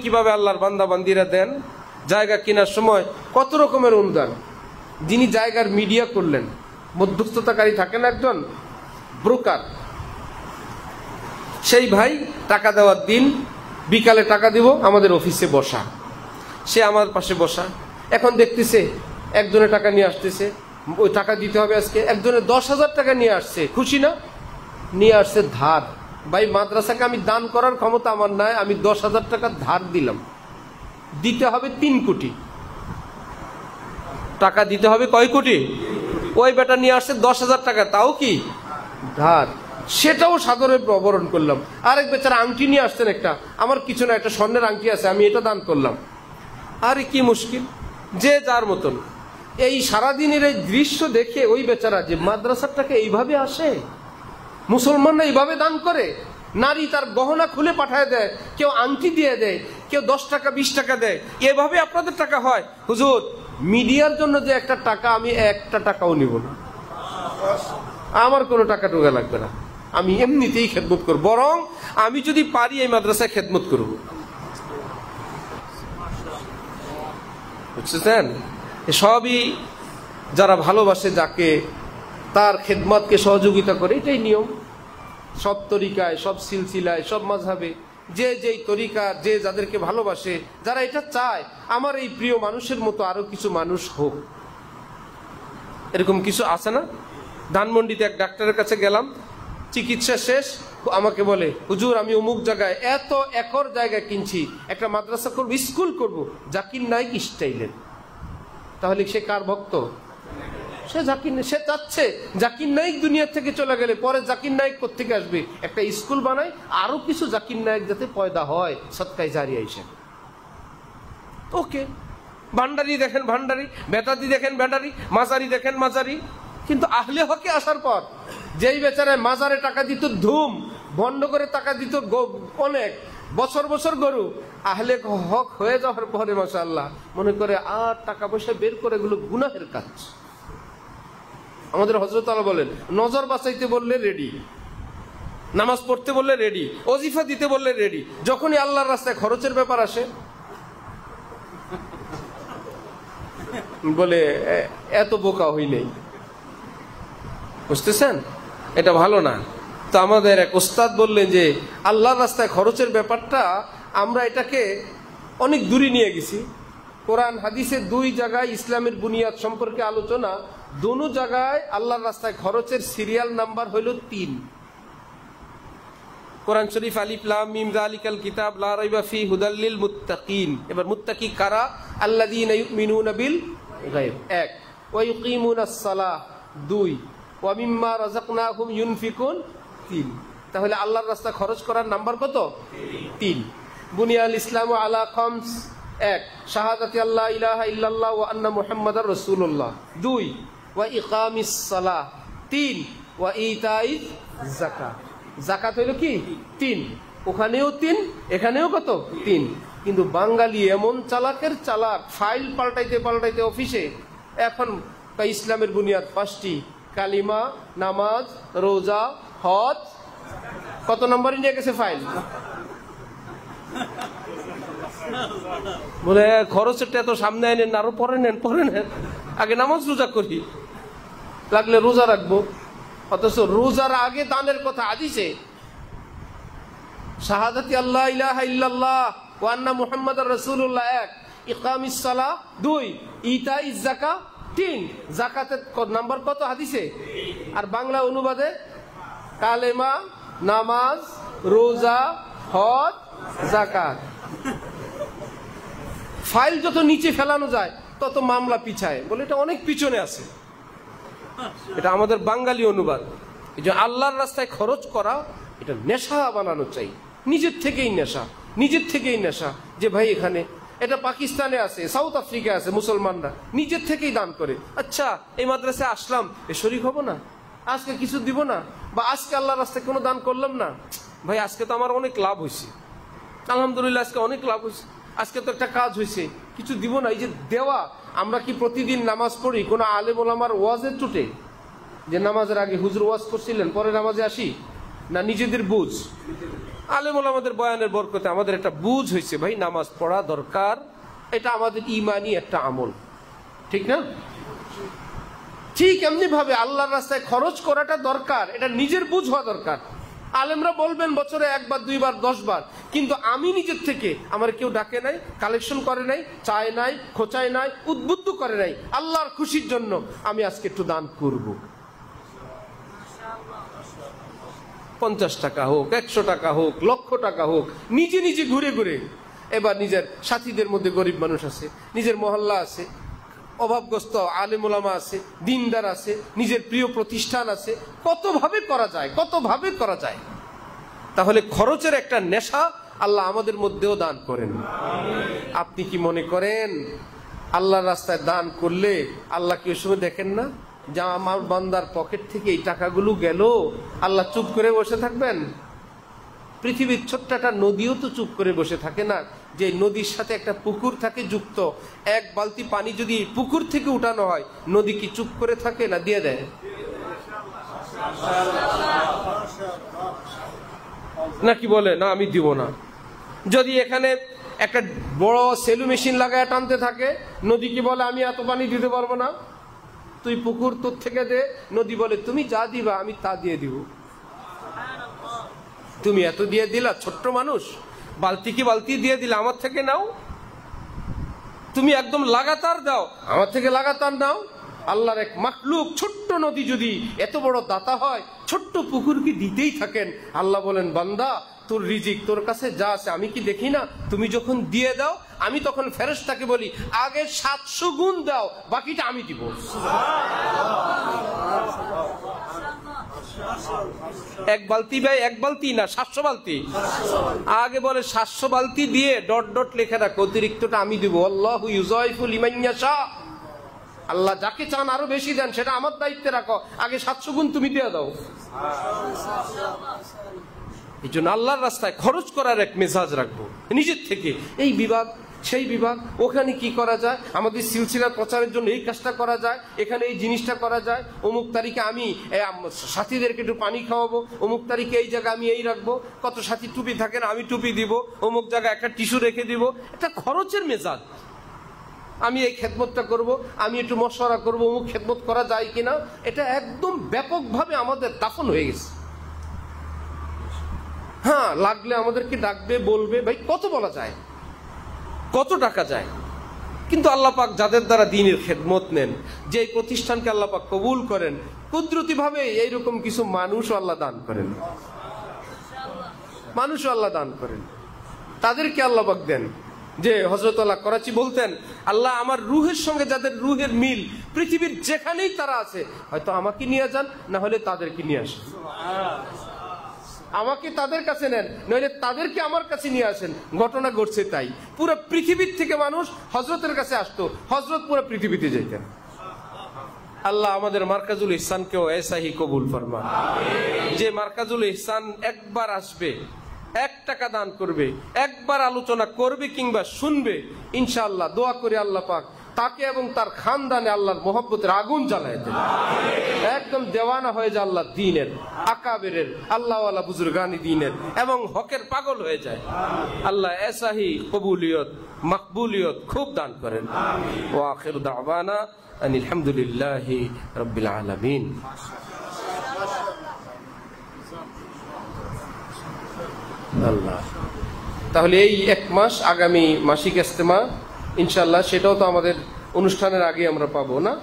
S1: কিভাবে আল্লাহর বান্দা বান্দিরা দেন। জায়গা কেনার সময় কত রকমের অনুদান। যিনি জায়গার মিডিয়া করলেন, মধ্যস্থতাকারী থাকেন একজন ব্রোকার, সেই ভাই টাকা দেওয়ার দিন বিকালে টাকা দিব, আমাদের অফিসে বসা, সে আমার পাশে বসা। এখন দেখতেছে একজনে টাকা নিয়ে আসতেছে, ওই টাকা দিতে হবে আজকে। একজনে 10,000 টাকা নিয়ে আসছে, খুশি না? নিয়ে আসছে ধার। ভাই মাদ্রাসাকে আমি দান করার ক্ষমতা আমার নাই, আমি 10,000 টাকা ধার দিলাম, দিতে হবে 3 কোটি টাকা, দিতে হবে কয় কোটি? ওই বেটা নিয়ে আসছে 10,000 টাকা, তাও কি ধার, সেটাও সাদরে বরণ করলাম। আরেক বেচারা আংটি নিয়ে আসছেন একটা, আমার কিছু না, একটা স্বর্ণের আংটি আছে, আমি এটা দান করলাম। আরে কি মুশকিল, যে যার মতন। এই সারাদিনের এই দৃশ্য দেখে ওই বেচারা যে মাদ্রাসার টাকা এইভাবে আসে, মুসলমানরা এইভাবে দান করে, নারী তার গহনা খুলে পাঠায় দেয়, কেউ আংটি দিয়ে দেয়, কেউ 10 টাকা 20 টাকা দেয়, এভাবে আপনাদের টাকা হয়। হুজুর মিডিয়ার জন্য যে একটা টাকা, আমি একটা টাকাও নিব না, আমার কোনো টাকা টুকা লাগবে না, আমি এমনিতেই খেদমত করব, বরং আমি যদি পারি এই মাদ্রাসায় খেদমত করব। বুঝছেন? সবই যারা ভালোবাসে যাকে, তার খেদমতকে সহযোগিতা করে, এটাই নিয়ম। সব তরিকায়, সব সিলসিলায়, সব মাযহাবে যে যেই তরিকা, যে যাদেরকে ভালোবাসে, যারা এটা চায় আমার এই প্রিয় মানুষের মতো আরো কিছু মানুষ হোক, এরকম কিছু আছে না? ধানমন্ডিতে এক ডাক্তারের কাছে গেলাম, চিকিৎসা শেষ, আমাকে বলে হুজুর আমি অমুক জায়গায় এত একর জায়গা কিনছি, একটা মাদ্রাসা করবো, স্কুল করব, জাকির নাইক স্টাইলের। তাহলে সে কার ভক্ত? সে জাকির, সে চাচ্ছে জাকির নাইক দুনিয়া থেকে চলে গেলে পরে জাকির নাইক কোত্থেকে আসবে, একটা স্কুল বানায়, আরো কিছু জাকির নাইক যাতে পয়দা হয়, সদকায়ে জারিয়া হিসেবে। ওকে, ভান্ডারি দেখেন ভান্ডারি, বেতাদি দেখেন বেটারি, মাজারি দেখেন মাজারি। কিন্তু আহলে হকে আসার পর যেই বেচারায় মাজারে টাকা দিত ধুম, বন্ধ করে টাকা দিত অনেক বছর বছর গরু, আহলে হক হয়ে যাওয়ার পরে মাশাআল্লাহ মনে করে আর টাকা পয়সা বের করে এগুলো গুনাহের কাজ। আমাদের হযরত আলী বলেন, নজর বাঁচাইতে বললে রেডি, নামাজ পড়তে বললে রেডি, ওজিফা দিতে বললে রেডি, যখনই আল্লাহর রাস্তায় খরচের ব্যাপার আসে বলে এত বোকা হই নেই। বুঝতেছেন? এটা ভালো না। তো আমাদের এক ওস্তাদ বললেন যে আল্লাহর রাস্তায় খরচের ব্যাপারটা আমরা এটাকে অনেক দূরে নিয়ে গেছি। কোরআন হাদিসে 2 জায়গায় ইসলামের বুনিয়াদ সম্পর্কে আলোচনা, দোনো জায়গায় আল্লাহর রাস্তায় খরচের সিরিয়াল নাম্বার হইল 3। কোরআন শরীফ আলিফ লাম মিম যালিকাল কিতাব লা রাইবা ফি হুদাল লিল মুত্তাকিন। এবার মুত্তাকি কারা? আল্লাযীনা ইউমিনুনা বিল গায়ব 1, ওয়া ইউকিমুনাস সালাহ 2, ওয়া মিম্মা রাযাকনাহুম ইউনফিকুন 3। তাহলে আল্লাহর রাস্তায় খরচ করার নাম্বার কত? 3। বুনিয়াল ইসলামু আলা খামস 1, শাহাদাতি আল্লা ইলাহা ইল্লাল্লাহ ওয়া আন্না মুহাম্মাদার রাসূলুল্লাহ 2, ওয়া ইকামিস সালাহ 3, ওয়া ইতাইজ যাকাত। যাকাত হইল কি? 3। ওখানেও 3, এখানেও কত? 3। কিন্তু বাঙালি এমন চালাকের চালাক, ফাইল পাল্টাইতে পাল্টাইতে অফিসে এখন ইসলামের বুনিয়াদ 5টি, কালিমা, নামাজ, রোজা, হজ, কত নম্বরই নিয়ে গেছে ফাইল। বলে খরচেরটা এত সামনে আনেন, আরো পরে নেন, পরে নেন, আগে নামাজ রোজা করি, লাগলে রোজা রাখবো। অথচ রোজার আগে দানের কথা হাদিসে, শাহাদাতি আল্লাহ ইলাহা ইল্লাল্লাহ ওয়া আন্না মুহাম্মাদার রাসূলুল্লাহ 1, ইকামিস সালাহ 2, ইতাইজ যাকাত 3। যাকাতের নাম্বার কত হাদিসে? আর বাংলা অনুবাদে কালেমা, নামাজ, রোজা, হজ, যাকাত। ফাইল যত নিচে ফেলানো যায় তত মামলা পিছায়, বলে এটা অনেক পিছনে আছে। এটা আমাদের বাঙালি অনুবাদ। এই যে আল্লাহর রাস্তায় খরচ করা, এটা নেশা বানানো চাই, নিজের থেকেই নেশা, নিজের থেকেই নেশা। যে ভাই এখানে, এটা পাকিস্তানে আছে, সাউথ আফ্রিকা আছে, মুসলমানরা নিজের থেকেই দান করে। আচ্ছা এই মাদ্রাসায় আসলাম, এ শরীক হবো না, আজকে কিছু দিব না, বা আজকে আল্লাহর রাস্তায় কোনো দান করলাম না, ভাই আজকে তো আমার অনেক লাভ হয়েছে, আলহামদুলিল্লাহ আজকে অনেক লাভ হয়েছে, আজকে তো একটা কাজ হয়েছে, কিছু দিব না। এই যে দেওয়া, আমরা কি প্রতিদিন নামাজ পড়ি কোন আলেম ওলামার ওয়াজের টুটে, যে নামাজের আগে হুজুর ওয়াজ করছিলেন পরে নামাজে আসি, না নিজেদের বুঝ? আলেম ওলামাদের বয়ানের বরকতে আমাদের একটা বুঝ হয়েছে, ভাই নামাজ পড়া দরকার, এটা আমাদের ইমানি একটা আমল, ঠিক না? ঠিক এমনি ভাবে আল্লাহর রাস্তায় খরচ করাটা দরকার, এটা নিজের বুঝ হওয়া দরকার। আলেমরা বলবেন বছরে একবার, দুইবার, 10 বার, কিন্তু আমি নিজের থেকে, আমার কেউ ডাকে নাই, কালেকশন করে নাই, চায় নাই, খোঁচায় নাই, উদ্বুদ্ধ করে নাই, আল্লাহর খুশির জন্য আমি আজকে একটু দান করব। 50 টাকা হোক, 100 টাকা হোক, লক্ষ টাকা হোক, নিজে নিজে ঘুরে ঘুরে। এবার নিজের সাথীদের মধ্যে গরিব মানুষ আছে, নিজের মহল্লা আছে, অভাবগ্রস্ত আলেম ওলামা আছে, দিনদার আছে, নিজের প্রিয় প্রতিষ্ঠান আছে, কতভাবে করা যায়, কতভাবে করা যায়। তাহলে খরচের একটা নেশা আল্লাহ আমাদের মধ্যেও দান করেন। আপনি কি মনে করেন আল্লাহর রাস্তায় দান করলে আল্লাহ কি ওই সময় দেখেন না? যা আমার বান্দার পকেট থেকে এই টাকাগুলো গেল, আল্লাহ চুপ করে বসে থাকবেন? পৃথিবীর ছোট্ট একটা নদীও তো চুপ করে বসে থাকে না, যে নদীর সাথে একটা পুকুর থাকে যুক্ত। এক বালতি পানি যদি পুকুর থেকে উঠানো হয়, নদী কি চুপ করে থাকে না দিয়ে দেয়? নাকি বলে না আমি দিব না? যদি এখানে একটা বড় সেলু মেশিন লাগায় টানতে থাকে, নদী কি বলে আমি এত পানি দিতে পারবো না, তুই পুকুর তোর থেকে দে? নদী বলে তুমি যা দিবা আমি তা দিয়ে দিব। তুমি এত দিয়ে দিলা, ছোট্ট মানুষ, বালতি কি বালতি দিয়ে দিলা, আমার থেকে নাও। তুমি একদম লাগাতার দাও, আমার থেকে লাগাতার নাও। আল্লাহর এক মাখলুক ছোট্ট নদী যদি এত বড় দাতা হয়, ছোট্ট পুকুর কি দিতেই থাকেন। আল্লাহ বলেন বান্দা তোর রিজিক তোর কাছে যা আছে আমি কি দেখি না? তুমি যখন দিয়ে দাও আমি তখন ফেরেশতাকে বলি আগে 700 গুণ দাও, বাকিটা আমি দিব। এক বালতি ভাই, এক বালতি না 700 বালতি। আগে বলে 700 বালতি দিয়ে ডট ডট লেখা রাখো, অতিরিক্তটা আমি দিব। আল্লাহু ইউযাইফু লিমান ইয়াশা, আল্লাহ যাকে চান আরো বেশি দেন, সেটা আমার দায়িত্বে রাখো, আগে 700 গুণ তুমি দিয়ে দাও। এই জন্য আল্লাহর রাস্তায় খরচ করার এক মেজাজ রাখবো নিজের থেকে। এই বিভাগ সেই বিভাগ, ওখানে কি করা যায়, আমাদের সিলসিলার প্রচারের জন্য এই কাজটা করা যায়, এখানে এই জিনিসটা করা যায়, অমুক তারিখে আমি সাথীদেরকে একটু পানি খাওয়াবো, অমুক তারিখে এই জায়গায় আমি এই রাখবো, কত সাথী টুপি থাকেন আমি টুপি দিব, অমুক জায়গায় একটা টিস্যু রেখে দিব। এটা খরচের মেজাজ। আমি এই খেদমতটা করব, আমি একটু মশওয়ারা করবো, অমুক খেদমত করা যায় কিনা, এটা একদম ব্যাপকভাবে আমাদের দাফন হয়ে গেছে। হ্যাঁ, লাগলে আমাদেরকে ডাকবে, বলবে, ভাই কত বলা যায়, কত টাকা যায়। কিন্তু আল্লাহ পাক যাদের দ্বারা দ্বীনের খেদমত নেন, যে প্রতিষ্ঠানকে আল্লাহ পাক কবুল করেন, কুদরতি ভাবে এইরকম কিছু মানুষও আল্লাহ দান করেন, মানুষও আল্লাহ দান করেন, তাদেরকে আল্লাহ পাক দেন। যে হযরত আল্লাহ করাচি বলতেন, আল্লাহ আমার রুহের সঙ্গে যাদের রুহের মিল পৃথিবীর যেখানেই তারা আছে, হয়তো আমাকে নিয়ে যান, না হলে তাদেরকে নিয়ে আসেন। আমাকে তাদের কাছে নেন, নইলে তাদেরকে আমার কাছে নিয়ে আসেন। ঘটনা ঘটছে তাই, পুরো পৃথিবীর থেকে মানুষ হযরতের কাছে আসতো, হযরত পুরো পৃথিবীতে যেতেন। আল্লাহ আমাদের মার্কাজুল ইহসানকেও এসাহি কবুল ফরমান। যে মার্কাজুল ইহসান একবার আসবে, 1 টাকা দান করবে, একবার আলোচনা করবে কিংবা শুনবে, ইনশাআল্লাহ দোয়া করে আল্লাহ পাক তাকে এবং তার খানদানে আল্লাহর মহব্বতের আগুন জ্বালায় দেন, একদম দেওয়ানা হয়ে যায় আল্লাহ দ্বীনের, আকাবেরের, আল্লাহওয়ালা বুজুর্গানি দ্বীনের এবং হকের পাগল হয়ে যায়। আল্লাহ এসাহি কবুলিয়ত মাকবুলিয়ত খুব দান করেন। ওয়া আখিরু দাওয়ানা আনিল হামদুলিল্লাহি রাব্বিল আলামিন। আল্লাহ, তাহলে এই 1 মাস আগামী মাসিক ইজতেমা ইনশাআল্লাহ, সেটাও তো আমাদের অনুষ্ঠানের আগে আমরা পাবো না?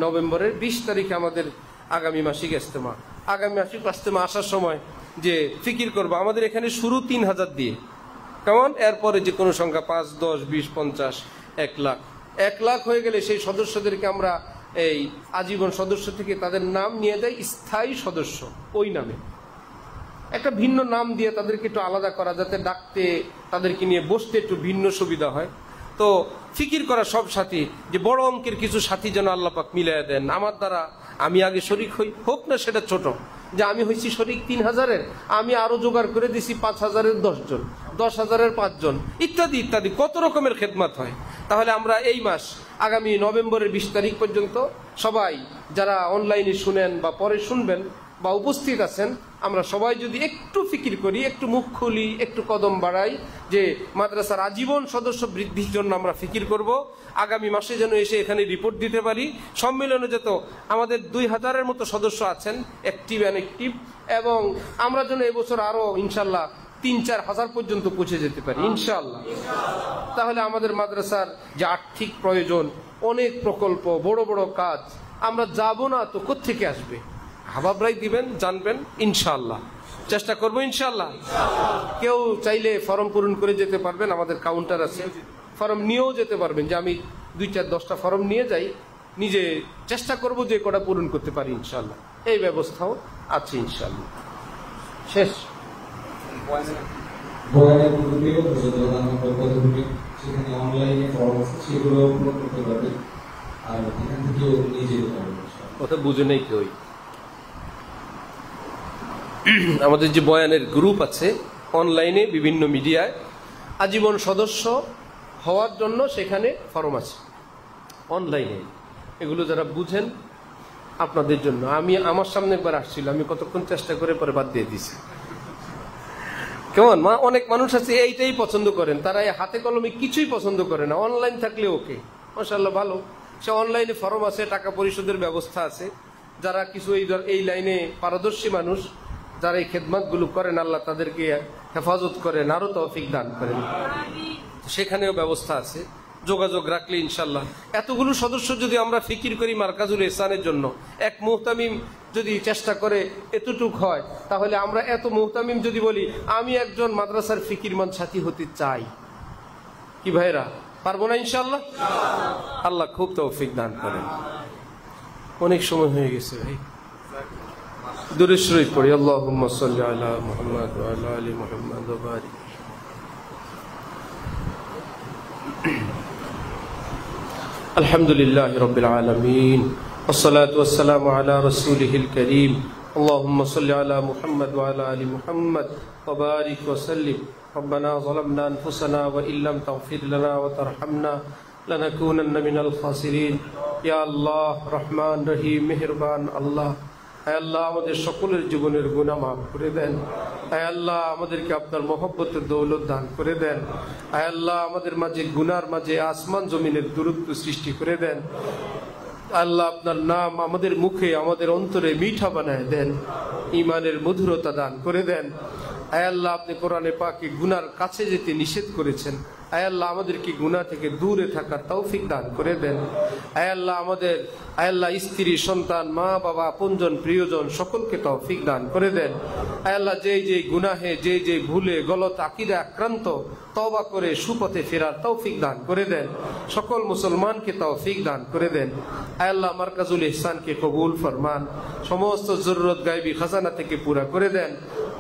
S1: নভেম্বরের 20 তারিখে আমাদের আগামী মাসিক ইজতেমা। আগামী মাসিক ইজতেমা আসার সময় যে ফিকির করবো, আমাদের এখানে শুরু 3000 দিয়ে, কেমন? এরপরে যে কোনো সংখ্যা 5, 10, 20, 50, 1 লাখ। 1 লাখ হয়ে গেলে সেই সদস্যদেরকে আমরা এই আজীবন সদস্য থেকে তাদের নাম নিয়ে দেয় স্থায়ী সদস্য, ওই নামে একটা ভিন্ন নাম দিয়ে তাদেরকে একটু আলাদা করা, যাতে ডাকতে তাদেরকে নিয়ে বসতে একটু ভিন্ন সুবিধা হয়। তো ফিকির করা সব সাথী, যে বড় অঙ্কের কিছু সাথী যেন আল্লাহ পাক মিলিয়ে দেন আমার দ্বারা, আমি আগে শরিক হই, হোক না সেটা ছোট, যে আমি হয়েছি শরিক 3000-এর, আমি আরো জোগাড় করে দিছি 5000-এর 10 জন, 10,000-এর 5 জন, ইত্যাদি ইত্যাদি, কত রকমের খেদমত হয়। তাহলে আমরা এই মাস আগামী নভেম্বরের 20 তারিখ পর্যন্ত সবাই যারা অনলাইনে শুনেন বা পরে শুনবেন, বা উপস্থিত আছেন, আমরা সবাই যদি একটু ফিকির করি, একটু মুখ খুলি, একটু কদম বাড়াই যে মাদ্রাসার আজীবন সদস্য বৃদ্ধির জন্য আমরা ফিকির করব, আগামী মাসে যেন এসে এখানে রিপোর্ট দিতে পারি, সম্মেলনে যত আমাদের 2000-এর মতো সদস্য আছেন অ্যাক্টিভ অ্যানঅ্যাক্টিভ, এবং আমরা যেন এবছর আরো ইনশাল্লাহ 3-4 হাজার পর্যন্ত পৌঁছে যেতে পারি ইনশাআল্লাহ। তাহলে আমাদের মাদ্রাসার যে আর্থিক প্রয়োজন, অনেক প্রকল্প, বড় বড় কাজ, আমরা যাব না তো কোত্থেকে আসবে? হাবাবরাই দিবেন, জানবেন ইনশাআল্লাহ। চেষ্টা করবো ইনশাআল্লাহ। কেউ চাইলে ফর্ম পূরণ করে যেতে পারবেন, আমাদের কাউন্টার আছে, ফর্ম নিয়েও যেতে পারবেন। যে আমি 2-4-10টা ফর্ম নিয়ে যাই, নিজে চেষ্টা করব যে কটা পূরণ করতে পারি ইনশাআল্লাহ। এই ব্যবস্থাও আছে ইনশাআল্লাহ। শেষ কথা বুঝে নেই কেউ। আমাদের যে বয়ানের গ্রুপ আছে অনলাইনে, বিভিন্ন মিডিয়ায়, আজীবন সদস্য হওয়ার জন্য সেখানে ফর্ম আছে অনলাইনে। এগুলো যারা বুঝেন আপনাদের জন্য। আমার সামনে একবার আসছিল, আমি কতক্ষণ চেষ্টা করে পরে বাদ দিয়ে দিছি। কেমন অনেক মানুষ আছে এইটাই পছন্দ করেন, তারা হাতে কলমে কিছুই পছন্দ করে না, অনলাইন থাকলে ওকে, মাশাআল্লাহ ভালো। সে অনলাইনে ফর্ম আছে, টাকা পরিশোধের ব্যবস্থা আছে। যারা কিছু এই লাইনে পারদর্শী মানুষ, যারা এই খেদমত গুলো করেন, আল্লাহ তাদেরকে হেফাজত করেন, আরো তৌফিক দান করেন। সেখানেও ব্যবস্থা আছে, যোগাযোগ রাখলে ইনশাল্লাহ। এতগুলো সদস্য যদি আমরা ফিকির করি মার্কাজুল ইহসানের জন্য, এক মুহতামিম যদি চেষ্টা করে এতটুক হয়, তাহলে আমরা এত মুহতামিম যদি বলি আমি একজন মাদ্রাসার ফিকিরমান সাথী হতে চাই, কি ভাইরা পারবো না ইনশাল্লাহ? আল্লাহ খুব তৌফিক দান করেন। অনেক সময় হয়ে গেছে ভাই, দুরূদ শরীফ পড়ি। আল্লাহুম্মা সাল্লি আলা মুহাম্মাদ ওয়া আলা আলি মুহাম্মাদ ওয়া বারিক। আলহামদুলিল্লাহি রাব্বিল আলামিন, ওয়াসসালাতু ওয়াসসালামু আলা রাসূলিহিল কারীম। আল্লাহুম্মা সাল্লি আলা মুহাম্মাদ ওয়া আলা আলি মুহাম্মাদ ওয়া বারিক ওয়া সাল্লিম। রব্বানা যালামনা আনফুসানা ওয়া ইল্লাম তাগফির লানা ওয়া তারহামনা লানাকুনান্না মিনাল খাসিরিন। ইয়া আল্লাহ, রহমান রহিম মেহেরবান আল্লাহ, হে আল্লাহ আমাদের সকলের জীবনের গুনাহ মাফ করে দেন। হে আল্লাহ আমাদেরকে আপনার মহব্বতের দৌলত দান করে দেন। হে আল্লাহ আমাদের মাঝে গুনার মাঝে আসমান জমিনের দূরত্ব সৃষ্টি করে দেন। আল্লাহ আপনার নাম আমাদের মুখে, আমাদের অন্তরে মিঠা বানায় দেন, ঈমানের মধুরতা দান করে দেন। হে আল্লাহ আপনি কোরআনে পাকে গুনার কাছে যেতে নিষেধ করেছেন। হে আল্লাহ আমাদেরকে গুনাহ থেকে দূরে থাকার তৌফিক দান করে দেন। হে আল্লাহ আমাদের, হে আল্লাহ স্ত্রী, সন্তান, মা বাবা, আপনজন, প্রিয়জন সকলকে তৌফিক দান করে দেন। হে আল্লাহ যে গুনাহে, যে ভুলে গলত আকীদা আক্রান্ত, তওবা করে সুপথে ফেরার তৌফিক দান করে দেন। সকল মুসলমানকে তৌফিক দান করে দেন। হে আল্লাহ মারকাজুল ইহসানকে কবুল ফরমান, সমস্ত জরুরত গায়বী খাজানা থেকে পুরা করে দেন।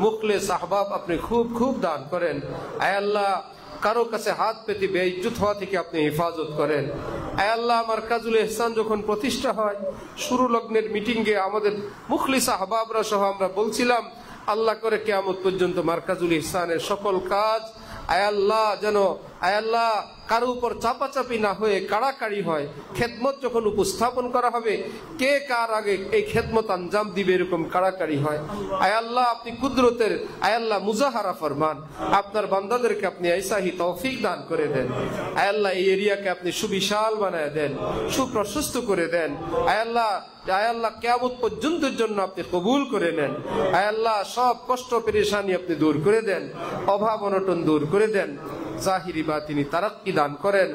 S1: মুখলেস আহবাব আপনি খুব খুব দান করেন। হে আল্লাহ কারো কাছে হাত পেতে বেইজ্জত হওয়া থেকে আপনি হেফাজত করেন। হে আল্লাহ মারকাজুল ইহসান যখন প্রতিষ্ঠা হয়, শুরু লগ্নের মিটিংয়ে আমাদের মুখলিস আহবাবরা সহ আমরা বলছিলাম, আল্লাহ করে কিয়ামত পর্যন্ত মারকাজুল ইহসানের সকল কাজ আল্লাহ যেন আল্লাহ কারো উপর চাপাচাপি না হয়ে কাড়াকাড়ি হয়। খেদমত যখন উপস্থাপন করা হবে, কে কার আগে এই খেদমত আঞ্জাম দিবে, এরকম কাড়াকাড়ি হয়। আল্লাহ আপনি কুদরতের আল্লাহ মুজাহারা ফরমান, আপনার বান্দাদেরকে আপনি ऐसाही তৌফিক দান করে দেন। আল্লাহ এই এরিয়াকে আপনি সুবিশাল বানায় দেন, সুপ্রশস্ত করে দেন। আল্লাহ কিয়ামত পর্যন্তের জন্য আপনি কবুল করে নেন। আল্লাহ সব কষ্ট পেরেশানি আপনি দূর করে দেন, অভাব অনটন দূর করে দেন, জাহিরি বাতিনি তারাক্কি দান করেন।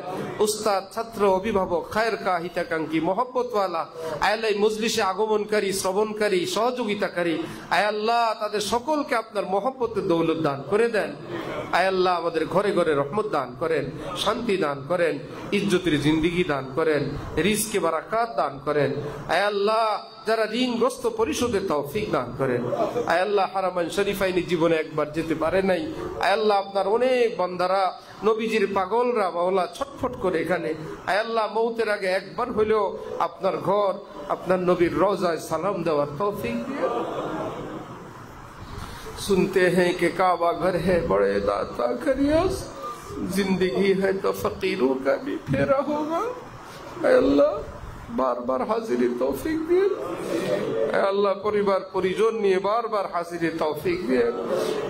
S1: উস্তাদ, ছাত্র, অভিভাবক, খায়ের কা, হিতাকাঙ্ক্ষী, মহব্বতওয়ালা আল্লাহ মজলিসে আগমনকারী, শ্রবণকারী, সহযোগিতাকারী আল্লাহ তাদের সকলকে আপনার মহব্বতের দৌলত দান করে দেন। আল্লাহ আমাদের ঘরে ঘরে রহমত দান করেন, শান্তি দান করেন, ইজ্জতের জিন্দেগি দান করেন, রিজকে বারাকাত দান করেন। আল্লাহ যারা ঋণগ্রস্ত পরিশোধের তৌফিক দান করেন। আল্লাহ হারামাইন শরীফাইনি জীবনে একবার যেতে পারে নাই। আল্লাহ আপনার অনেক বান্দারা, নবীজির পাগলরা মাওলা ছটফট করে এখানে আল্লাহ মৌতের আগে একবার হইলেও আপনার ঘর, আপনার নবীর রওজায় সালাম দেওয়ার তৌফিক দিয়ে। सुनते हैं कि काबा घर है बड़े दाता करियस, जिंदगी है तो फकीरों का भी फेरा होगा। अल्लाह বারবার হাজিরের তৌফিক দিয়েন। আল্লাহ পরিবার পরিজন নিয়ে বারবার হাজিরের তৌফিক দিয়েন।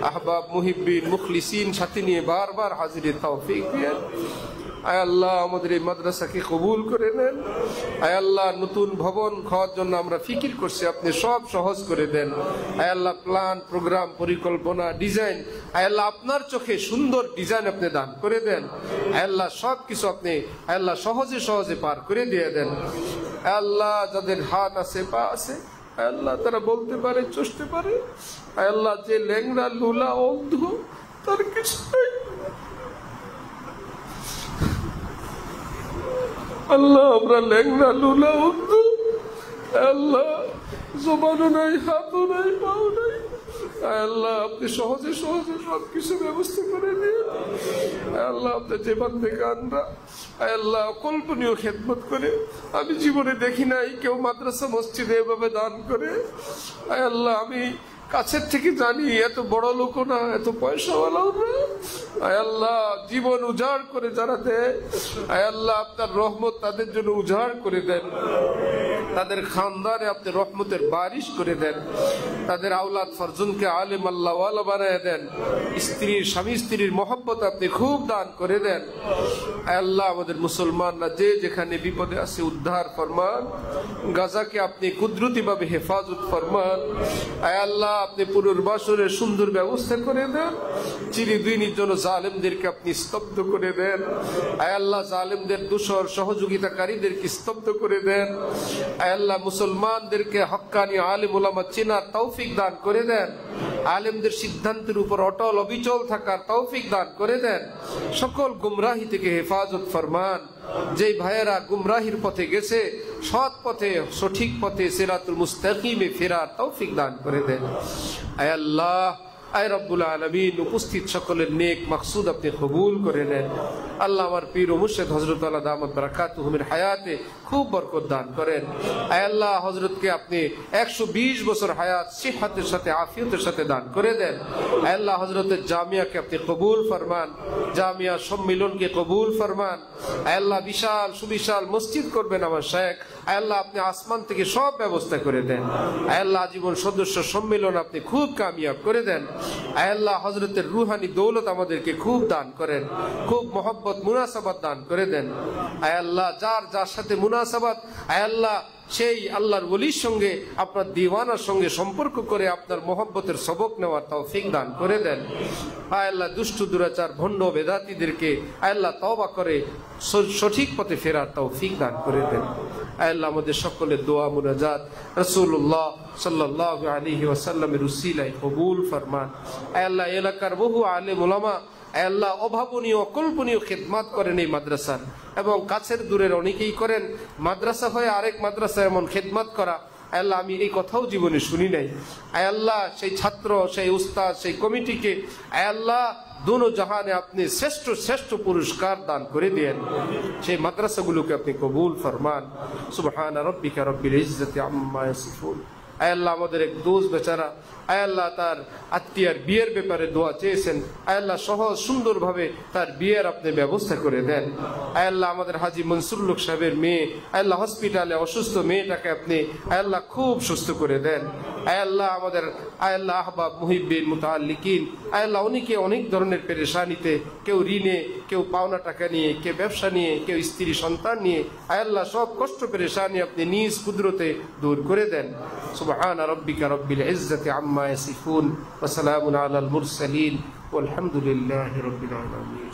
S1: আহবাব মুহিব্বিন মুখলিসিন সাথী নিয়ে বারবার হাজিরের তৌফিক দিয়েন। আয় আল্লাহ আমাদের এই মাদ্রাসাকে কবুল করে নেন। আয় আল্লাহ নতুন ভবন খাওয়ার জন্য আমরা ফিকির করছি, আপনি সব সহজ করে দেন। আয় আল্লাহ প্ল্যান প্রোগ্রাম পরিকল্পনা ডিজাইন, আয় আল্লাহ আপনার চোখে সুন্দর ডিজাইন আপনি দান করে দেন। আয় আল্লাহ সব কিছু আপনি আয় আল্লাহ সহজে সহজে পার করে দিয়ে দেন। আয় আল্লাহ যাদের হাত আছে পা আছে আয় আল্লাহ তারা বলতে পারে চষতে পারে, আয় আল্লাহ যে ল্যাংড়া লুলা অন্ধ তার কিছু নাই, আল্লাহ আমরা ল্যাংড়া লুলা অন্ধ, আল্লাহ জবানও নাই হাতও নাই পাও নাই, আল্লাহ আপনি সহজে সহজে সবকিছু ব্যবস্থা করে দিন। আল্লাহ আপনি যে বান্দে আমরা আল্লাহ কল্পনীয় খেদমত করে আমি জীবনে দেখি নাই কেউ মাদ্রাসা মসজিদে এভাবে দান করে। আল্লাহ আমি কাছের থেকে জানি এত বড় লোক না, এত পয়সাওয়ালাও না। আয় আল্লাহ জীবন উজাড় করে যারা দেয়, আয় আল্লাহ আপনার রহমত তাদের জন্য উজাড় করে দেন, তাদের খানদানে আপনি রহমতের বারিশ করে দেন, তাদের আওলাদ ফরজুনকে আলেম আল্লাহ ওয়ালা বানায় দেন, স্ত্রীর স্বামী স্ত্রীর মহব্বত আপনি খুব দান করে দেন। আয় আল্লাহ আমাদের মুসলমানরা যে যেখানে বিপদে আছে উদ্ধার ফরমান, গাজাকে আপনি কুদরতি ভাবে হেফাজত ফরমান। আয় আল্লাহ আপনি পুনর্বাসনের সুন্দর ব্যবস্থা করে দেন, চিরদিনের জন্য জালেমদেরকে আপনি স্তব্ধ করে দেন। আয় আল্লাহ জালেমদের দোসর সহযোগিতাকারীদেরকে স্তব্ধ করে দেন। আয় আল্লাহ মুসলমানদেরকে হক্কানি আলেম উলামা চেনার তৌফিক দান করে দেন, আলেমদের সিদ্ধান্তের উপর অটল অবিচল থাকার তৌফিক দান করে দেন। সকল গুমরাহি থেকে হেফাজত ফরমান। যেই ভাইয়েরা গুমরাহির পথে গেছে সৎ পথে সঠিক পথে সিরাতুল মুস্তাকিমে ফেরার তৌফিক দান করে দেন। আয় আল্লাহ আয় রব্বুল আলামিন উপস্থিত সকলের নেক মাকসুদ আপনি কবুল করে নেন। আল্লাহ আমার পীর ও মুর্শিদ হযরত আলা দামাত বারাকাতুহুমের হায়াতে খুব বরকত দান করেন। আয় আল্লাহ হযরতকে আপনি 120 বছর হায়াত সিহহাতের সাথে আফিয়তের সাথে দান করে দেন। আয় আল্লাহ হযরতের জামিয়াকে আপনি কবুল ফরমান, জামিয়া সম্মিলনকে কবুল ফরমান। আয় আল্লাহ বিশাল সুবিশাল মসজিদ করবেন আমার শেখ। আয় আল্লাহ আপনি আসমান থেকে সব ব্যবস্থা করে দেন। আয় আল্লাহ জীবন সদস্য সম্মিলন আপনি খুব কামিয়াব করে দেন। আয় আল্লাহ হযরতের রূহানি দৌলত আমাদেরকে খুব দান করেন, খুব মহব্বত মুনাসাবাত দান করে দেন। আয় আল্লাহ যার যার সাথে মুনাসাবাত আয় আল্লাহ সেই আল্লাহর ওলির সঙ্গে আপনার দিওয়ানার সঙ্গে সম্পর্ক করে আপনার মহব্বতের সবক নেওয়ার তৌফিক দান করে দেন। আয় আল্লাহ দুষ্ট দুরাচার ভণ্ড বেদাতীদেরকে আয় আল্লাহ তওবা করে সঠিক পথে ফেরার তৌফিক দান করে দেন। আয় আল্লাহ আমাদের সকলের দোয়া মুনাজাত রাসূলুল্লাহ সাল্লাল্লাহু আলাইহি ওয়াসাল্লামের উসিলায় কবুল ফরমান। আয় আল্লাহ এলাকার বহু আলেম উলামা আয় আল্লাহ অভাবনীয় অকল্পনীয় খিদমত করেন এই মাদ্রাসার, এবং কাছের দূরের অনেকেই করেন। মাদ্রাসা হয়ে আরেক মাদ্রাসা এমন খিদমত করা আয় আল্লাহ আমি এই কথাও জীবনে শুনি নাই। আয় আল্লাহ সেই ছাত্র সেই উস্তাদ সেই কমিটিকে আয় আল্লাহ দোনো জাহানে আপনি শ্রেষ্ঠ শ্রেষ্ঠ পুরস্কার দান করে দেন। সেই মাদ্রাসাগুলোকে আপনি কবুল ফরমান। সুবহানা রাব্বিকা রাব্বিল ইজ্জাতি আম্মা ইয়াসিফুন। আয় আল্লাহ আমাদের এক দোস্ত বেচারা আয় আল্লাহ তার আত্মীয়ার বিয়ের ব্যাপারে দোয়া চেয়েছেন, আয় আল্লাহ সহজ সুন্দরভাবে তার বিয়ের আপনি ব্যবস্থা করে দেন। আয় আল্লাহ আমাদের হাজী মনসুর লোক সাহেবের মেয়ে আয় আল্লাহ হসপিটালে অসুস্থ মেয়েটাকে আপনি আয় আল্লাহ খুব সুস্থ করে দেন। আয় আল্লাহ আমাদের আয় আল্লাহ আহবাব মুহিব্বিন মুতাআল্লিকিন আয় আল্লাহ অনেকে অনেক ধরনের পেরেশানিতে, কেউ ঋণে, কেউ পাওনা টাকা নিয়ে, কেউ ব্যবসা নিয়ে, কেউ স্ত্রী সন্তান নিয়ে আয় আল্লাহ সব কষ্ট পেরেশানি আপনি নিজ কুদরতে দূর করে দেন। সুবহানা রাব্বিকা রাব্বিল ইজ্জাতি আম্মা ইয়াসিফুন ওয়া সালামুন আলাল মুরসালিন ওয়ালহামদুলিল্লাহি রাব্বিল আলামিন।